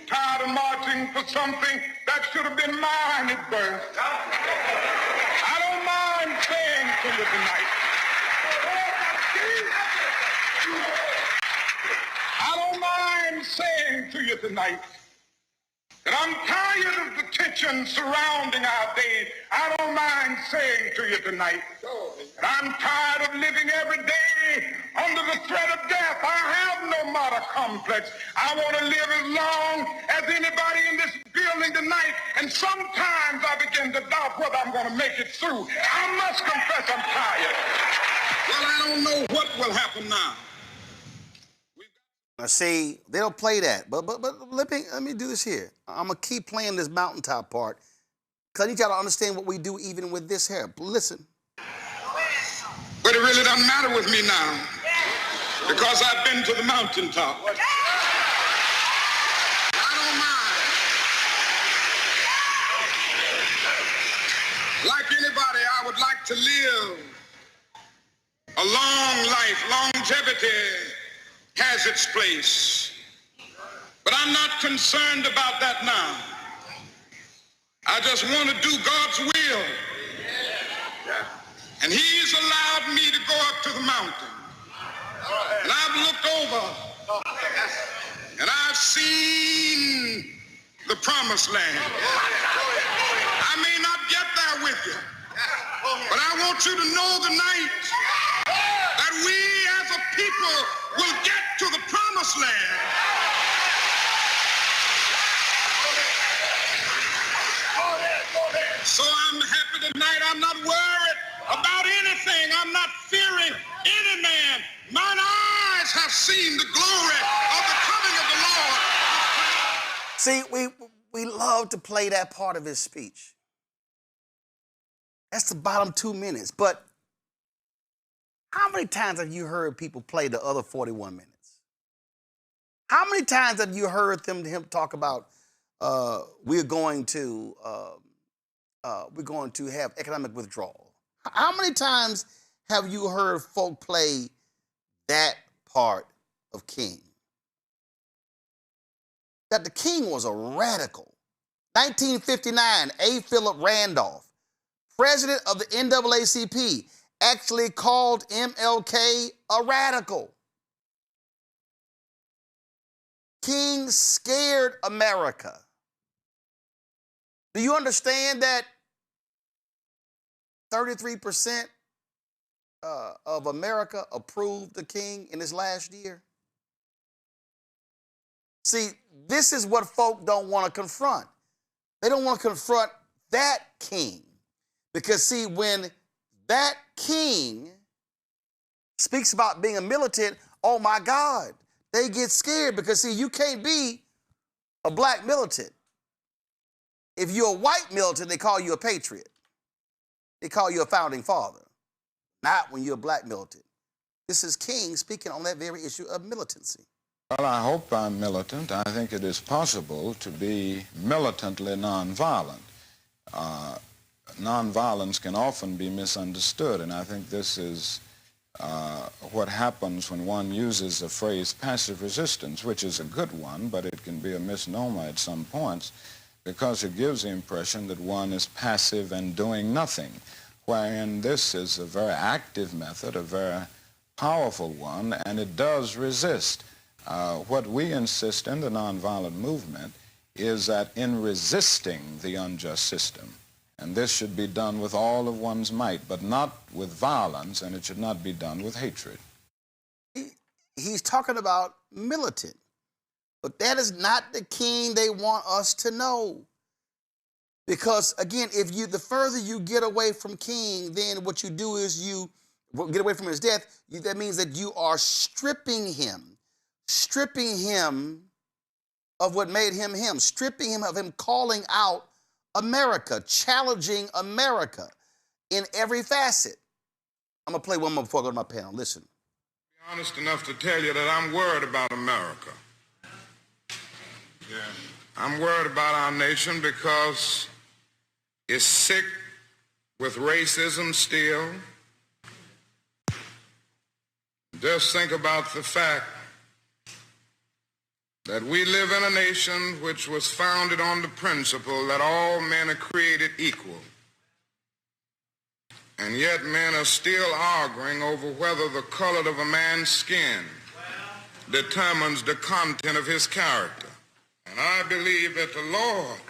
Tired of marching for something that should have been mine at birth. I don't mind saying to you tonight. I don't mind saying to you tonight that I'm tired of the tension surrounding our day. I don't mind saying to you tonight that I'm tired of living every day under the threat of death. I have no martyr complex. I want to live as long as anybody in this building tonight. And sometimes I begin to doubt whether I'm going to make it through. I must confess I'm tired. Well, I don't know what will happen now. Now, see, they don't play that, but let me do this here. I'm going to keep playing this mountaintop part because I need y'all to understand what we do even with this here. Listen. But it really doesn't matter with me now because I've been to the mountaintop. I don't mind. Like anybody, I would like to live a long life. Longevity has its place. But I'm not concerned about that now. I just want to do God's will. And He's allowed me to go up to the mountain. And I've looked over and I've seen the promised land. I may not get there with you, but I want you to know tonight that we as a people will get to the promised land. So I'm happy tonight. I'm not worried about anything. I'm not fearing any man. Mine eyes have seen the glory of the coming of the Lord. See, we love to play that part of his speech. That's the bottom 2 minutes. But how many times have you heard people play the other 41 minutes? How many times have you heard him talk about we're going to have economic withdrawal? How many times have you heard folk play that part of King. Dr. King was a radical. 1959, A. Philip Randolph, president of the NAACP, actually called MLK a radical. King scared America. Do you understand that 33% of America approved the King in his last year? See, this is what folk don't want to confront. They don't want to confront that King. Because, see, when that King speaks about being a militant, oh my God, they get scared because, see, you can't be a black militant. If you're a white militant, they call you a patriot. They call you a founding father. Not when you're a black militant. This is King speaking on that very issue of militancy. Well, I hope I'm militant. I think it is possible to be militantly nonviolent. Nonviolence can often be misunderstood, and I think this is what happens when one uses the phrase passive resistance, which is a good one, but it can be a misnomer at some points because it gives the impression that one is passive and doing nothing, wherein this is a very active method, a very powerful one, and it does resist. What we insist in the nonviolent movement is that in resisting the unjust system, and this should be done with all of one's might, but not with violence, and it should not be done with hatred. He's talking about militant, but that is not the King they want us to know. Because, again, the further you get away from King, then what you do is you get away from his death. That means that you are stripping him of what made him him, stripping him of him calling out America, challenging America in every facet. I'm going to play one more before I go to my panel. Listen. Be honest enough to tell you that I'm worried about America. Yeah. I'm worried about our nation because it's sick with racism still. Just think about the fact that we live in a nation which was founded on the principle that all men are created equal. And yet men are still arguing over whether the color of a man's skin determines the content of his character. And I believe that the Lord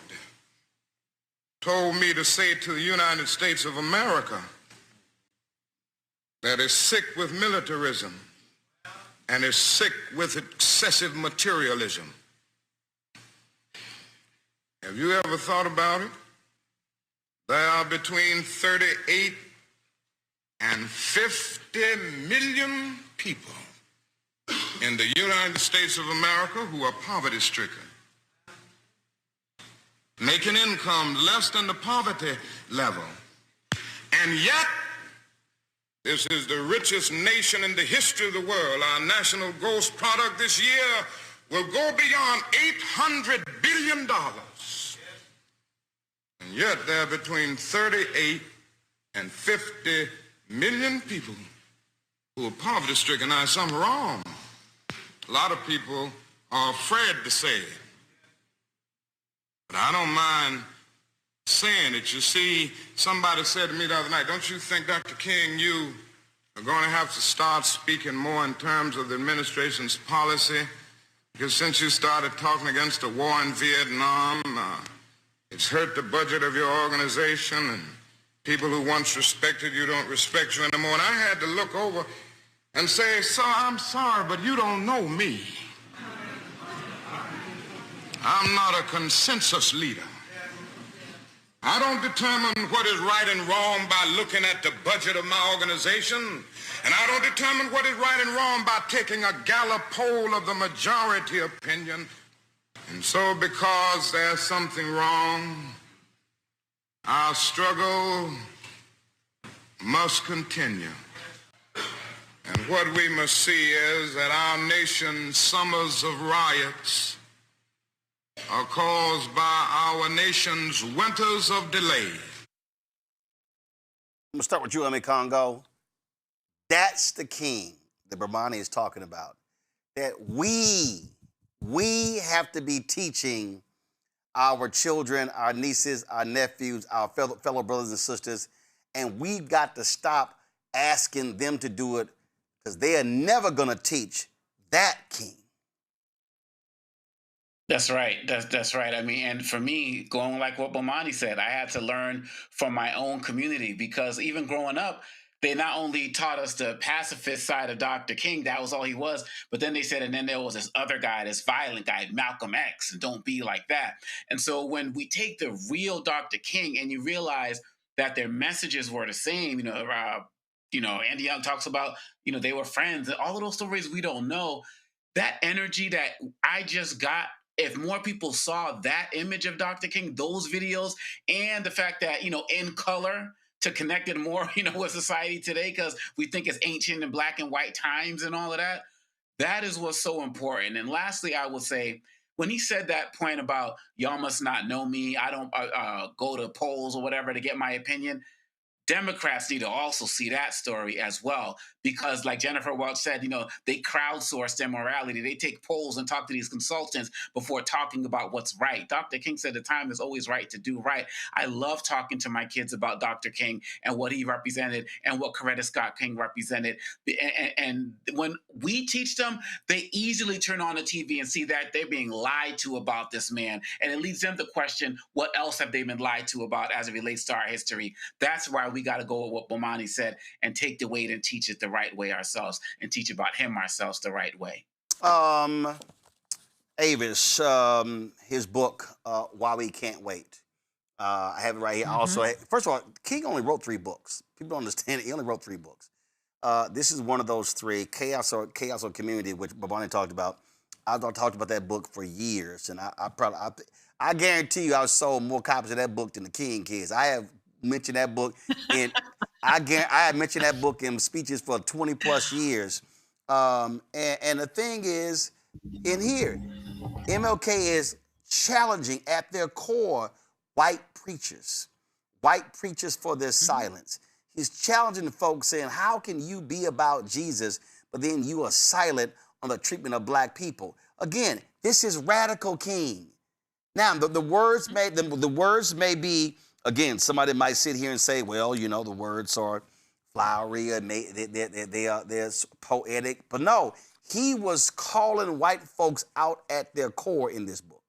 told me to say to the United States of America that is sick with militarism and is sick with excessive materialism. Have you ever thought about it? There are between 38 and 50 million people in the United States of America who are poverty-stricken, making income less than the poverty level. And yet, this is the richest nation in the history of the world. Our national gross product this year will go beyond $800 billion. And yet there are between 38 and 50 million people who are poverty-stricken. Now, something wrong. A lot of people are afraid to say it. But I don't mind saying it. You see, somebody said to me the other night, don't you think, Dr. King, you are going to have to start speaking more in terms of the administration's policy? Because since you started talking against the war in Vietnam, it's hurt the budget of your organization, and people who once respected you don't respect you anymore. And I had to look over and say, sir, I'm sorry, but you don't know me. I'm not a consensus leader. I don't determine what is right and wrong by looking at the budget of my organization, and I don't determine what is right and wrong by taking a Gallup poll of the majority opinion. And so because there's something wrong, our struggle must continue. And what we must see is that our nation's summers of riots are caused by our nation's winters of delay. I'm going to start with you, M.A. Congo. That's the King. that Bermani is talking about, that we have to be teaching our children, our nieces, our nephews, our fellow brothers and sisters, and we've got to stop asking them to do it because they are never going to teach that king. That's right. That's right. I mean, and for me, going like what Bomani said, I had to learn from my own community because even growing up, they not only taught us the pacifist side of Dr. King, that was all he was, but then they said, and then there was this other guy, this violent guy, Malcolm X, and don't be like that. And so when we take the real Dr. King and you realize that their messages were the same, Andy Young talks about, they were friends, and all of those stories we don't know. That energy that I just got, if more people saw that image of Dr. King, those videos, and the fact that, in color to connect it more, with society today, because we think it's ancient and black and white times and all of that, that is what's so important. And lastly, I will say, when he said that point about y'all must not know me, I don't go to polls or whatever to get my opinion, Democrats need to also see that story as well, because like Jennifer Welch said, they crowdsource their morality. They take polls and talk to these consultants before talking about what's right. Dr. King said the time is always right to do right. I love talking to my kids about Dr. King and what he represented and what Coretta Scott King represented. And when we teach them, they easily turn on the TV and see that they're being lied to about this man. And it leads them to question, what else have they been lied to about as it relates to our history? That's why we got to go with what Bomani said and take the weight and teach it the right way ourselves and teach about him ourselves the right way. Avis, his book, Why We Can't Wait. I have it right here. Also, first of all, King only wrote 3 books. People don't understand it. He only wrote 3 books. This is one of those 3, Chaos or Community, which Bomani talked about. I've talked about that book for years, and I guarantee you I sold more copies of that book than the King kids. I have mentioned that book in I have mentioned that book in speeches for 20 plus years. And the thing is, in here, MLK is challenging at their core white preachers for their silence. He's challenging the folks saying, how can you be about Jesus, but then you are silent on the treatment of black people? Again, this is radical King. Now, the words may be, again, somebody might sit here and say, well, the words are flowery and they're poetic. But no, he was calling white folks out at their core in this book.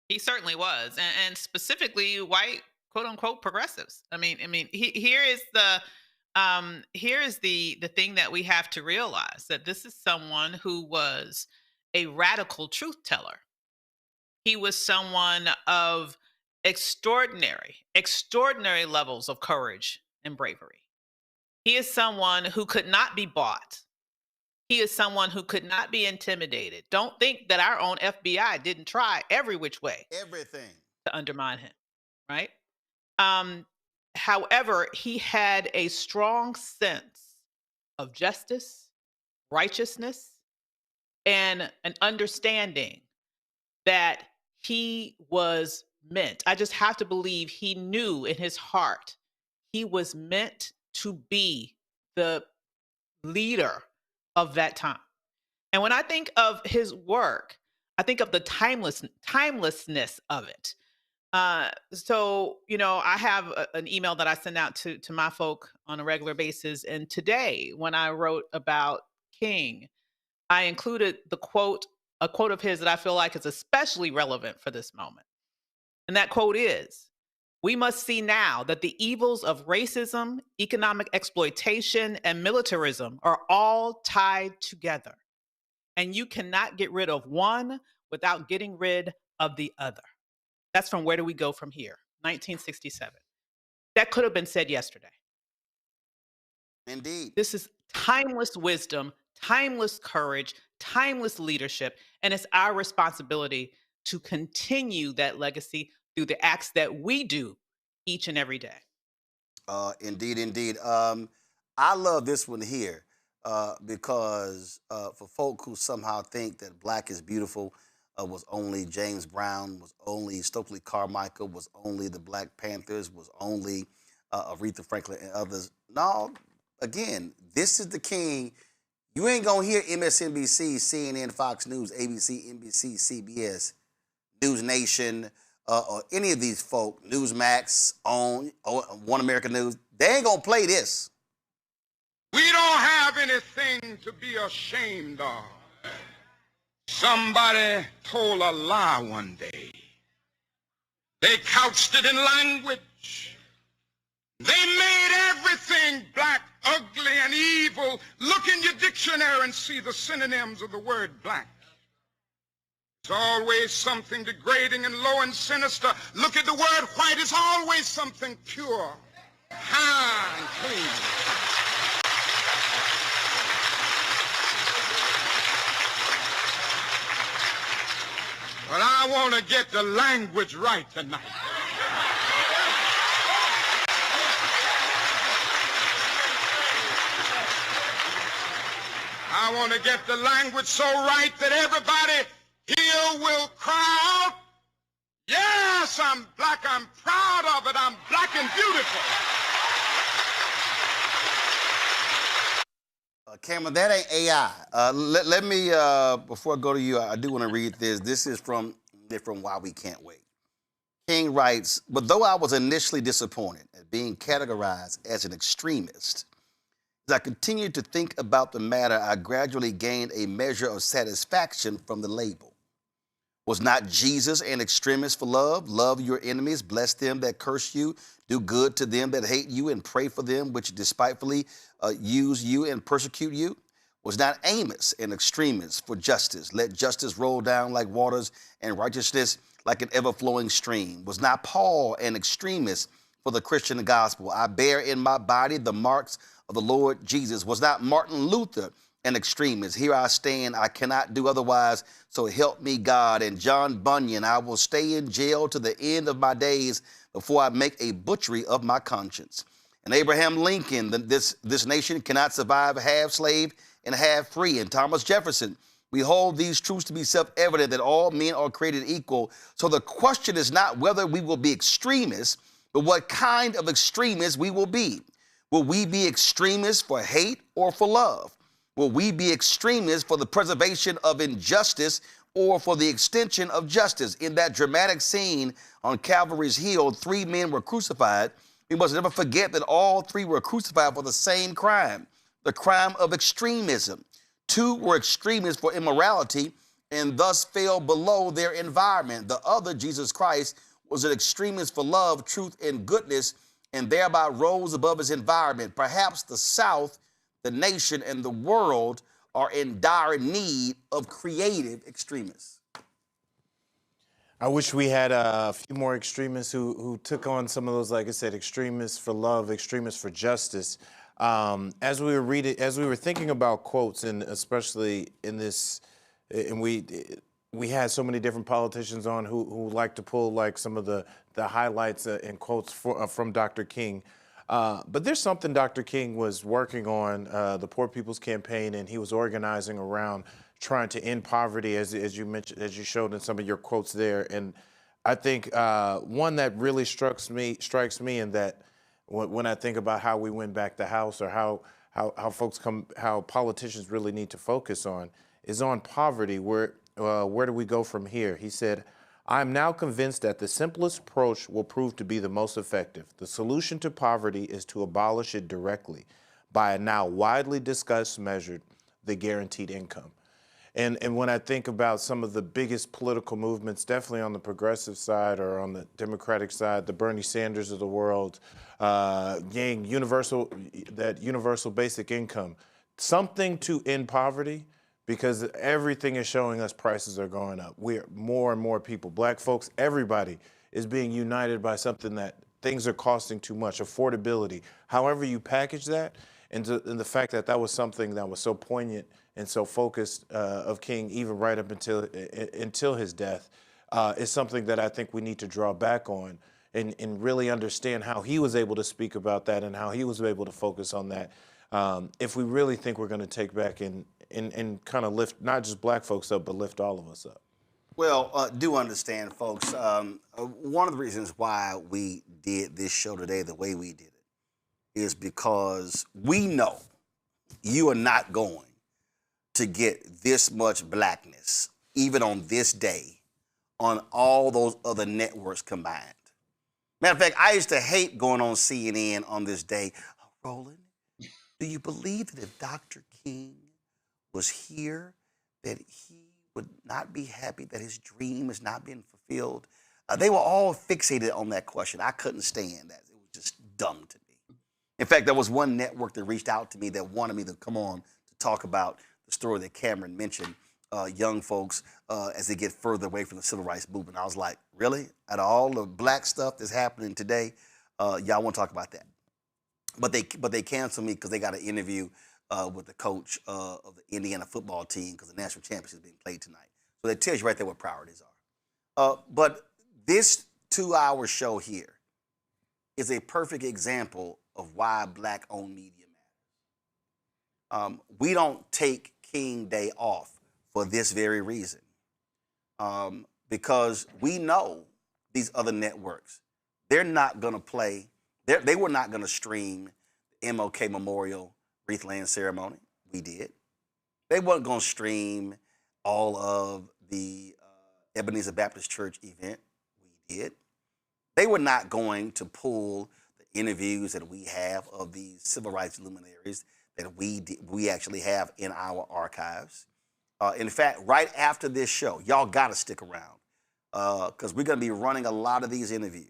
He certainly was, and specifically white, quote unquote, progressives. Here is the thing that we have to realize, that this is someone who was a radical truth teller. He was someone of extraordinary levels of courage and bravery. He is someone who could not be bought. He is someone who could not be intimidated. Don't think that our own FBI didn't try every which way. Everything. To undermine him, right? However, he had a strong sense of justice, righteousness, and an understanding that he was meant. I just have to believe he knew in his heart he was meant to be the leader of that time. And when I think of his work, I think of the timelessness of it. So, I have an email that I send out to my folk on a regular basis. And today, when I wrote about King, I included a quote of his that I feel like is especially relevant for this moment. And that quote is, "We must see now that the evils of racism, economic exploitation, and militarism are all tied together. And you cannot get rid of one without getting rid of the other." That's from Where Do We Go From Here, 1967. That could have been said yesterday. Indeed. This is timeless wisdom, timeless courage, timeless leadership, and it's our responsibility to continue that legacy through the acts that we do each and every day. Indeed. I love this one here because for folk who somehow think that black is beautiful, was only James Brown, was only Stokely Carmichael, was only the Black Panthers, was only Aretha Franklin and others. No, again, this is the king. You ain't gonna hear MSNBC, CNN, Fox News, ABC, NBC, CBS, News Nation, or any of these folk, Newsmax, OWN, One American News. They ain't gonna play this. We don't have anything to be ashamed of. Somebody told a lie one day. They couched it in language. They made everything black, ugly, and evil. Look in your dictionary and see the synonyms of the word black. It's always something degrading and low and sinister. Look at the word white. It's always something pure, high, and clean. But I want to get the language right tonight. I want to get the language so right that everybody here will cry out, yes, I'm black, I'm proud of it, I'm black and beautiful. Cameron, that ain't AI. Let me, before I go to you, I do want to read this. This is from Why We Can't Wait. King writes, but though I was initially disappointed at being categorized as an extremist, as I continued to think about the matter, I gradually gained a measure of satisfaction from the label. Was not Jesus an extremist for love? Love your enemies, bless them that curse you, do good to them that hate you, and pray for them which despitefully use you and persecute you? Was not Amos an extremist for justice? Let justice roll down like waters and righteousness like an ever-flowing stream. Was not Paul an extremist for the Christian gospel? I bear in my body the marks of the Lord Jesus. Was not Martin Luther an extremist? Here I stand, I cannot do otherwise, so help me God. And John Bunyan, I will stay in jail to the end of my days before I make a butchery of my conscience. And Abraham Lincoln, this nation cannot survive half slave and half free. And Thomas Jefferson, we hold these truths to be self-evident that all men are created equal. So the question is not whether we will be extremists, but what kind of extremists we will be. Will we be extremists for hate or for love? Will we be extremists for the preservation of injustice or for the extension of justice? In that dramatic scene on Calvary's Hill, 3 men were crucified. We must never forget that all 3 were crucified for the same crime, the crime of extremism. 2 were extremists for immorality and thus fell below their environment. The other, Jesus Christ, was an extremist for love, truth, and goodness, and thereby rose above his environment. Perhaps the South, the nation, and the world are in dire need of creative extremists. I wish we had a few more extremists who took on some of those, like I said, extremists for love, extremists for justice. As we were thinking about quotes, and especially in this, and we had so many different politicians on who like to pull like some of the highlights and quotes from Dr. King. But there's something Dr. King was working on, the Poor People's Campaign, and he was organizing around trying to end poverty, as you mentioned, as you showed in some of your quotes there. And I think one that really strikes me, in that when I think about how we win back the House, or how politicians really need to focus on, is on poverty. Where do we go from here? He said, I am now convinced that the simplest approach will prove to be the most effective. The solution to poverty is to abolish it directly by a now widely discussed measure, the guaranteed income. And when I think about some of the biggest political movements, definitely on the progressive side or on the Democratic side, the Bernie Sanders of the world, getting universal basic income, something to end poverty, because everything is showing us prices are going up. We're more and more people, black folks, everybody is being united by something that things are costing too much, affordability. However you package that, and the fact that that was something that was so poignant and so focused of King, even right up until his death, is something that I think we need to draw back on and really understand how he was able to speak about that and how he was able to focus on that. If we really think we're going to take back and kind of lift not just black folks up, but lift all of us up. Well, do understand, folks, one of the reasons why we did this show today the way we did it is because we know you are not going to get this much blackness, even on this day, on all those other networks combined. Matter of fact, I used to hate going on CNN on this day. Roland, do you believe that if Dr. King was here, that he would not be happy that his dream is not being fulfilled? They were all fixated on that question. I couldn't stand that. It was just dumb to me. In fact, there was one network that reached out to me that wanted me to come on to talk about the story that Cameron mentioned, young folks as they get further away from the civil rights movement. I was like, really? Out of all the black stuff that's happening today, y'all want to talk about that? But they canceled me because they got an interview with the coach of the Indiana football team because the national championship is being played tonight. So that tells you right there what priorities are. But this 2-hour show here is a perfect example of why black-owned media matters. We don't take King Day off for this very reason. Because we know these other networks, they're not going to play, they were not going to stream the MLK Memorial Wreath-laying ceremony. We did. They weren't going to stream all of the Ebenezer Baptist Church event. We did. They were not going to pull the interviews that we have of these civil rights luminaries that we actually have in our archives. In fact, right after this show, y'all got to stick around because we're going to be running a lot of these interviews.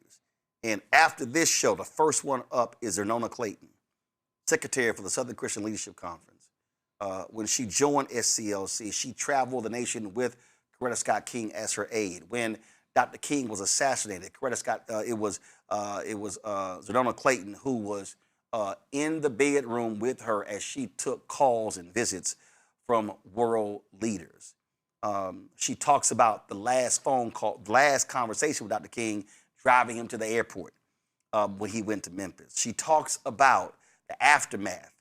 And after this show, the first one up is Zernona Clayton, secretary for the Southern Christian Leadership Conference. When she joined SCLC, she traveled the nation with Coretta Scott King as her aide. When Dr. King was assassinated, it was Zernona Clayton who was in the bedroom with her as she took calls and visits from world leaders. She talks about the last phone call, last conversation with Dr. King, driving him to the airport when he went to Memphis. She talks about the aftermath.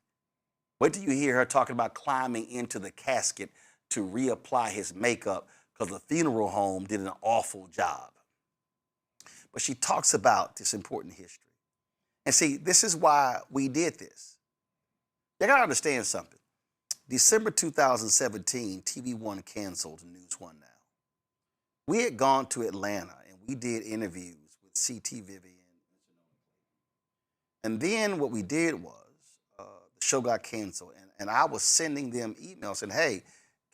Wait till you hear her talking about climbing into the casket to reapply his makeup because the funeral home did an awful job. But she talks about this important history. And see, this is why we did this. You gotta understand something. December 2017, TV One canceled News One Now. We had gone to Atlanta and we did interviews with C.T. Vivian. And then what we did was the show got canceled and I was sending them emails saying, hey,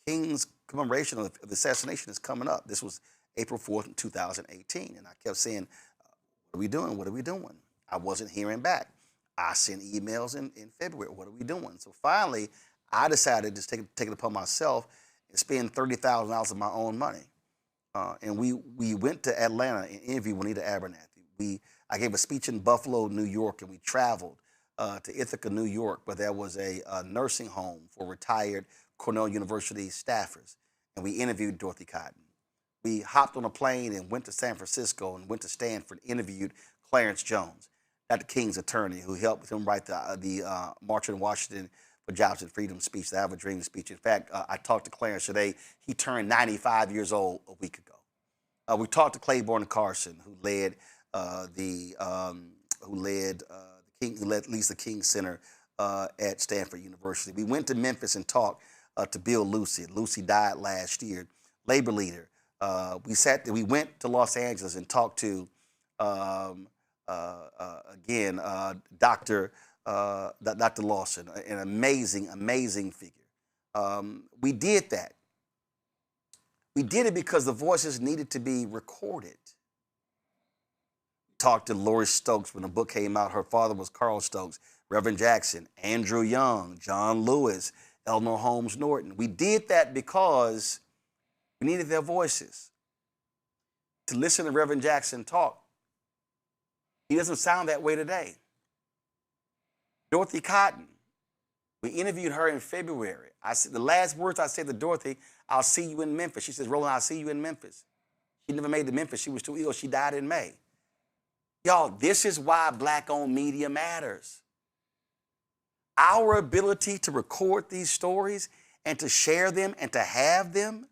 King's commemoration of the assassination is coming up. This was April 4th, 2018. And I kept saying, what are we doing? What are we doing? I wasn't hearing back. I sent emails in February. What are we doing? So finally, I decided to take it upon myself and spend $30,000 of my own money. And we went to Atlanta and interviewed Juanita Abernathy. I gave a speech in Buffalo, New York, and we traveled to Ithaca, New York, where there was a nursing home for retired Cornell University staffers. And we interviewed Dorothy Cotton. We hopped on a plane and went to San Francisco and went to Stanford, interviewed Clarence Jones, Dr. King's attorney, who helped him write the March on Washington for Jobs and Freedom speech, the I Have a Dream speech. In fact, I talked to Clarence today. He turned 95 years old a week ago. We talked to Claiborne Carson, who led Lisa King Center at Stanford University. We went to Memphis and talked to Bill Lucy. Lucy died last year, labor leader. We went to Los Angeles and talked to Dr. Lawson, an amazing figure. We did that. We did it because the voices needed to be recorded. Talked to Lori Stokes when the book came out. Her father was Carl Stokes, Reverend Jackson, Andrew Young, John Lewis, Eleanor Holmes Norton. We did that because we needed their voices. To listen to Reverend Jackson talk, he doesn't sound that way today. Dorothy Cotton, we interviewed her in February. The last words I said to Dorothy, I'll see you in Memphis. She says, Roland, I'll see you in Memphis. She never made it to Memphis. She was too ill. She died in May. Y'all, this is why black-owned media matters. Our ability to record these stories and to share them and to have them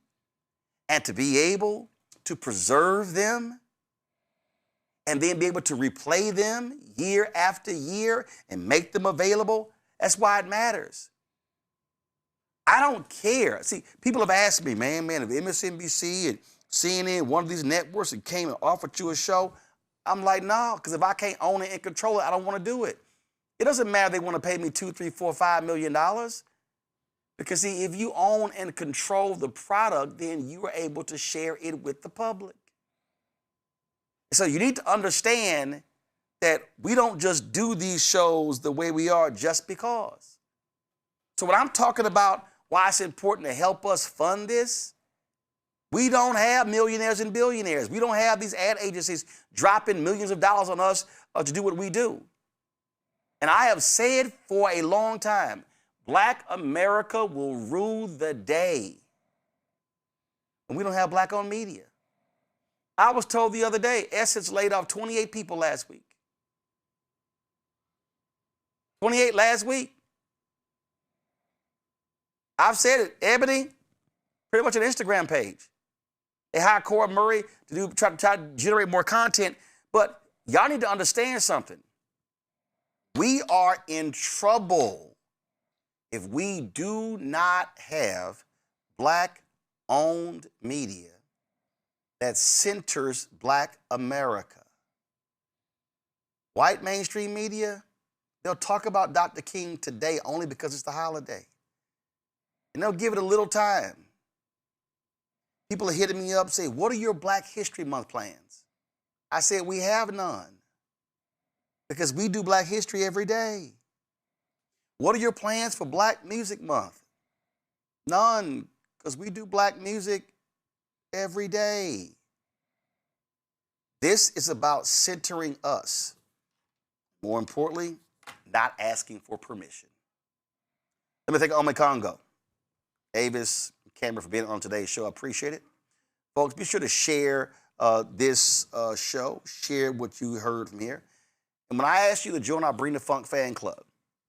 and to be able to preserve them and then be able to replay them year after year and make them available, that's why it matters. I don't care. See, people have asked me, man, if MSNBC and CNN, one of these networks, that came and offered you a show, I'm like, no, because if I can't own it and control it, I don't want to do it. It doesn't matter if they want to pay me $2, $3, $4, $5 million. Because see, if you own and control the product, then you are able to share it with the public. So you need to understand that we don't just do these shows the way we are just because. So when I'm talking about why it's important to help us fund this, we don't have millionaires and billionaires. We don't have these ad agencies dropping millions of dollars on us to do what we do. And I have said for a long time, Black America will rule the day. And we don't have Black-owned media. I was told the other day, Essence laid off 28 people last week. 28 last week. I've said it, Ebony, pretty much an Instagram page. They hired Cora Murray to try to generate more content, but y'all need to understand something. We are in trouble if we do not have Black-owned media that centers Black America. White mainstream media, they'll talk about Dr. King today only because it's the holiday. And they'll give it a little time. People are hitting me up, say, what are your Black History Month plans? I said, we have none. Because we do Black history every day. What are your plans for Black Music Month? None, because we do Black music every day. This is about centering us. More importantly, not asking for permission. Let me thank Ome Congo, Avis, Cameron for being on today's show. I appreciate it. Folks, be sure to share this show. Share what you heard from here. And when I ask you to join our Bring the Funk fan club,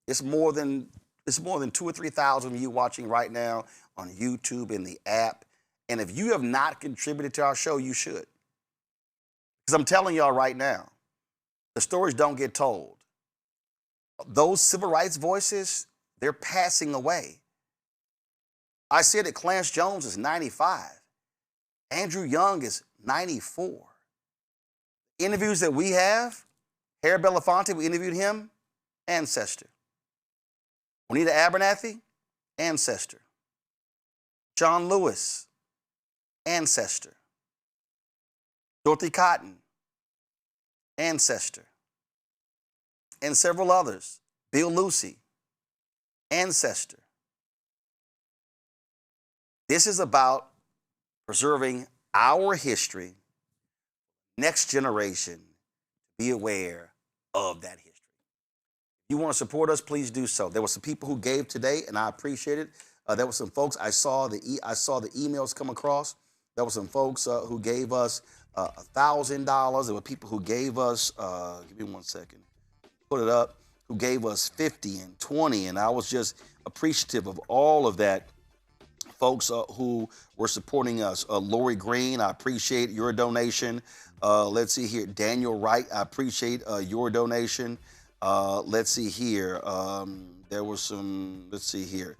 it's more than 2,000 or 3,000 of you watching right now on YouTube and the app. And if you have not contributed to our show, you should. Because I'm telling y'all right now, the stories don't get told. Those civil rights voices, they're passing away. I said that Clarence Jones is 95. Andrew Young is 94. Interviews that we have, Harry Belafonte, we interviewed him, ancestor. Juanita Abernathy, ancestor. John Lewis, ancestor. Dorothy Cotton, ancestor. And several others. Bill Lucy, ancestor. This is about preserving our history, next generation, be aware of that history. If you want to support us, please do so. There were some people who gave today, and I appreciate it. There were some folks, I saw the emails come across. There were some folks who gave us $1,000. There were people who gave us, give me 1 second, put it up, who gave us 50 and 20, and I was just appreciative of all of that. Folks who were supporting us. Lori Green, I appreciate your donation. Let's see here. Daniel Wright, I appreciate your donation. Let's see here. There was some, let's see here.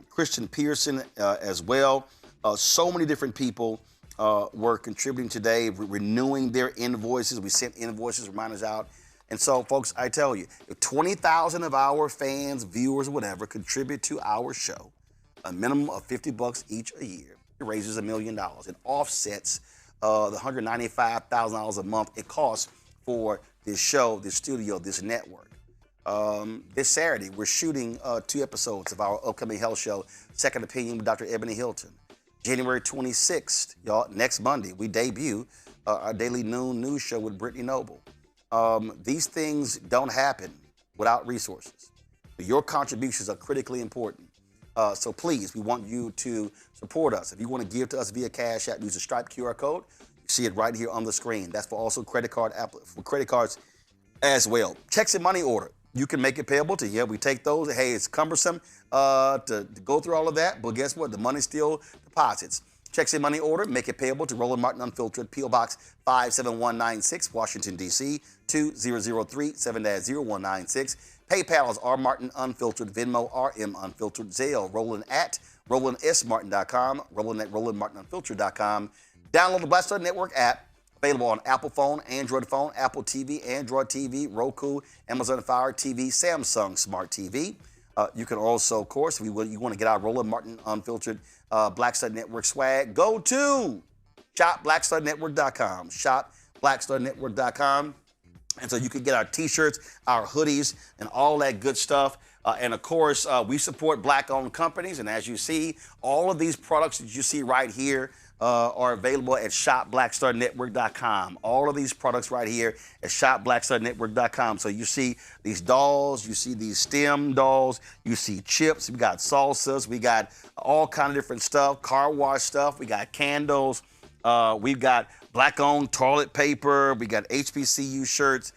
Christian Pearson as well. So many different people were contributing today, renewing their invoices. We sent invoices, reminders out. And so, folks, I tell you, if 20,000 of our fans, viewers, whatever, contribute to our show, a minimum of $50 each a year, it raises $1 million. It offsets the $195,000 a month it costs for this show, this studio, this network. This Saturday, we're shooting 2 episodes of our upcoming health show, Second Opinion with Dr. Ebony Hilton. January 26th, y'all, next Monday, we debut our daily noon news show with Brittany Noble. These things don't happen without resources. Your contributions are critically important. So please, we want you to support us. If you want to give to us via Cash App, use the Stripe QR code. You see it right here on the screen. That's for also credit cards as well. Checks and money order. You can make it payable to, we take those. Hey, it's cumbersome to go through all of that, but guess what? The money still deposits. Checks in money order, make it payable to Roland Martin Unfiltered, P.O. Box 57196, Washington, D.C. 2003 7-0196. PayPal is R Martin Unfiltered, Venmo RM Unfiltered, Zelle Roland at RolandSMartin.com, Roland at RolandMartinUnfiltered.com. Download the Black Star Network app, available on Apple phone, Android phone, Apple TV, Android TV, Roku, Amazon Fire TV, Samsung Smart TV. You can also, of course, if you want to get our Roland Martin Unfiltered Black Star Network swag, go to shopblackstarnetwork.com, shopblackstarnetwork.com. And so you can get our t-shirts, our hoodies, and all that good stuff. And of course, we support black-owned companies. And as you see, all of these products that you see right here are available at shopblackstarnetwork.com. All of these products right here at shopblackstarnetwork.com. So you see these dolls, you see these STEM dolls, you see chips, we got salsas, we got all kind of different stuff, car wash stuff, we got candles, we've got black-owned toilet paper, we got HBCU shirts,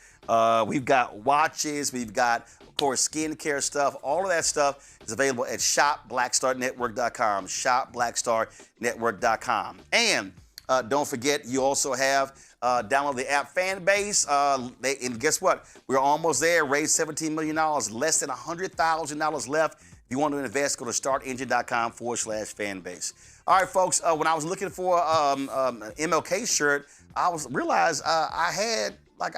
we've got watches, we've got, of course, skincare stuff. All of that stuff is available at shopblackstarnetwork.com, shopblackstarnetwork.com. And don't forget, you also have download the app Fanbase. And guess what? We're almost there. Raised $17 million, less than $100,000 left. If you want to invest, go to startengine.com/fanbase. All right, folks, when I was looking for an MLK shirt, I realized I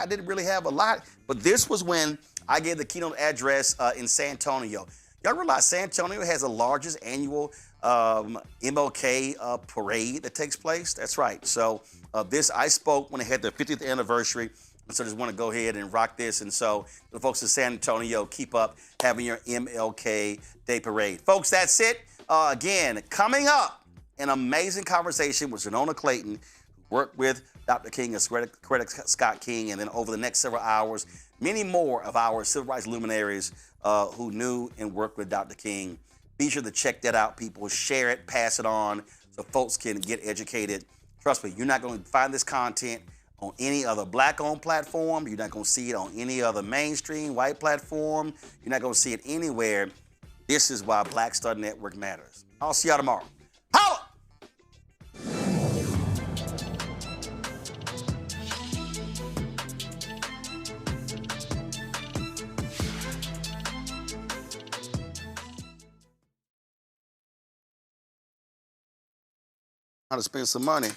didn't really have a lot, but this was when I gave the keynote address in San Antonio. Y'all realize San Antonio has the largest annual MLK parade that takes place? That's right. So I spoke when they had their 50th anniversary, and so I just want to go ahead and rock this. And so the folks in San Antonio, keep up having your MLK Day Parade. Folks, that's it. Again, coming up, an amazing conversation with Zanona Clayton, who worked with Dr. King and Coretta Scott King, and then over the next several hours, many more of our civil rights luminaries who knew and worked with Dr. King. Be sure to check that out, people. Share it, pass it on, so folks can get educated. Trust me, you're not going to find this content on any other black-owned platform. You're not going to see it on any other mainstream white platform. You're not going to see it anywhere. This is why Black Star Network matters. I'll see y'all tomorrow. Holla! How to spend some money.